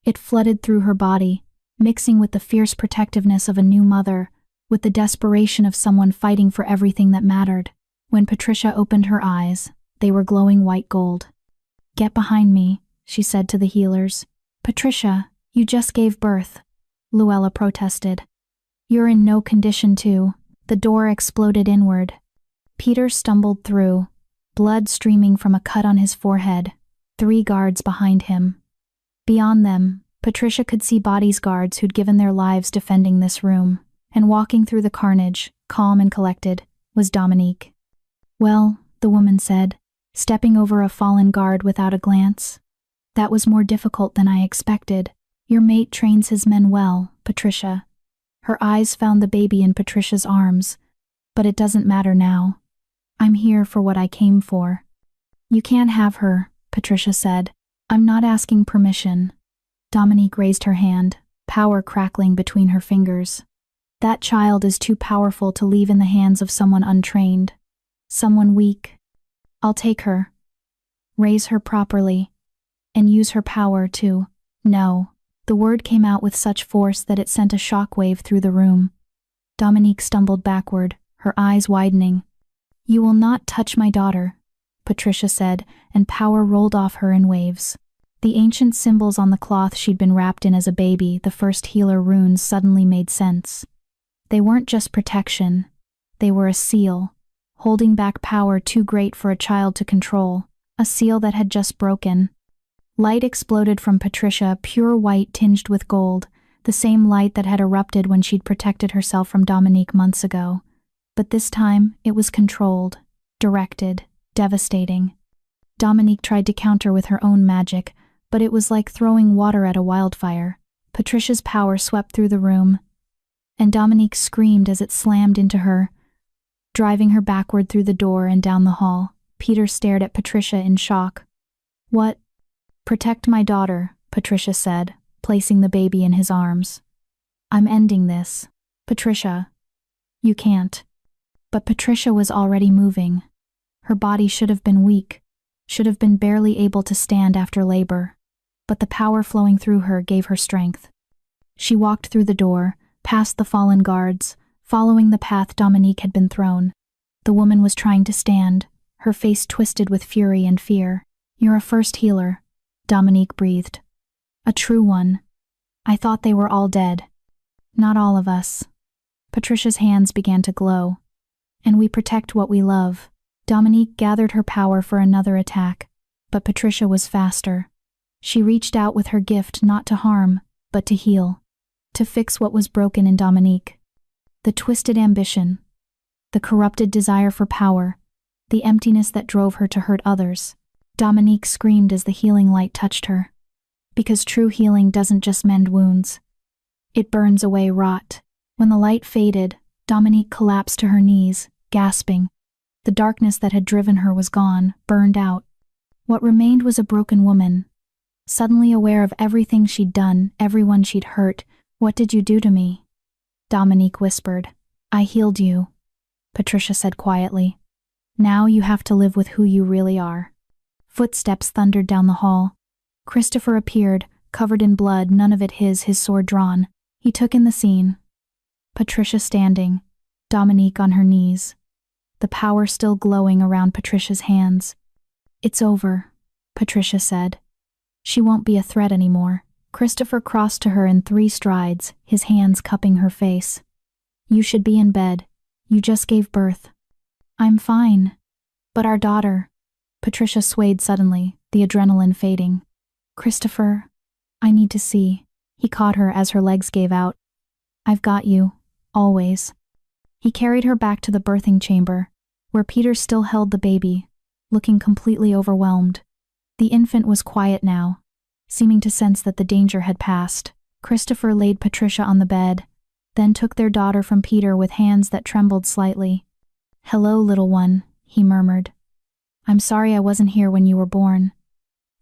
Speaker 1: It flooded through her body, mixing with the fierce protectiveness of a new mother, with the desperation of someone fighting for everything that mattered. When Patricia opened her eyes, they were glowing white gold. "Get behind me," she said to the healers. "Patricia, you just gave birth," Luella protested. "You're in no condition to." The door exploded inward. Peter stumbled through, blood streaming from a cut on his forehead, 3 guards behind him. Beyond them, Patricia could see bodies guards who'd given their lives defending this room, and walking through the carnage, calm and collected, was Dominique. "Well," the woman said, stepping over a fallen guard without a glance. "That was more difficult than I expected. Your mate trains his men well, Patricia." Her eyes found the baby in Patricia's arms. "But it doesn't matter now. I'm here for what I came for." "You can't have her," Patricia said. "I'm not asking permission." Dominique raised her hand, power crackling between her fingers. "That child is too powerful to leave in the hands of someone untrained. Someone weak. I'll take her, raise her properly, and use her power to—" "No." The word came out with such force that it sent a shockwave through the room. Dominique stumbled backward, her eyes widening. "You will not touch my daughter," Patricia said, and power rolled off her in waves. The ancient symbols on the cloth she'd been wrapped in as a baby, the first healer runes, suddenly made sense. They weren't just protection. They were a seal, holding back power too great for a child to control, a seal that had just broken. Light exploded from Patricia, pure white tinged with gold, the same light that had erupted when she'd protected herself from Dominique months ago. But this time, it was controlled, directed, devastating. Dominique tried to counter with her own magic, but it was like throwing water at a wildfire. Patricia's power swept through the room, and Dominique screamed as it slammed into her, driving her backward through the door and down the hall. Peter stared at Patricia in shock. "What?" "Protect my daughter," Patricia said, placing the baby in his arms. "I'm ending this." "Patricia, you can't." But Patricia was already moving. Her body should have been weak, should have been barely able to stand after labor, but the power flowing through her gave her strength. She walked through the door, past the fallen guards, following the path Dominique had been thrown. The woman was trying to stand, her face twisted with fury and fear. "You're a first healer," Dominique breathed. A true one. I thought they were all dead. Not all of us. Patricia's hands began to glow. And we protect what we love. Dominique gathered her power for another attack, but Patricia was faster. She reached out with her gift not to harm, but to heal. To fix what was broken in Dominique. The twisted ambition. The corrupted desire for power. The emptiness that drove her to hurt others. Dominique screamed as the healing light touched her. Because true healing doesn't just mend wounds. It burns away rot. When the light faded, Dominique collapsed to her knees, gasping. The darkness that had driven her was gone, burned out. What remained was a broken woman. Suddenly aware of everything she'd done, everyone she'd hurt. What did you do to me? Dominique whispered. I healed you, Patricia said quietly. Now you have to live with who you really are. Footsteps thundered down the hall. Christopher appeared, covered in blood, none of it his sword drawn. He took in the scene. Patricia standing, Dominique on her knees. The power still glowing around Patricia's hands. It's over, Patricia said. She won't be a threat anymore. Christopher crossed to her in 3 strides, his hands cupping her face. You should be in bed. You just gave birth. I'm fine. But our daughter. Patricia swayed suddenly, the adrenaline fading. Christopher, I need to see. He caught her as her legs gave out. I've got you, always. He carried her back to the birthing chamber, where Peter still held the baby, looking completely overwhelmed. The infant was quiet now, seeming to sense that the danger had passed. Christopher laid Patricia on the bed, then took their daughter from Peter with hands that trembled slightly. Hello, little one, he murmured. I'm sorry I wasn't here when you were born.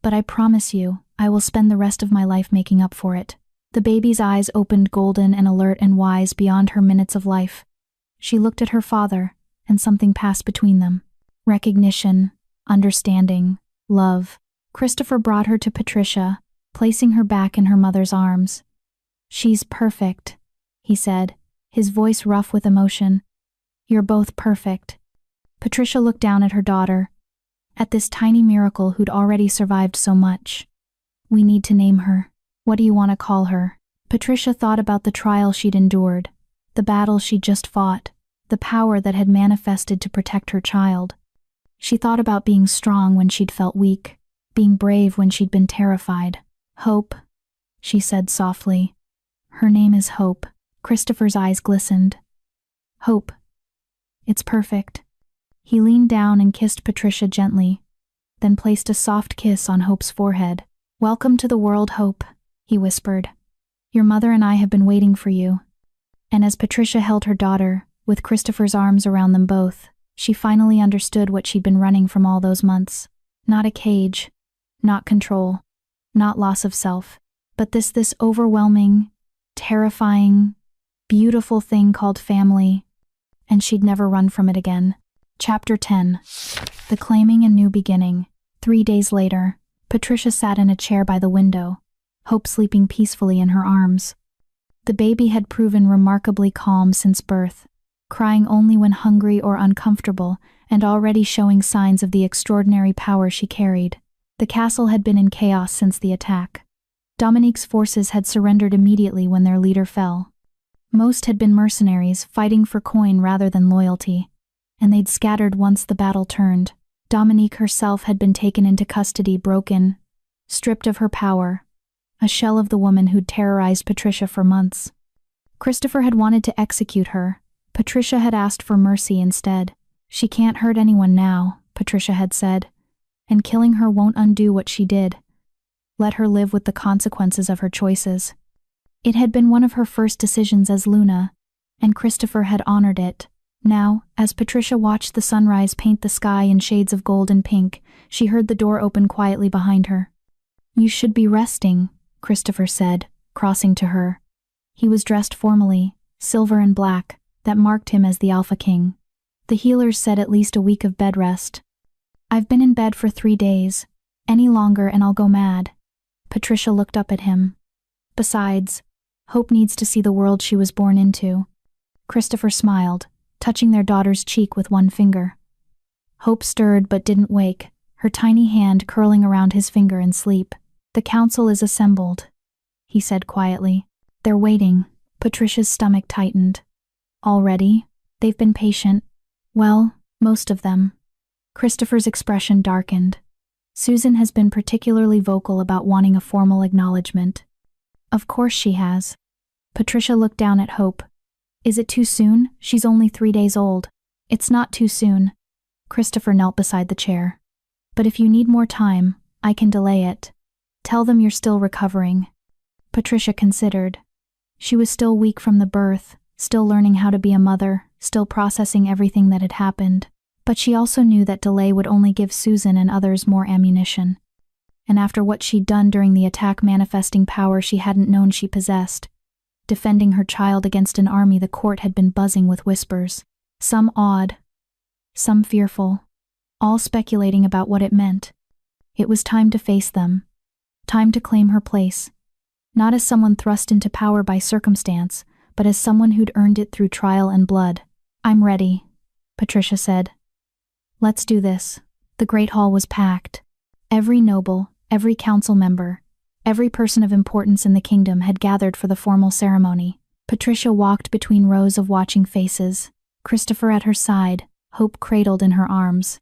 Speaker 1: But I promise you, I will spend the rest of my life making up for it. The baby's eyes opened golden and alert and wise beyond her minutes of life. She looked at her father, and something passed between them. Recognition, understanding, love. Christopher brought her to Patricia, placing her back in her mother's arms. She's perfect, he said, his voice rough with emotion. You're both perfect. Patricia looked down at her daughter, at this tiny miracle who'd already survived so much. We need to name her. What do you want to call her? Patricia thought about the trial she'd endured, the battle she'd just fought, the power that had manifested to protect her child. She thought about being strong when she'd felt weak, being brave when she'd been terrified. Hope, she said softly. Her name is Hope. Christopher's eyes glistened. Hope. It's perfect. He leaned down and kissed Patricia gently, then placed a soft kiss on Hope's forehead. Welcome to the world, Hope, he whispered. Your mother and I have been waiting for you. And as Patricia held her daughter, with Christopher's arms around them both, she finally understood what she'd been running from all those months. Not a cage, not control, not loss of self, but this overwhelming, terrifying, beautiful thing called family, and she'd never run from it again. Chapter 10. The Claiming a New Beginning. 3 days later, Patricia sat in a chair by the window, Hope sleeping peacefully in her arms. The baby had proven remarkably calm since birth, crying only when hungry or uncomfortable, and already showing signs of the extraordinary power she carried. The castle had been in chaos since the attack. Dominique's forces had surrendered immediately when their leader fell. Most had been mercenaries, fighting for coin rather than loyalty, and they'd scattered once the battle turned. Dominique herself had been taken into custody, broken, stripped of her power, a shell of the woman who'd terrorized Patricia for months. Christopher had wanted to execute her. Patricia had asked for mercy instead. She can't hurt anyone now, Patricia had said, and killing her won't undo what she did. Let her live with the consequences of her choices. It had been one of her first decisions as Luna, and Christopher had honored it. Now, as Patricia watched the sunrise paint the sky in shades of gold and pink, she heard the door open quietly behind her. You should be resting, Christopher said, crossing to her. He was dressed formally, silver and black, that marked him as the Alpha King. The healers said at least a week of bed rest. I've been in bed for 3 days. Any longer and I'll go mad. Patricia looked up at him. Besides, Hope needs to see the world she was born into. Christopher smiled, touching their daughter's cheek with one finger. Hope stirred but didn't wake, her tiny hand curling around his finger in sleep. "The council is assembled," he said quietly. "They're waiting." Patricia's stomach tightened. "Already? They've been patient." "Well, most of them." Christopher's expression darkened. "Susan has been particularly vocal about wanting a formal acknowledgement." "Of course she has." Patricia looked down at Hope. "Is it too soon? She's only 3 days old." "It's not too soon." Christopher knelt beside the chair. "But if you need more time, I can delay it. Tell them you're still recovering." Patricia considered. She was still weak from the birth, still learning how to be a mother, still processing everything that had happened. But she also knew that delay would only give Susan and others more ammunition. And after what she'd done during the attack, manifesting power she hadn't known she possessed, defending her child against an army the court had been buzzing with whispers, some awed, some fearful, all speculating about what it meant. It was time to face them. Time to claim her place. Not as someone thrust into power by circumstance, but as someone who'd earned it through trial and blood. "I'm ready," Patricia said. "Let's do this." The great hall was packed. Every noble, every council member, every person of importance in the kingdom had gathered for the formal ceremony. Patricia walked between rows of watching faces, Christopher at her side, Hope cradled in her arms.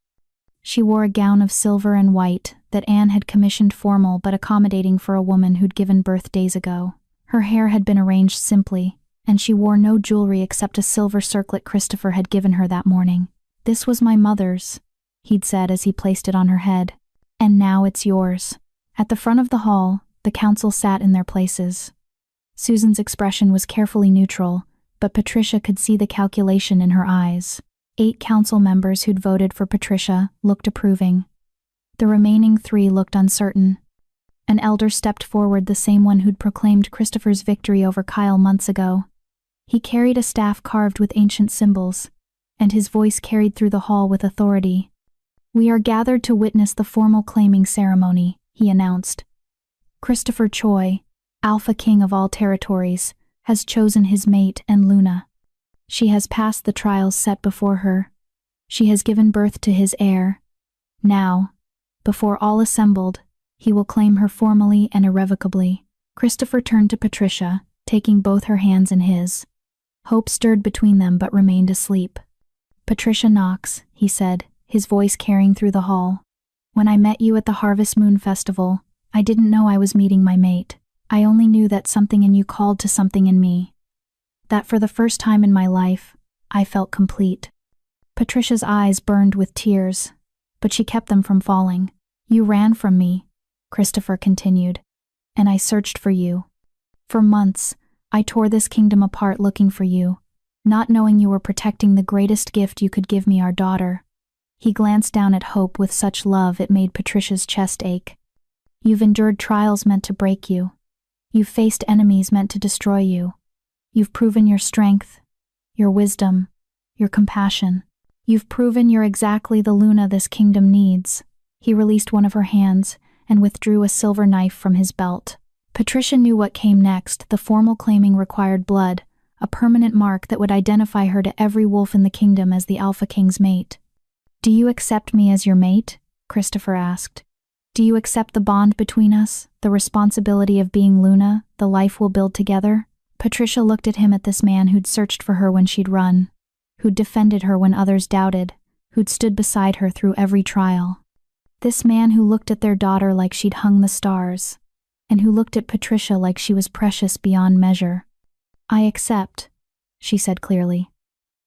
Speaker 1: She wore a gown of silver and white that Anne had commissioned, formal but accommodating for a woman who'd given birth days ago. Her hair had been arranged simply, and she wore no jewelry except a silver circlet Christopher had given her that morning. "This was my mother's," he'd said as he placed it on her head. "And now it's yours." At the front of the hall, the council sat in their places. Susan's expression was carefully neutral, but Patricia could see the calculation in her eyes. 8 council members who'd voted for Patricia looked approving. The remaining 3 looked uncertain. An elder stepped forward, the same one who'd proclaimed Christopher's victory over Kyle months ago. He carried a staff carved with ancient symbols, and his voice carried through the hall with authority. "We are gathered to witness the formal claiming ceremony," he announced. "Christopher Choi, Alpha King of all territories, has chosen his mate and Luna. She has passed the trials set before her. She has given birth to his heir. Now, before all assembled, he will claim her formally and irrevocably." Christopher turned to Patricia, taking both her hands in his. Hope stirred between them but remained asleep. "Patricia Knox," he said, his voice carrying through the hall. "When I met you at the Harvest Moon Festival, I didn't know I was meeting my mate. I only knew that something in you called to something in me. That for the first time in my life, I felt complete." Patricia's eyes burned with tears, but she kept them from falling. "You ran from me," Christopher continued, "and I searched for you. For months, I tore this kingdom apart looking for you, not knowing you were protecting the greatest gift you could give me, our daughter." He glanced down at Hope with such love it made Patricia's chest ache. "You've endured trials meant to break you. You've faced enemies meant to destroy you. You've proven your strength, your wisdom, your compassion. You've proven you're exactly the Luna this kingdom needs." He released one of her hands and withdrew a silver knife from his belt. Patricia knew what came next. The formal claiming required blood, a permanent mark that would identify her to every wolf in the kingdom as the Alpha King's mate. "Do you accept me as your mate?" Christopher asked. "Do you accept the bond between us, the responsibility of being Luna, the life we'll build together?" Patricia looked at him, at this man who'd searched for her when she'd run, who'd defended her when others doubted, who'd stood beside her through every trial. This man who looked at their daughter like she'd hung the stars, and who looked at Patricia like she was precious beyond measure. "I accept," she said clearly.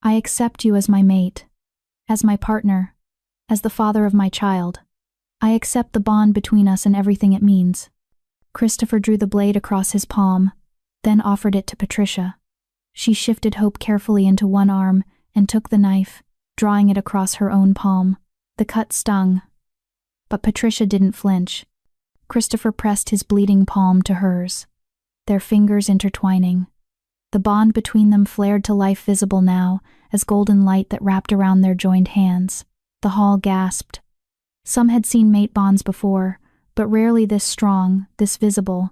Speaker 1: "I accept you as my mate, as my partner, as the father of my child. I accept the bond between us and everything it means." Christopher drew the blade across his palm, then offered it to Patricia. She shifted Hope carefully into one arm and took the knife, drawing it across her own palm. The cut stung, but Patricia didn't flinch. Christopher pressed his bleeding palm to hers, their fingers intertwining. The bond between them flared to life, visible now as golden light that wrapped around their joined hands. The hall gasped. Some had seen mate bonds before, but rarely this strong, this visible.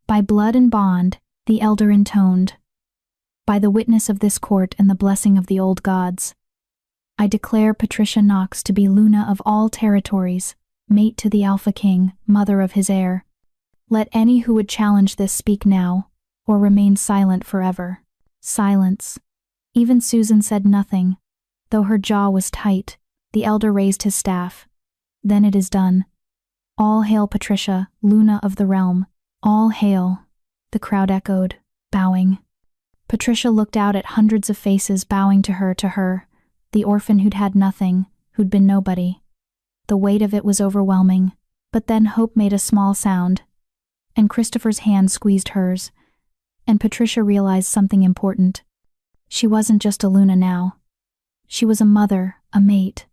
Speaker 1: "By blood and bond," the elder intoned. "By the witness of this court and the blessing of the old gods, I declare Patricia Knox to be Luna of all territories, mate to the Alpha King, mother of his heir." Let any who would challenge this speak now, or remain silent forever. Silence. Even Susan said nothing. Though her jaw was tight, the elder raised his staff. Then it is done. All hail Patricia, Luna of the realm. All hail. The crowd echoed, bowing. Patricia looked out at hundreds of faces bowing to her, the orphan who'd had nothing, who'd been nobody. The weight of it was overwhelming, but then Hope made a small sound, and Christopher's hand squeezed hers, and Patricia realized something important. She wasn't just a Luna now. She was a mother, a mate,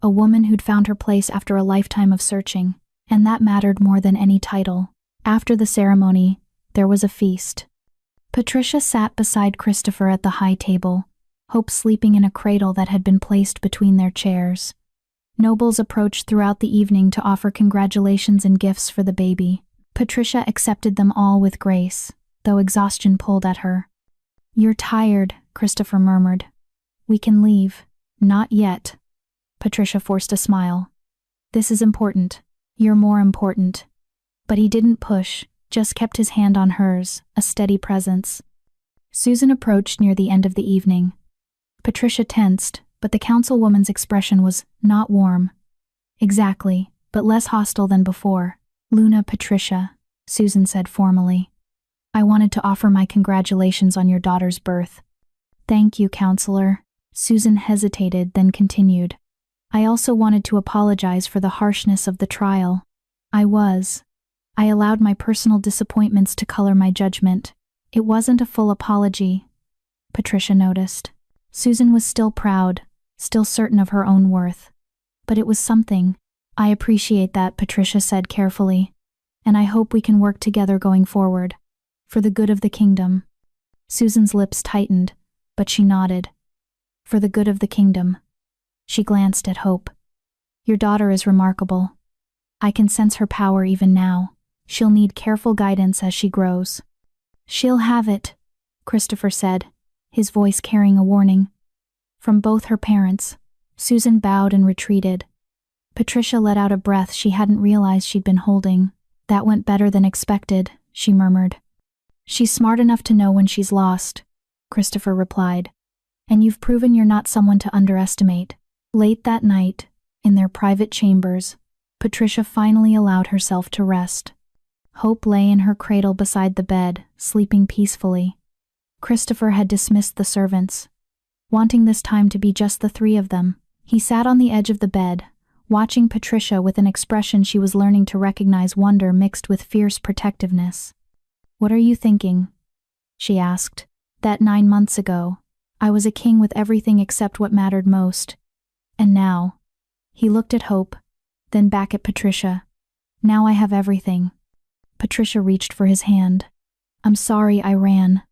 Speaker 1: a woman who'd found her place after a lifetime of searching, and that mattered more than any title. After the ceremony, there was a feast. Patricia sat beside Christopher at the high table, Hope sleeping in a cradle that had been placed between their chairs. Nobles approached throughout the evening to offer congratulations and gifts for the baby. Patricia accepted them all with grace, though exhaustion pulled at her. "You're tired," Christopher murmured. "We can leave." "Not yet." Patricia forced a smile. "This is important. You're more important." But he didn't push, just kept his hand on hers, a steady presence. Susan approached near the end of the evening. Patricia tensed, but the councilwoman's expression was not warm. "Exactly, but less hostile than before." "Luna Patricia," Susan said formally. "I wanted to offer my congratulations on your daughter's birth." "Thank you, counselor." Susan hesitated, then continued. "I also wanted to apologize for the harshness of the trial. I allowed my personal disappointments to color my judgment. It wasn't a full apology," Patricia noticed. Susan was still proud, still certain of her own worth. But it was something. "I appreciate that," Patricia said carefully. "And I hope we can work together going forward. For the good of the kingdom." Susan's lips tightened, but she nodded. "For the good of the kingdom." She glanced at Hope. "Your daughter is remarkable. I can sense her power even now. She'll need careful guidance as she grows." "She'll have it," Christopher said, his voice carrying a warning. "From both her parents." Susan bowed and retreated. Patricia let out a breath she hadn't realized she'd been holding. "That went better than expected," she murmured. "She's smart enough to know when she's lost," Christopher replied. "And you've proven you're not someone to underestimate." Late that night, in their private chambers, Patricia finally allowed herself to rest. Hope lay in her cradle beside the bed, sleeping peacefully. Christopher had dismissed the servants, wanting this time to be just the three of them. He sat on the edge of the bed, watching Patricia with an expression she was learning to recognize, wonder mixed with fierce protectiveness. "What are you thinking?" she asked. "That 9 months ago, I was a king with everything except what mattered most. And now," he looked at Hope, then back at Patricia. "Now I have everything." Patricia reached for his hand. "I'm sorry I ran.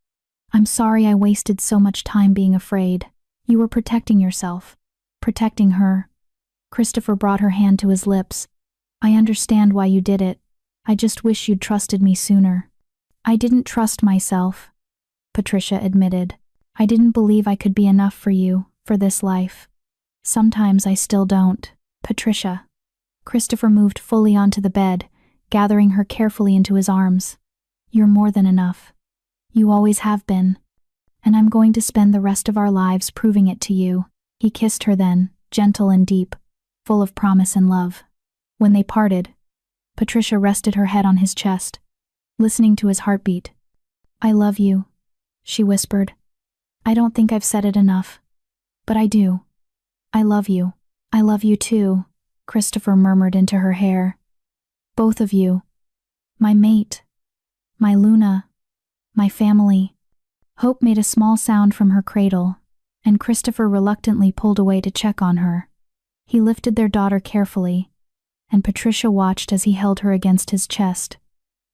Speaker 1: I'm sorry I wasted so much time being afraid. You were protecting yourself, protecting her." Christopher brought her hand to his lips. "I understand why you did it. I just wish you'd trusted me sooner." "I didn't trust myself," Patricia admitted. "I didn't believe I could be enough for you, for this life. Sometimes I still don't." "Patricia." Christopher moved fully onto the bed, gathering her carefully into his arms. "You're more than enough. You always have been. And I'm going to spend the rest of our lives proving it to you." He kissed her then, gentle and deep, full of promise and love. When they parted, Patricia rested her head on his chest, listening to his heartbeat. "I love you," she whispered. "I don't think I've said it enough. But I do. I love you." "I love you too," Christopher murmured into her hair. "Both of you. My mate. My Luna. My family." Hope made a small sound from her cradle, and Christopher reluctantly pulled away to check on her. He lifted their daughter carefully, and Patricia watched as he held her against his chest,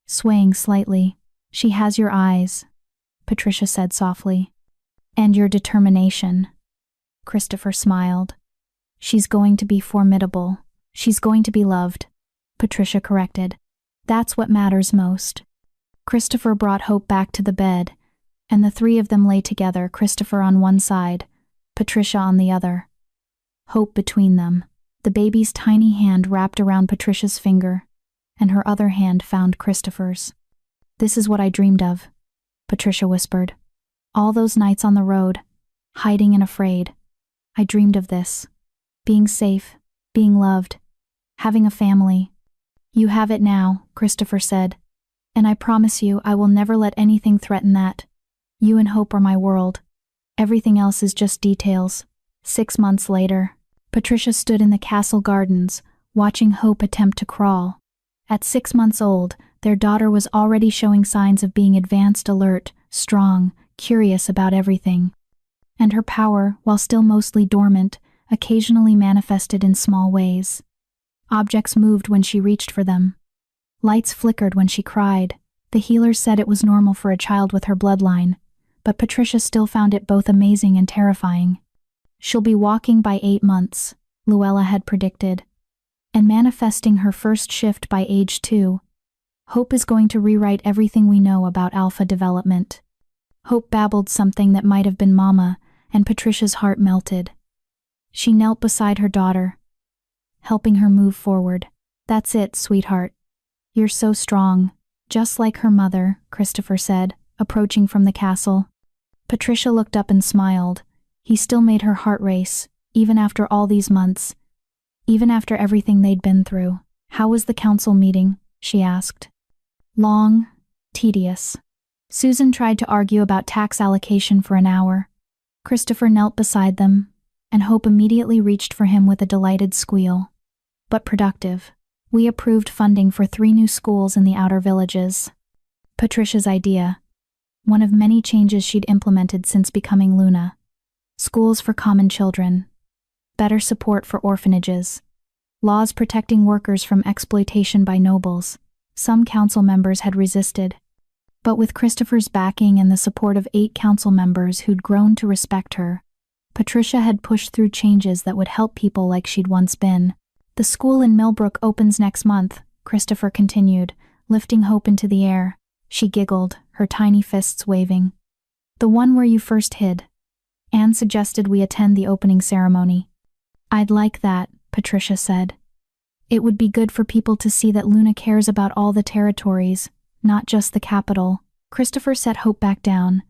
Speaker 1: swaying slightly. "She has your eyes," Patricia said softly. "And your determination." Christopher smiled. "She's going to be formidable. She's going to be loved," Patricia corrected. "That's what matters most." Christopher brought Hope back to the bed, and the three of them lay together, Christopher on one side, Patricia on the other. Hope between them, the baby's tiny hand wrapped around Patricia's finger. and her other hand found Christopher's. "This is what I dreamed of," Patricia whispered. "All those nights on the road, hiding and afraid. I dreamed of this. Being safe, being loved, having a family." "You have it now," Christopher said. "And I promise you I will never let anything threaten that. You and Hope are my world. Everything else is just details." 6 months later, Patricia stood in the castle gardens, watching Hope attempt to crawl. At 6 months old, their daughter was already showing signs of being advanced, alert, strong, curious about everything. And her power, while still mostly dormant, occasionally manifested in small ways. Objects moved when she reached for them. Lights flickered when she cried. The healers said it was normal for a child with her bloodline, but Patricia still found it both amazing and terrifying. "She'll be walking by 8 months, Luella had predicted, and manifesting her first shift by age 2. Hope is going to rewrite everything we know about alpha development." Hope babbled something that might have been Mama, and Patricia's heart melted. She knelt beside her daughter, helping her move forward. "That's it, sweetheart. You're so strong, just like her mother," Christopher said, approaching from the castle. Patricia looked up and smiled. He still made her heart race, even after all these months, even after everything they'd been through. "How was the council meeting?" she asked. "Long, tedious." Susan tried to argue about tax allocation for an hour. Christopher knelt beside them, and Hope immediately reached for him with a delighted squeal. "But productive. We approved funding for 3 new schools in the outer villages." Patricia's idea. One of many changes she'd implemented since becoming Luna. Schools for common children. Better support for orphanages. Laws protecting workers from exploitation by nobles. Some council members had resisted. But with Christopher's backing and the support of 8 council members who'd grown to respect her, Patricia had pushed through changes that would help people like she'd once been. "The school in Millbrook opens next month," Christopher continued, lifting Hope into the air. She giggled, her tiny fists waving. "The one where you first hid. Anne suggested we attend the opening ceremony." "I'd like that," Patricia said. "It would be good for people to see that Luna cares about all the territories, not just the capital." Christopher set Hope back down,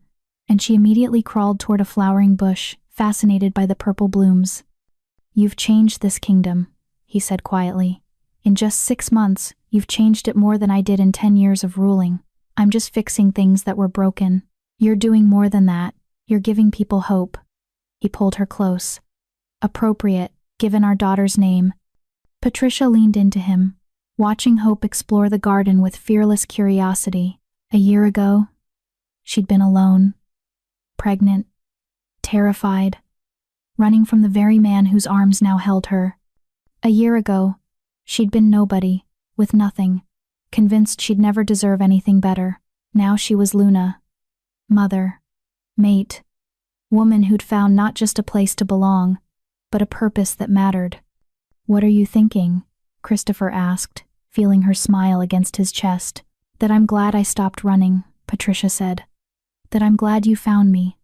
Speaker 1: and she immediately crawled toward a flowering bush, fascinated by the purple blooms. "You've changed this kingdom," he said quietly. "In just 6 months, you've changed it more than I did in 10 years of ruling. I'm just fixing things that were broken. You're doing more than that. You're giving people hope." He pulled her close. "Appropriate, given our daughter's name." Patricia leaned into him, watching Hope explore the garden with fearless curiosity. A year ago, she'd been alone, pregnant, terrified, running from the very man whose arms now held her. A year ago, she'd been nobody, with nothing, convinced she'd never deserve anything better. Now she was Luna. Mother, mate, woman who'd found not just a place to belong, but a purpose that mattered. "What are you thinking?" Christopher asked, feeling her smile against his chest. "That I'm glad I stopped running," Patricia said. "That I'm glad you found me.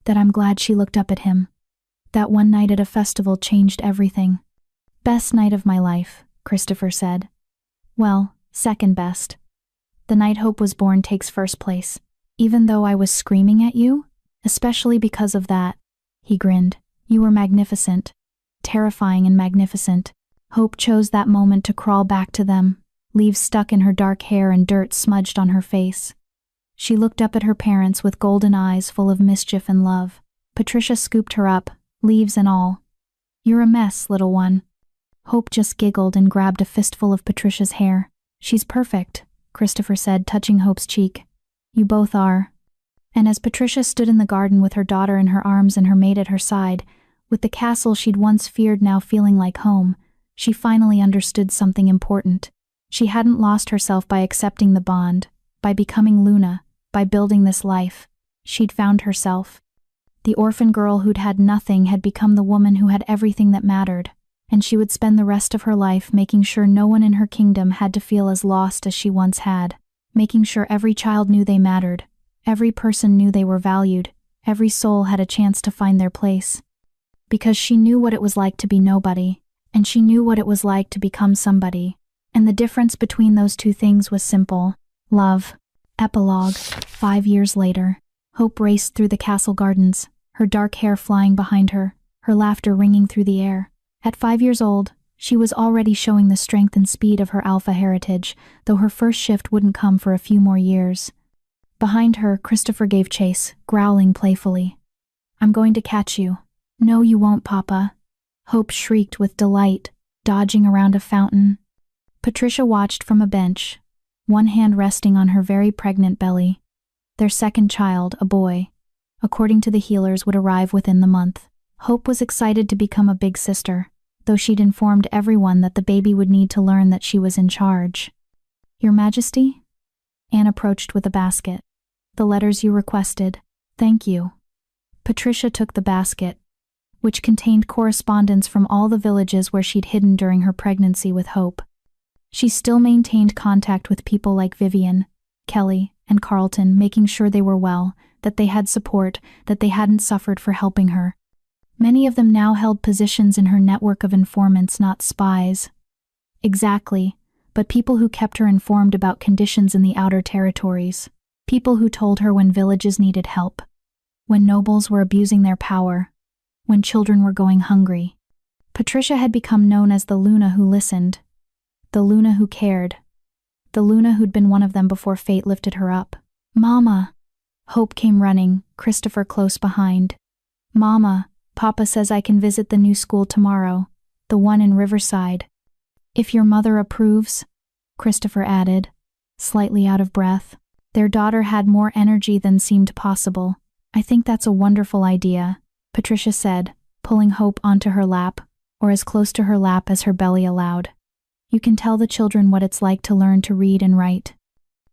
Speaker 1: That I'm glad." She looked up at him. "That one night at a festival changed everything." "Best night of my life," Christopher said. "Well, second best. The night Hope was born takes first place. Even though I was screaming at you, especially because of that." He grinned. "You were magnificent. Terrifying and magnificent." Hope chose that moment to crawl back to them, leaves stuck in her dark hair and dirt smudged on her face. She looked up at her parents with golden eyes full of mischief and love. Patricia scooped her up, leaves and all. "You're a mess, little one." Hope just giggled and grabbed a fistful of Patricia's hair. "She's perfect," Christopher said, touching Hope's cheek. "You both are." And as Patricia stood in the garden with her daughter in her arms and her mate at her side, with the castle she'd once feared now feeling like home, she finally understood something important. She hadn't lost herself by accepting the bond, by becoming Luna, by building this life. She'd found herself. The orphan girl who'd had nothing had become the woman who had everything that mattered, and she would spend the rest of her life making sure no one in her kingdom had to feel as lost as she once had, making sure every child knew they mattered, every person knew they were valued, every soul had a chance to find their place. Because she knew what it was like to be nobody, and she knew what it was like to become somebody, And the difference between those two things was simple: love. Epilogue. 5 years later, Hope raced through the castle gardens, her dark hair flying behind her, her laughter ringing through the air. At 5 years old, she was already showing the strength and speed of her alpha heritage, though her first shift wouldn't come for a few more years. Behind her, Christopher gave chase, growling playfully. "I'm going to catch you." "No, you won't, Papa." Hope shrieked with delight, dodging around a fountain. Patricia watched from a bench, one hand resting on her very pregnant belly. Their second child, a boy, according to the healers, would arrive within the month. Hope was excited to become a big sister, though she'd informed everyone that the baby would need to learn that she was in charge. "Your Majesty?" Anne approached with a basket. "The letters you requested. Thank you." Patricia took the basket, which contained correspondence from all the villages where she'd hidden during her pregnancy with Hope. She still maintained contact with people like Vivian, Kelly, and Carlton, making sure they were well, that they had support, that they hadn't suffered for helping her. Many of them now held positions in her network of informants, not spies. Exactly, but people who kept her informed about conditions in the outer territories. People who told her when villages needed help, when nobles were abusing their power, when children were going hungry. Patricia had become known as the Luna who listened, the Luna who cared, the Luna who'd been one of them before fate lifted her up. "Mama!" Hope came running, Christopher close behind. "Mama, Papa says I can visit the new school tomorrow, the one in Riverside. If your mother approves," Christopher added, slightly out of breath. Their daughter had more energy than seemed possible. "I think that's a wonderful idea," Patricia said, pulling Hope onto her lap, or as close to her lap as her belly allowed. "You can tell the children what it's like to learn to read and write."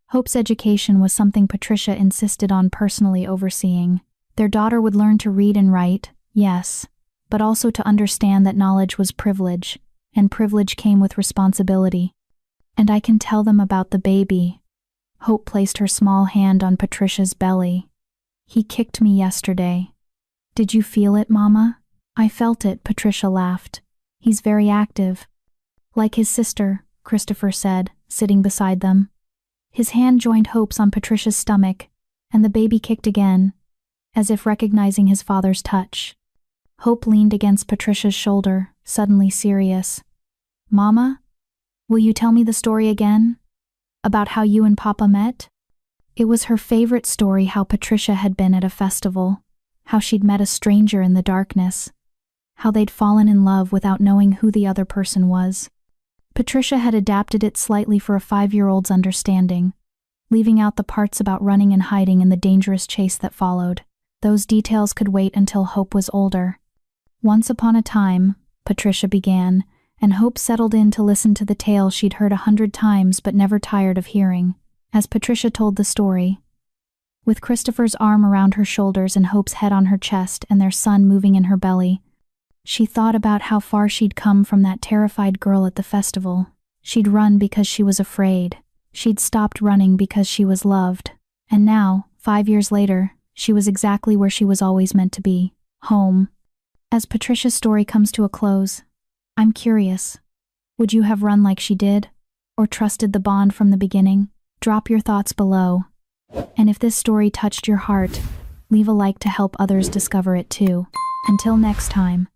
Speaker 1: Hope's education was something Patricia insisted on personally overseeing. Their daughter would learn to read and write, yes, but also to understand that knowledge was privilege, and privilege came with responsibility. "And I can tell them about the baby." Hope placed her small hand on Patricia's belly. "He kicked me yesterday." "Did you feel it, Mama?" "I felt it," Patricia laughed. "He's very active." "Like his sister," Christopher said, sitting beside them. His hand joined Hope's on Patricia's stomach, and the baby kicked again, as if recognizing his father's touch. Hope leaned against Patricia's shoulder, suddenly serious. "Mama, will you tell me the story again? About how you and Papa met?" It was her favorite story, how Patricia had been at a festival, how she'd met a stranger in the darkness, how they'd fallen in love without knowing who the other person was. Patricia had adapted it slightly for a 5-year-old's understanding, leaving out the parts about running and hiding in the dangerous chase that followed. Those details could wait until Hope was older. "Once upon a time," Patricia began, and Hope settled in to listen to the tale she'd heard 100 times but never tired of hearing. As Patricia told the story, with Christopher's arm around her shoulders and Hope's head on her chest and their son moving in her belly, she thought about how far she'd come from that terrified girl at the festival. She'd run because she was afraid. She'd stopped running because she was loved. And now, 5 years later, she was exactly where she was always meant to be, home. As Patricia's story comes to a close, I'm curious, would you have run like she did? Or trusted the bond from the beginning? Drop your thoughts below. And if this story touched your heart, leave a like to help others discover it too. Until next time.